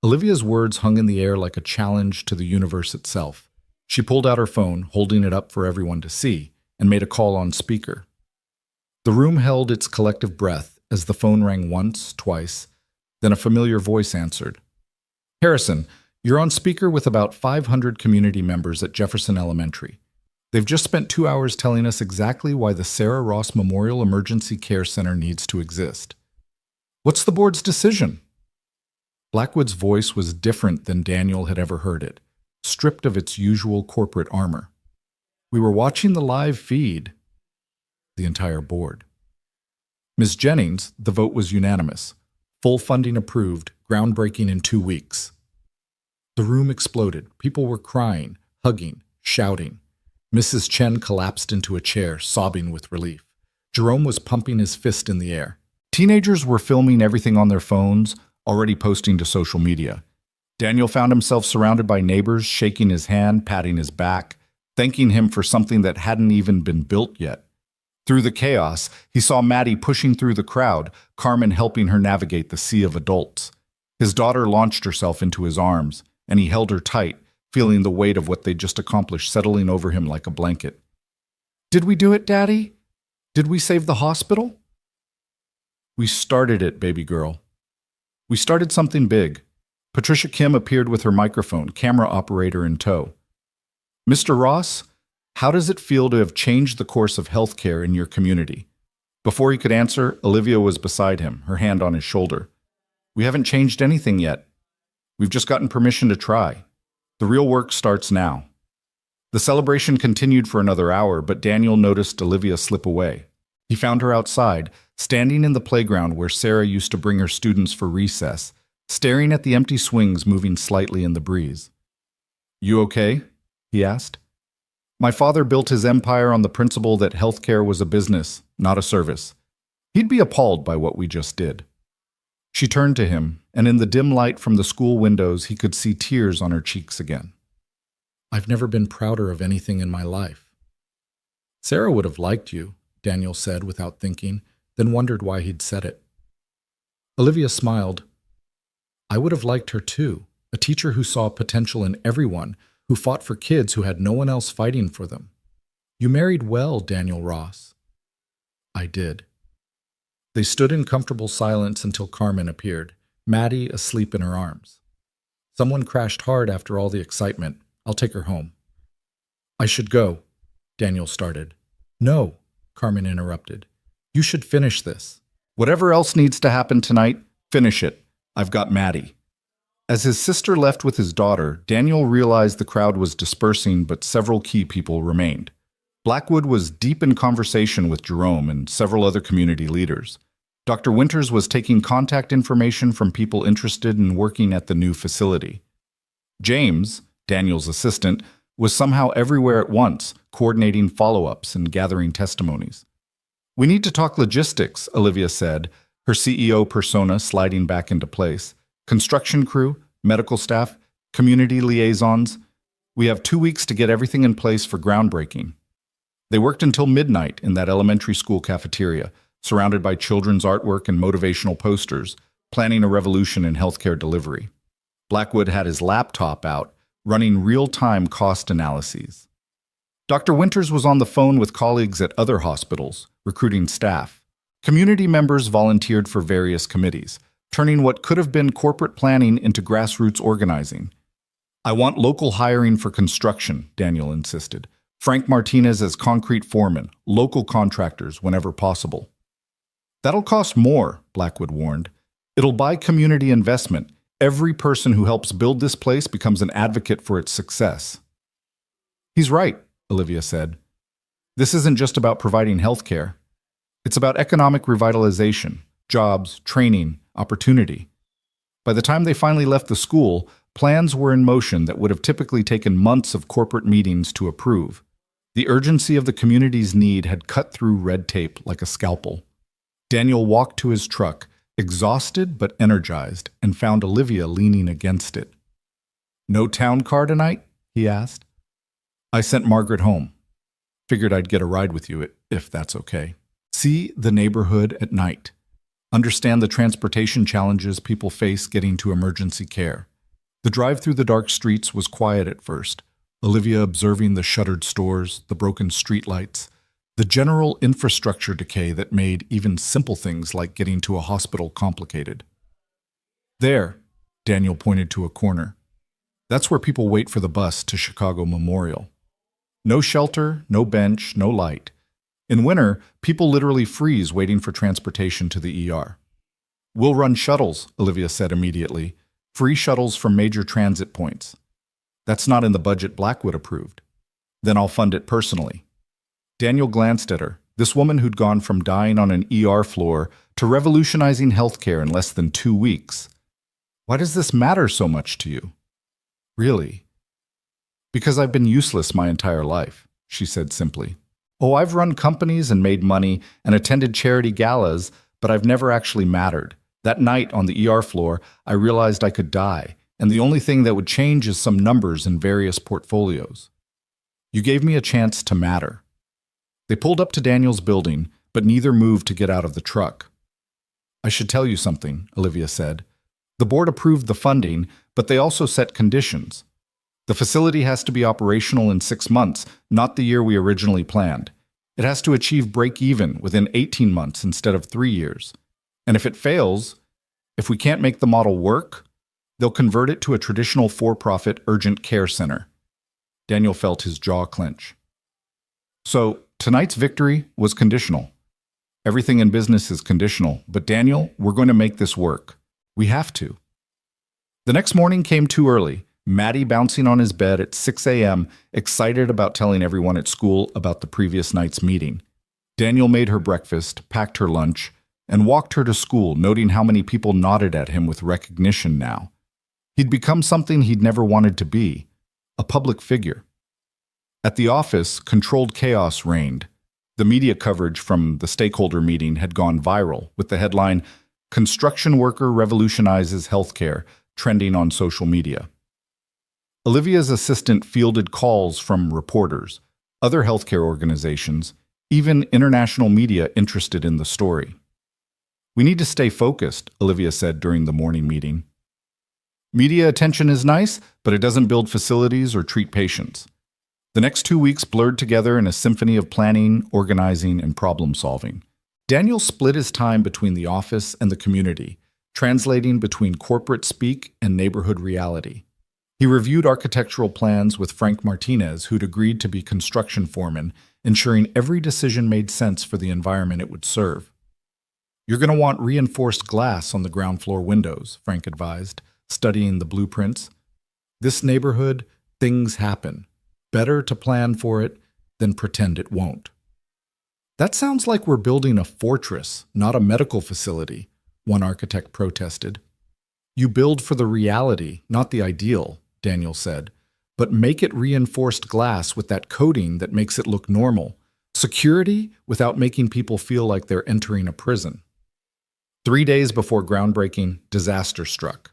Olivia's words hung in the air like a challenge to the universe itself. She pulled out her phone, holding it up for everyone to see, and made a call on speaker. The room held its collective breath as the phone rang once, twice, then a familiar voice answered. "Harrison, you're on speaker with about 500 community members at Jefferson Elementary. They've just spent 2 hours telling us exactly why the Sarah Ross Memorial Emergency Care Center needs to exist. What's the board's decision?" Blackwood's voice was different than Daniel had ever heard it, stripped of its usual corporate armor. "We were watching the live feed." The entire board. Ms. Jennings, the vote was unanimous. Full funding approved, groundbreaking in 2 weeks. The room exploded. People were crying, hugging, shouting. Mrs. Chen collapsed into a chair, sobbing with relief. Jerome was pumping his fist in the air. Teenagers were filming everything on their phones, already posting to social media. Daniel found himself surrounded by neighbors, shaking his hand, patting his back, thanking him for something that hadn't even been built yet. Through the chaos, he saw Maddie pushing through the crowd, Carmen helping her navigate the sea of adults. His daughter launched herself into his arms, and he held her tight, feeling the weight of what they'd just accomplished settling over him like a blanket. "Did we do it, Daddy? Did we save the hospital?" "We started it, baby girl. We started something big." Patricia Kim appeared with her microphone, camera operator in tow. "Mr. Ross, how does it feel to have changed the course of healthcare in your community?" Before he could answer, Olivia was beside him, her hand on his shoulder. "We haven't changed anything yet. We've just gotten permission to try. The real work starts now." The celebration continued for another hour, but Daniel noticed Olivia slip away. He found her outside, standing in the playground where Sarah used to bring her students for recess, staring at the empty swings moving slightly in the breeze. "You okay?" he asked. "My father built his empire on the principle that healthcare was a business, not a service. He'd be appalled by what we just did." She turned to him, and in the dim light from the school windows, he could see tears on her cheeks again. "I've never been prouder of anything in my life." "Sarah would have liked you," Daniel said without thinking, then wondered why he'd said it. Olivia smiled. "I would have liked her too, a teacher who saw potential in everyone, who fought for kids who had no one else fighting for them. You married well, Daniel Ross." "I did." They stood in comfortable silence until Carmen appeared, Maddie asleep in her arms. "Someone crashed hard after all the excitement. I'll take her home." "I should go," Daniel started. "No," Carmen interrupted. "You should finish this. Whatever else needs to happen tonight, finish it. I've got Maddie." As his sister left with his daughter, Daniel realized the crowd was dispersing, but several key people remained. Blackwood was deep in conversation with Jerome and several other community leaders. Dr. Winters was taking contact information from people interested in working at the new facility. James, Daniel's assistant, was somehow everywhere at once, coordinating follow-ups and gathering testimonies. "We need to talk logistics," Olivia said, her CEO persona sliding back into place. "Construction crew, medical staff, community liaisons. We have 2 weeks to get everything in place for groundbreaking." They worked until midnight in that elementary school cafeteria, surrounded by children's artwork and motivational posters, planning a revolution in healthcare delivery. Blackwood had his laptop out, running real-time cost analyses. Dr. Winters was on the phone with colleagues at other hospitals, recruiting staff. Community members volunteered for various committees, turning what could have been corporate planning into grassroots organizing. "I want local hiring for construction," Daniel insisted. "Frank Martinez as concrete foreman, local contractors whenever possible." "That'll cost more," Blackwood warned. "It'll buy community investment. Every person who helps build this place becomes an advocate for its success." "He's right," Olivia said. "This isn't just about providing health care. It's about economic revitalization, jobs, training, opportunity." By the time they finally left the school, plans were in motion that would have typically taken months of corporate meetings to approve. The urgency of the community's need had cut through red tape like a scalpel. Daniel walked to his truck, exhausted but energized, and found Olivia leaning against it. "No town car tonight?" he asked. "I sent Margaret home. Figured I'd get a ride with you, if that's okay. See the neighborhood at night. Understand the transportation challenges people face getting to emergency care." The drive through the dark streets was quiet at first, Olivia observing the shuttered stores, the broken streetlights, the general infrastructure decay that made even simple things like getting to a hospital complicated. "There," Daniel pointed to a corner. "That's where people wait for the bus to Chicago Memorial. No shelter, no bench, no light. In winter, people literally freeze waiting for transportation to the ER." "We'll run shuttles," Olivia said immediately. Free shuttles from major transit points. That's not in the budget Blackwood approved. Then I'll fund it personally. Daniel glanced at her, this woman who'd gone from dying on an ER floor to revolutionizing healthcare in less than 2 weeks. Why does this matter so much to you? Really? Because I've been useless my entire life, she said simply. Oh, I've run companies and made money and attended charity galas, but I've never actually mattered. That night on the ER floor, I realized I could die, and the only thing that would change is some numbers in various portfolios. You gave me a chance to matter. They pulled up to Daniel's building, but neither moved to get out of the truck. I should tell you something, Olivia said. The board approved the funding, but they also set conditions. The facility has to be operational in 6 months, not the year we originally planned. It has to achieve break-even within 18 months instead of 3 years. And if it fails, if we can't make the model work, they'll convert it to a traditional for-profit urgent care center. Daniel felt his jaw clench. So, tonight's victory was conditional. Everything in business is conditional, but Daniel, we're going to make this work. We have to. The next morning came too early. Maddie bouncing on his bed at 6 a.m., excited about telling everyone at school about the previous night's meeting. Daniel made her breakfast, packed her lunch, and walked her to school, noting how many people nodded at him with recognition now. He'd become something he'd never wanted to be, a public figure. At the office, controlled chaos reigned. The media coverage from the stakeholder meeting had gone viral, with the headline, "Construction Worker Revolutionizes Healthcare," trending on social media. Olivia's assistant fielded calls from reporters, other healthcare organizations, even international media interested in the story. We need to stay focused, Olivia said during the morning meeting. Media attention is nice, but it doesn't build facilities or treat patients. The next 2 weeks blurred together in a symphony of planning, organizing, and problem-solving. Daniel split his time between the office and the community, translating between corporate speak and neighborhood reality. He reviewed architectural plans with Frank Martinez, who'd agreed to be construction foreman, ensuring every decision made sense for the environment it would serve. You're going to want reinforced glass on the ground floor windows, Frank advised, studying the blueprints. This neighborhood, things happen. Better to plan for it than pretend it won't. That sounds like we're building a fortress, not a medical facility, one architect protested. You build for the reality, not the ideal, Daniel said, but make it reinforced glass with that coating that makes it look normal. Security without making people feel like they're entering a prison. 3 days before groundbreaking, disaster struck.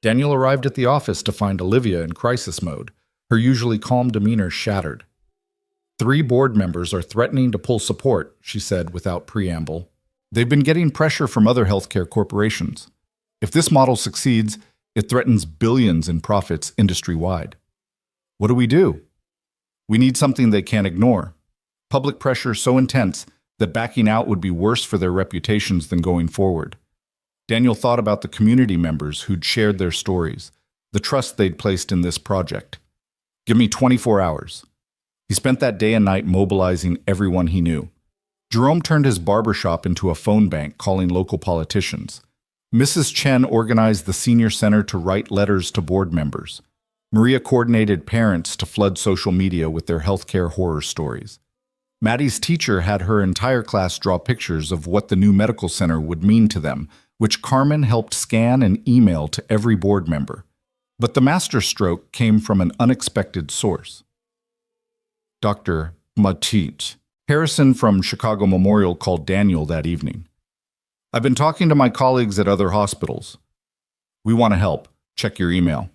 Daniel arrived at the office to find Olivia in crisis mode, her usually calm demeanor shattered. 3 board members are threatening to pull support, she said without preamble. They've been getting pressure from other healthcare corporations. If this model succeeds, it threatens billions in profits industry-wide. What do? We need something they can't ignore. Public pressure so intense that backing out would be worse for their reputations than going forward. Daniel thought about the community members who'd shared their stories, the trust they'd placed in this project. Give me 24 hours. He spent that day and night mobilizing everyone he knew. Jerome turned his barbershop into a phone bank, calling local politicians. Mrs. Chen organized the senior center to write letters to board members. Maria coordinated parents to flood social media with their healthcare horror stories. Maddie's teacher had her entire class draw pictures of what the new medical center would mean to them, which Carmen helped scan and email to every board member. But the masterstroke came from an unexpected source. Dr. Matit. Harrison from Chicago Memorial called Daniel that evening. I've been talking to my colleagues at other hospitals. We want to help. Check your email.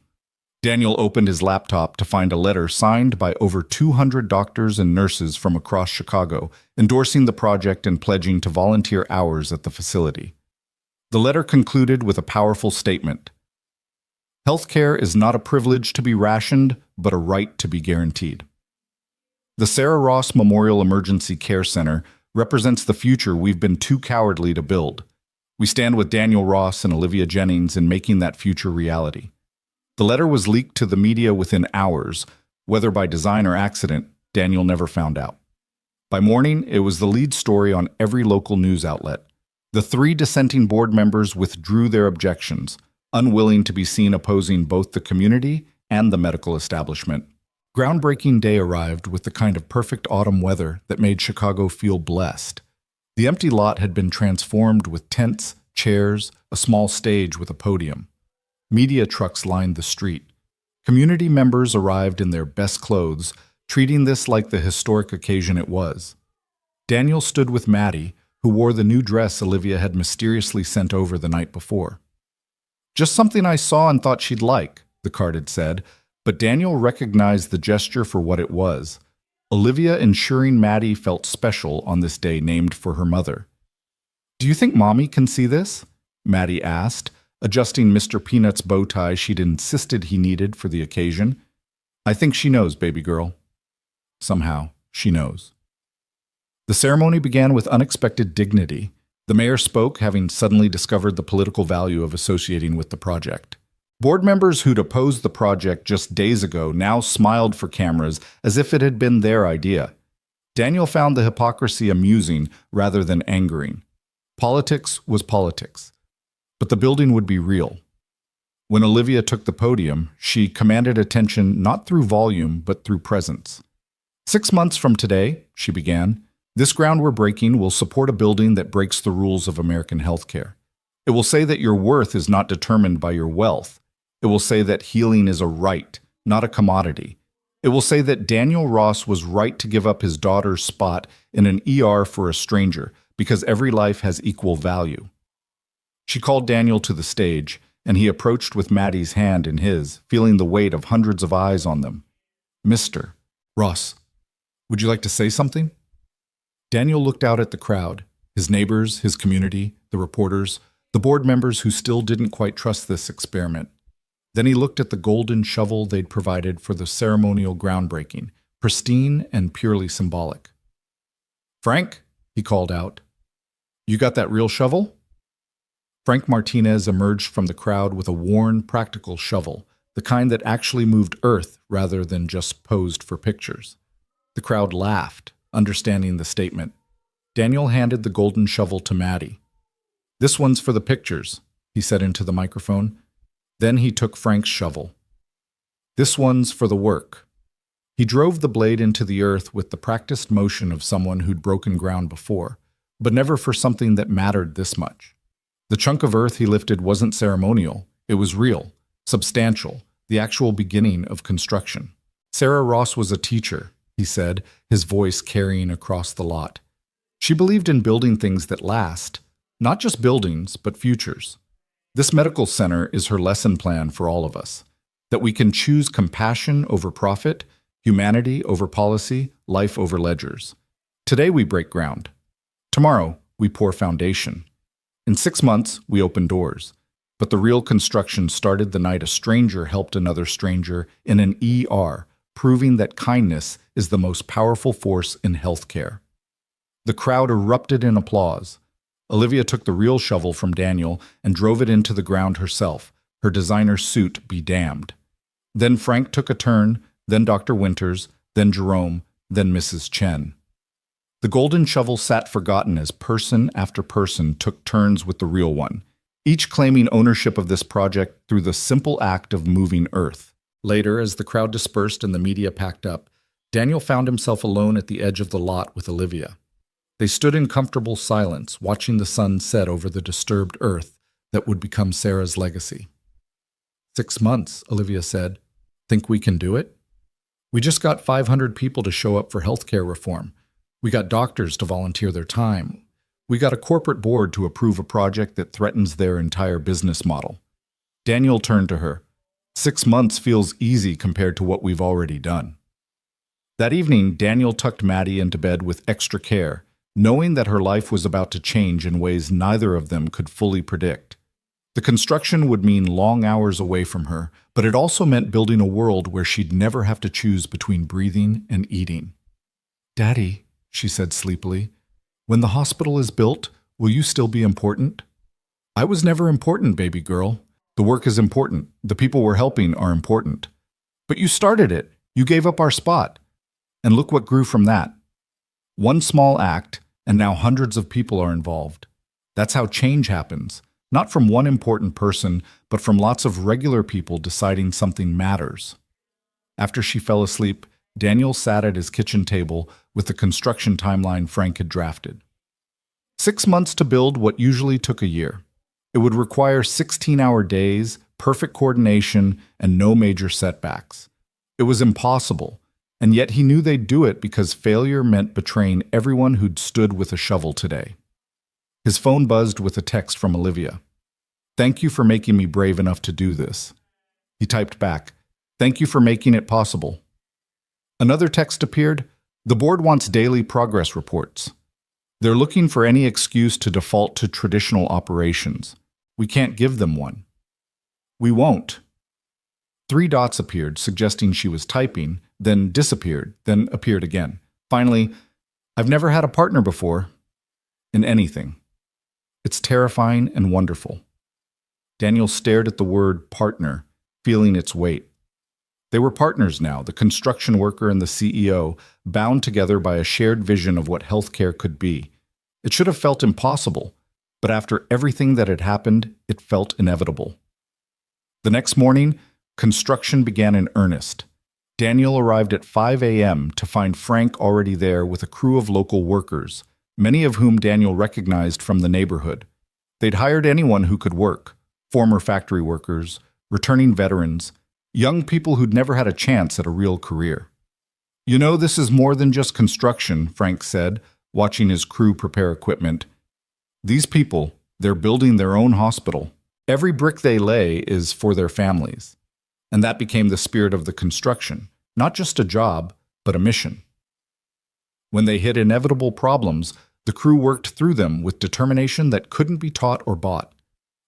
Daniel opened his laptop to find a letter signed by over 200 doctors and nurses from across Chicago, endorsing the project and pledging to volunteer hours at the facility. The letter concluded with a powerful statement. Healthcare is not a privilege to be rationed, but a right to be guaranteed. The Sarah Ross Memorial Emergency Care Center represents the future we've been too cowardly to build. We stand with Daniel Ross and Olivia Jennings in making that future reality. The letter was leaked to the media within hours. Whether by design or accident, Daniel never found out. By morning, it was the lead story on every local news outlet. The 3 dissenting board members withdrew their objections, unwilling to be seen opposing both the community and the medical establishment. Groundbreaking day arrived with the kind of perfect autumn weather that made Chicago feel blessed. The empty lot had been transformed with tents, chairs, a small stage with a podium. Media trucks lined the street. Community members arrived in their best clothes, treating this like the historic occasion it was. Daniel stood with Maddie, who wore the new dress Olivia had mysteriously sent over the night before. "Just something I saw and thought she'd like," the card had said, but Daniel recognized the gesture for what it was. Olivia ensuring Maddie felt special on this day named for her mother. "Do you think Mommy can see this?" Maddie asked, adjusting Mr. Peanut's bow tie she'd insisted he needed for the occasion. "I think she knows, baby girl." Somehow, she knows. The ceremony began with unexpected dignity. The mayor spoke, having suddenly discovered the political value of associating with the project. Board members who'd opposed the project just days ago now smiled for cameras as if it had been their idea. Daniel found the hypocrisy amusing rather than angering. Politics was politics, but the building would be real. When Olivia took the podium, she commanded attention not through volume but through presence. 6 months from today, she began, this ground we're breaking will support a building that breaks the rules of American healthcare. It will say that your worth is not determined by your wealth. It will say that healing is a right, not a commodity. It will say that Daniel Ross was right to give up his daughter's spot in an ER for a stranger because every life has equal value. She called Daniel to the stage, and he approached with Maddie's hand in his, feeling the weight of hundreds of eyes on them. "Mr. Ross, would you like to say something?" Daniel looked out at the crowd, his neighbors, his community, the reporters, the board members who still didn't quite trust this experiment. Then he looked at the golden shovel they'd provided for the ceremonial groundbreaking, pristine and purely symbolic. "Frank," he called out, "you got that real shovel?" Frank Martinez emerged from the crowd with a worn, practical shovel, the kind that actually moved earth rather than just posed for pictures. The crowd laughed, understanding the statement. Daniel handed the golden shovel to Maddie. "This one's for the pictures," he said into the microphone. Then he took Frank's shovel. "This one's for the work." He drove the blade into the earth with the practiced motion of someone who'd broken ground before, but never for something that mattered this much. The chunk of earth he lifted wasn't ceremonial. It was real, substantial, the actual beginning of construction. "Sarah Ross was a teacher," he said, his voice carrying across the lot. "She believed in building things that last, not just buildings, but futures. This medical center is her lesson plan for all of us, that we can choose compassion over profit, humanity over policy, life over ledgers. Today we break ground. Tomorrow we pour foundation. In 6 months we open doors. But the real construction started the night a stranger helped another stranger in an ER, proving that kindness is the most powerful force in healthcare." The crowd erupted in applause. Olivia took the real shovel from Daniel and drove it into the ground herself, her designer suit be damned. Then Frank took a turn, then Dr. Winters, then Jerome, then Mrs. Chen. The golden shovel sat forgotten as person after person took turns with the real one, each claiming ownership of this project through the simple act of moving earth. Later, as the crowd dispersed and the media packed up, Daniel found himself alone at the edge of the lot with Olivia. They stood in comfortable silence, watching the sun set over the disturbed earth that would become Sarah's legacy. 6 months, Olivia said. "Think we can do it? We just got 500 people to show up for healthcare reform. We got doctors to volunteer their time. We got a corporate board to approve a project that threatens their entire business model." Daniel turned to her. 6 months feels easy compared to what we've already done. That evening, Daniel tucked Maddie into bed with extra care, knowing that her life was about to change in ways neither of them could fully predict. The construction would mean long hours away from her, but it also meant building a world where she'd never have to choose between breathing and eating. "Daddy," she said sleepily, "when the hospital is built, will you still be important?" "I was never important, baby girl. The work is important. The people we're helping are important. But you started it. You gave up our spot. And look what grew from that. One small act, and now hundreds of people are involved. That's how change happens. Not from one important person, but from lots of regular people deciding something matters. After she fell asleep, Daniel sat at his kitchen table with the construction timeline Frank had drafted. 6 months to build what usually took a year. It would require 16-hour days, perfect coordination, and no major setbacks. It was impossible, and yet he knew they'd do it because failure meant betraying everyone who'd stood with a shovel today. His phone buzzed with a text from Olivia. "Thank you for making me brave enough to do this." He typed back, "Thank you for making it possible." Another text appeared. "The board wants daily progress reports. They're looking for any excuse to default to traditional operations. We can't give them one." "We won't." 3 dots appeared, suggesting she was typing, then disappeared, then appeared again. Finally, "I've never had a partner before. In anything. It's terrifying and wonderful." Daniel stared at the word partner, feeling its weight. They were partners now, the construction worker and the CEO, bound together by a shared vision of what healthcare could be. It should have felt impossible, but after everything that had happened, it felt inevitable. The next morning, construction began in earnest. Daniel arrived at 5 a.m. to find Frank already there with a crew of local workers, many of whom Daniel recognized from the neighborhood. They'd hired anyone who could work, former factory workers, returning veterans, young people who'd never had a chance at a real career. "You know, this is more than just construction," Frank said, watching his crew prepare equipment. "These people, they're building their own hospital. Every brick they lay is for their families." And that became the spirit of the construction, not just a job, but a mission. When they hit inevitable problems, the crew worked through them with determination that couldn't be taught or bought.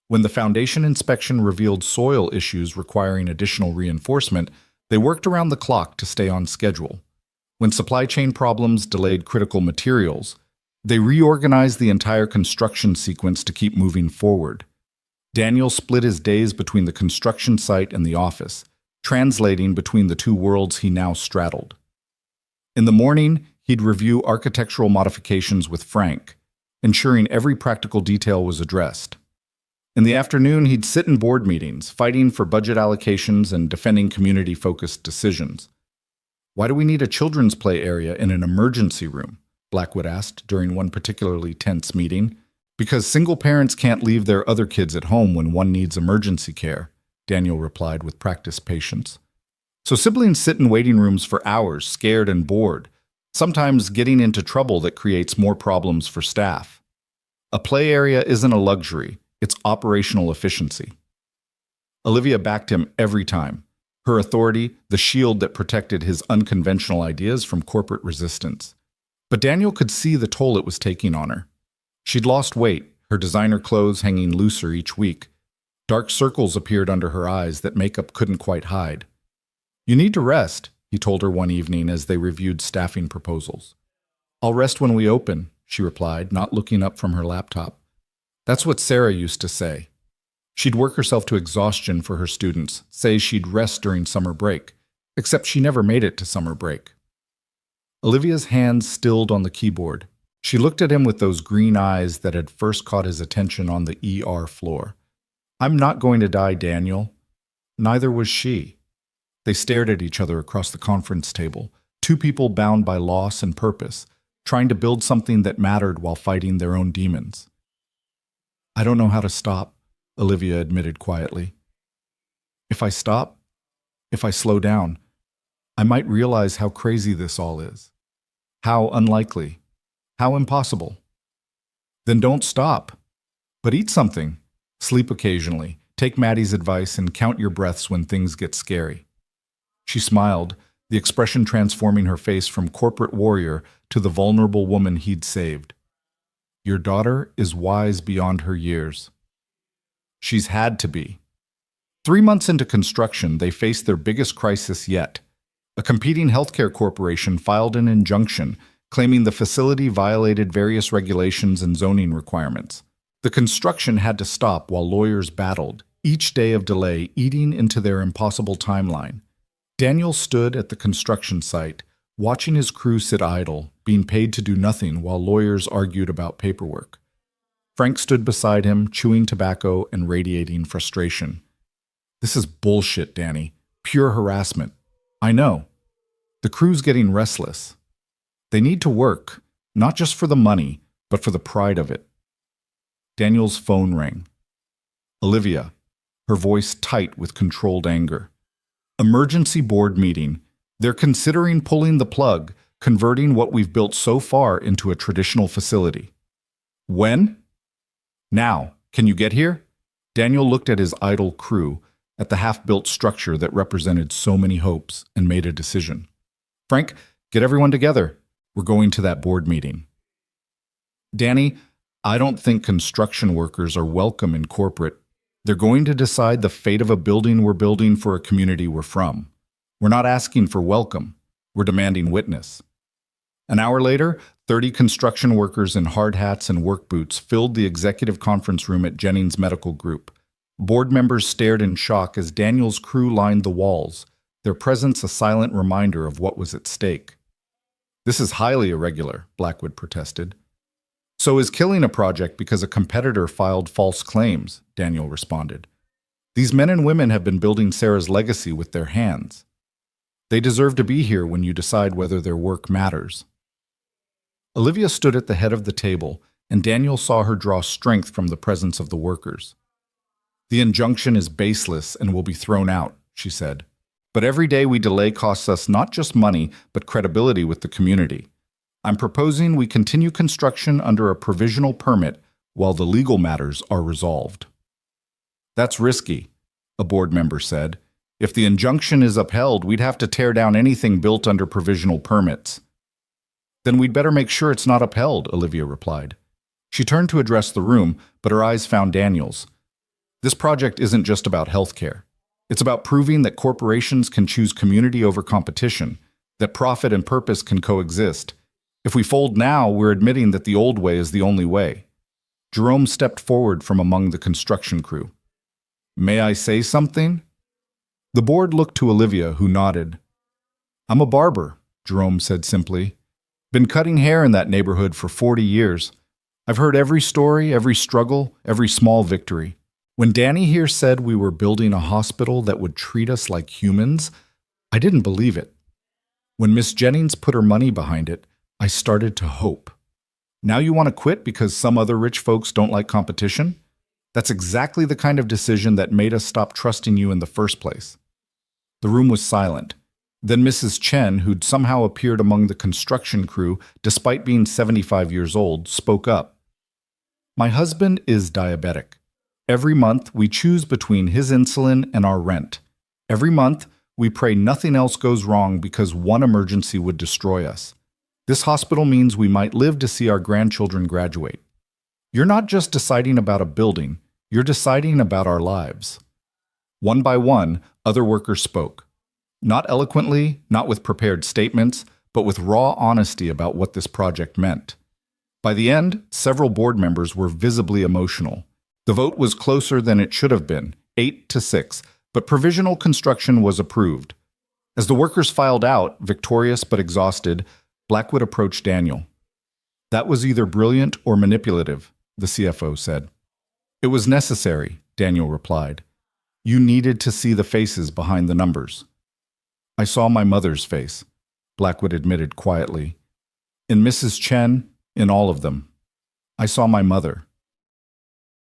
When the foundation inspection revealed soil issues requiring additional reinforcement, they worked around the clock to stay on schedule. When supply chain problems delayed critical materials, they reorganized the entire construction sequence to keep moving forward. Daniel split his days between the construction site and the office, translating between the two worlds he now straddled. In the morning, he'd review architectural modifications with Frank, ensuring every practical detail was addressed. In the afternoon, he'd sit in board meetings, fighting for budget allocations and defending community-focused decisions. "Why do we need a children's play area in an emergency room?" Blackwood asked during one particularly tense meeting. "Because single parents can't leave their other kids at home when one needs emergency care," Daniel replied with practiced patience. "So siblings sit in waiting rooms for hours, scared and bored, sometimes getting into trouble that creates more problems for staff. A play area isn't a luxury, it's operational efficiency." Olivia backed him every time. Her authority, the shield that protected his unconventional ideas from corporate resistance. But Daniel could see the toll it was taking on her. She'd lost weight, her designer clothes hanging looser each week. Dark circles appeared under her eyes that makeup couldn't quite hide. "You need to rest," he told her one evening as they reviewed staffing proposals. "I'll rest when we open," she replied, not looking up from her laptop. "That's what Sarah used to say. She'd work herself to exhaustion for her students, say she'd rest during summer break, except she never made it to summer break." Olivia's hands stilled on the keyboard. She looked at him with those green eyes that had first caught his attention on the ER floor. "I'm not going to die, Daniel." Neither was she. They stared at each other across the conference table, two people bound by loss and purpose, trying to build something that mattered while fighting their own demons. "I don't know how to stop," Olivia admitted quietly. If I slow down, I might realize how crazy this all is. How unlikely. How impossible." "Then don't stop. But eat something. Sleep occasionally. Take Maddie's advice and count your breaths when things get scary." She smiled, the expression transforming her face from corporate warrior to the vulnerable woman he'd saved. "Your daughter is wise beyond her years." She's had to be. 3 months into construction, they faced their biggest crisis yet. A competing healthcare corporation filed an injunction claiming the facility violated various regulations and zoning requirements. The construction had to stop while lawyers battled, each day of delay eating into their impossible timeline. Daniel stood at the construction site, watching his crew sit idle, being paid to do nothing while lawyers argued about paperwork. Frank stood beside him, chewing tobacco and radiating frustration. This is bullshit, Danny. Pure harassment. I know. The crew's getting restless. They need to work, not just for the money, but for the pride of it. Daniel's phone rang. Olivia, her voice tight with controlled anger. Emergency board meeting. They're considering pulling the plug, converting what we've built so far into a traditional facility. When? Now. Can you get here? Daniel looked at his idle crew, at the half-built structure that represented so many hopes, and made a decision. Frank, get everyone together. We're going to that board meeting. Danny, I don't think construction workers are welcome in corporate. They're going to decide the fate of a building we're building for a community we're from. We're not asking for welcome. We're demanding witness. An hour later, 30 construction workers in hard hats and work boots filled the executive conference room at Jennings Medical Group. Board members stared in shock as Daniel's crew lined the walls, their presence a silent reminder of what was at stake. This is highly irregular, Blackwood protested. So is killing a project because a competitor filed false claims, Daniel responded. These men and women have been building Sarah's legacy with their hands. They deserve to be here when you decide whether their work matters. Olivia stood at the head of the table, and Daniel saw her draw strength from the presence of the workers. The injunction is baseless and will be thrown out, she said. But every day we delay costs us not just money, but credibility with the community. I'm proposing we continue construction under a provisional permit while the legal matters are resolved. That's risky, a board member said. If the injunction is upheld, we'd have to tear down anything built under provisional permits. Then we'd better make sure it's not upheld, Olivia replied. She turned to address the room, but her eyes found Daniel's. This project isn't just about healthcare. It's about proving that corporations can choose community over competition, that profit and purpose can coexist. If we fold now, we're admitting that the old way is the only way. Jerome stepped forward from among the construction crew. May I say something? The board looked to Olivia, who nodded. I'm a barber, Jerome said simply. Been cutting hair in that neighborhood for 40 years. I've heard every story, every struggle, every small victory. When Danny here said we were building a hospital that would treat us like humans, I didn't believe it. When Miss Jennings put her money behind it, I started to hope. Now you want to quit because some other rich folks don't like competition? That's exactly the kind of decision that made us stop trusting you in the first place. The room was silent. Then Mrs. Chen, who'd somehow appeared among the construction crew despite being 75 years old, spoke up. My husband is diabetic. Every month, we choose between his insulin and our rent. Every month, we pray nothing else goes wrong because one emergency would destroy us. This hospital means we might live to see our grandchildren graduate. You're not just deciding about a building, you're deciding about our lives. One by one, other workers spoke. Not eloquently, not with prepared statements, but with raw honesty about what this project meant. By the end, several board members were visibly emotional. The vote was closer than it should have been, 8-6, but provisional construction was approved. As the workers filed out, victorious but exhausted, Blackwood approached Daniel. That was either brilliant or manipulative, the CFO said. It was necessary, Daniel replied. You needed to see the faces behind the numbers. I saw my mother's face, Blackwood admitted quietly. In Mrs. Chen, in all of them. I saw my mother.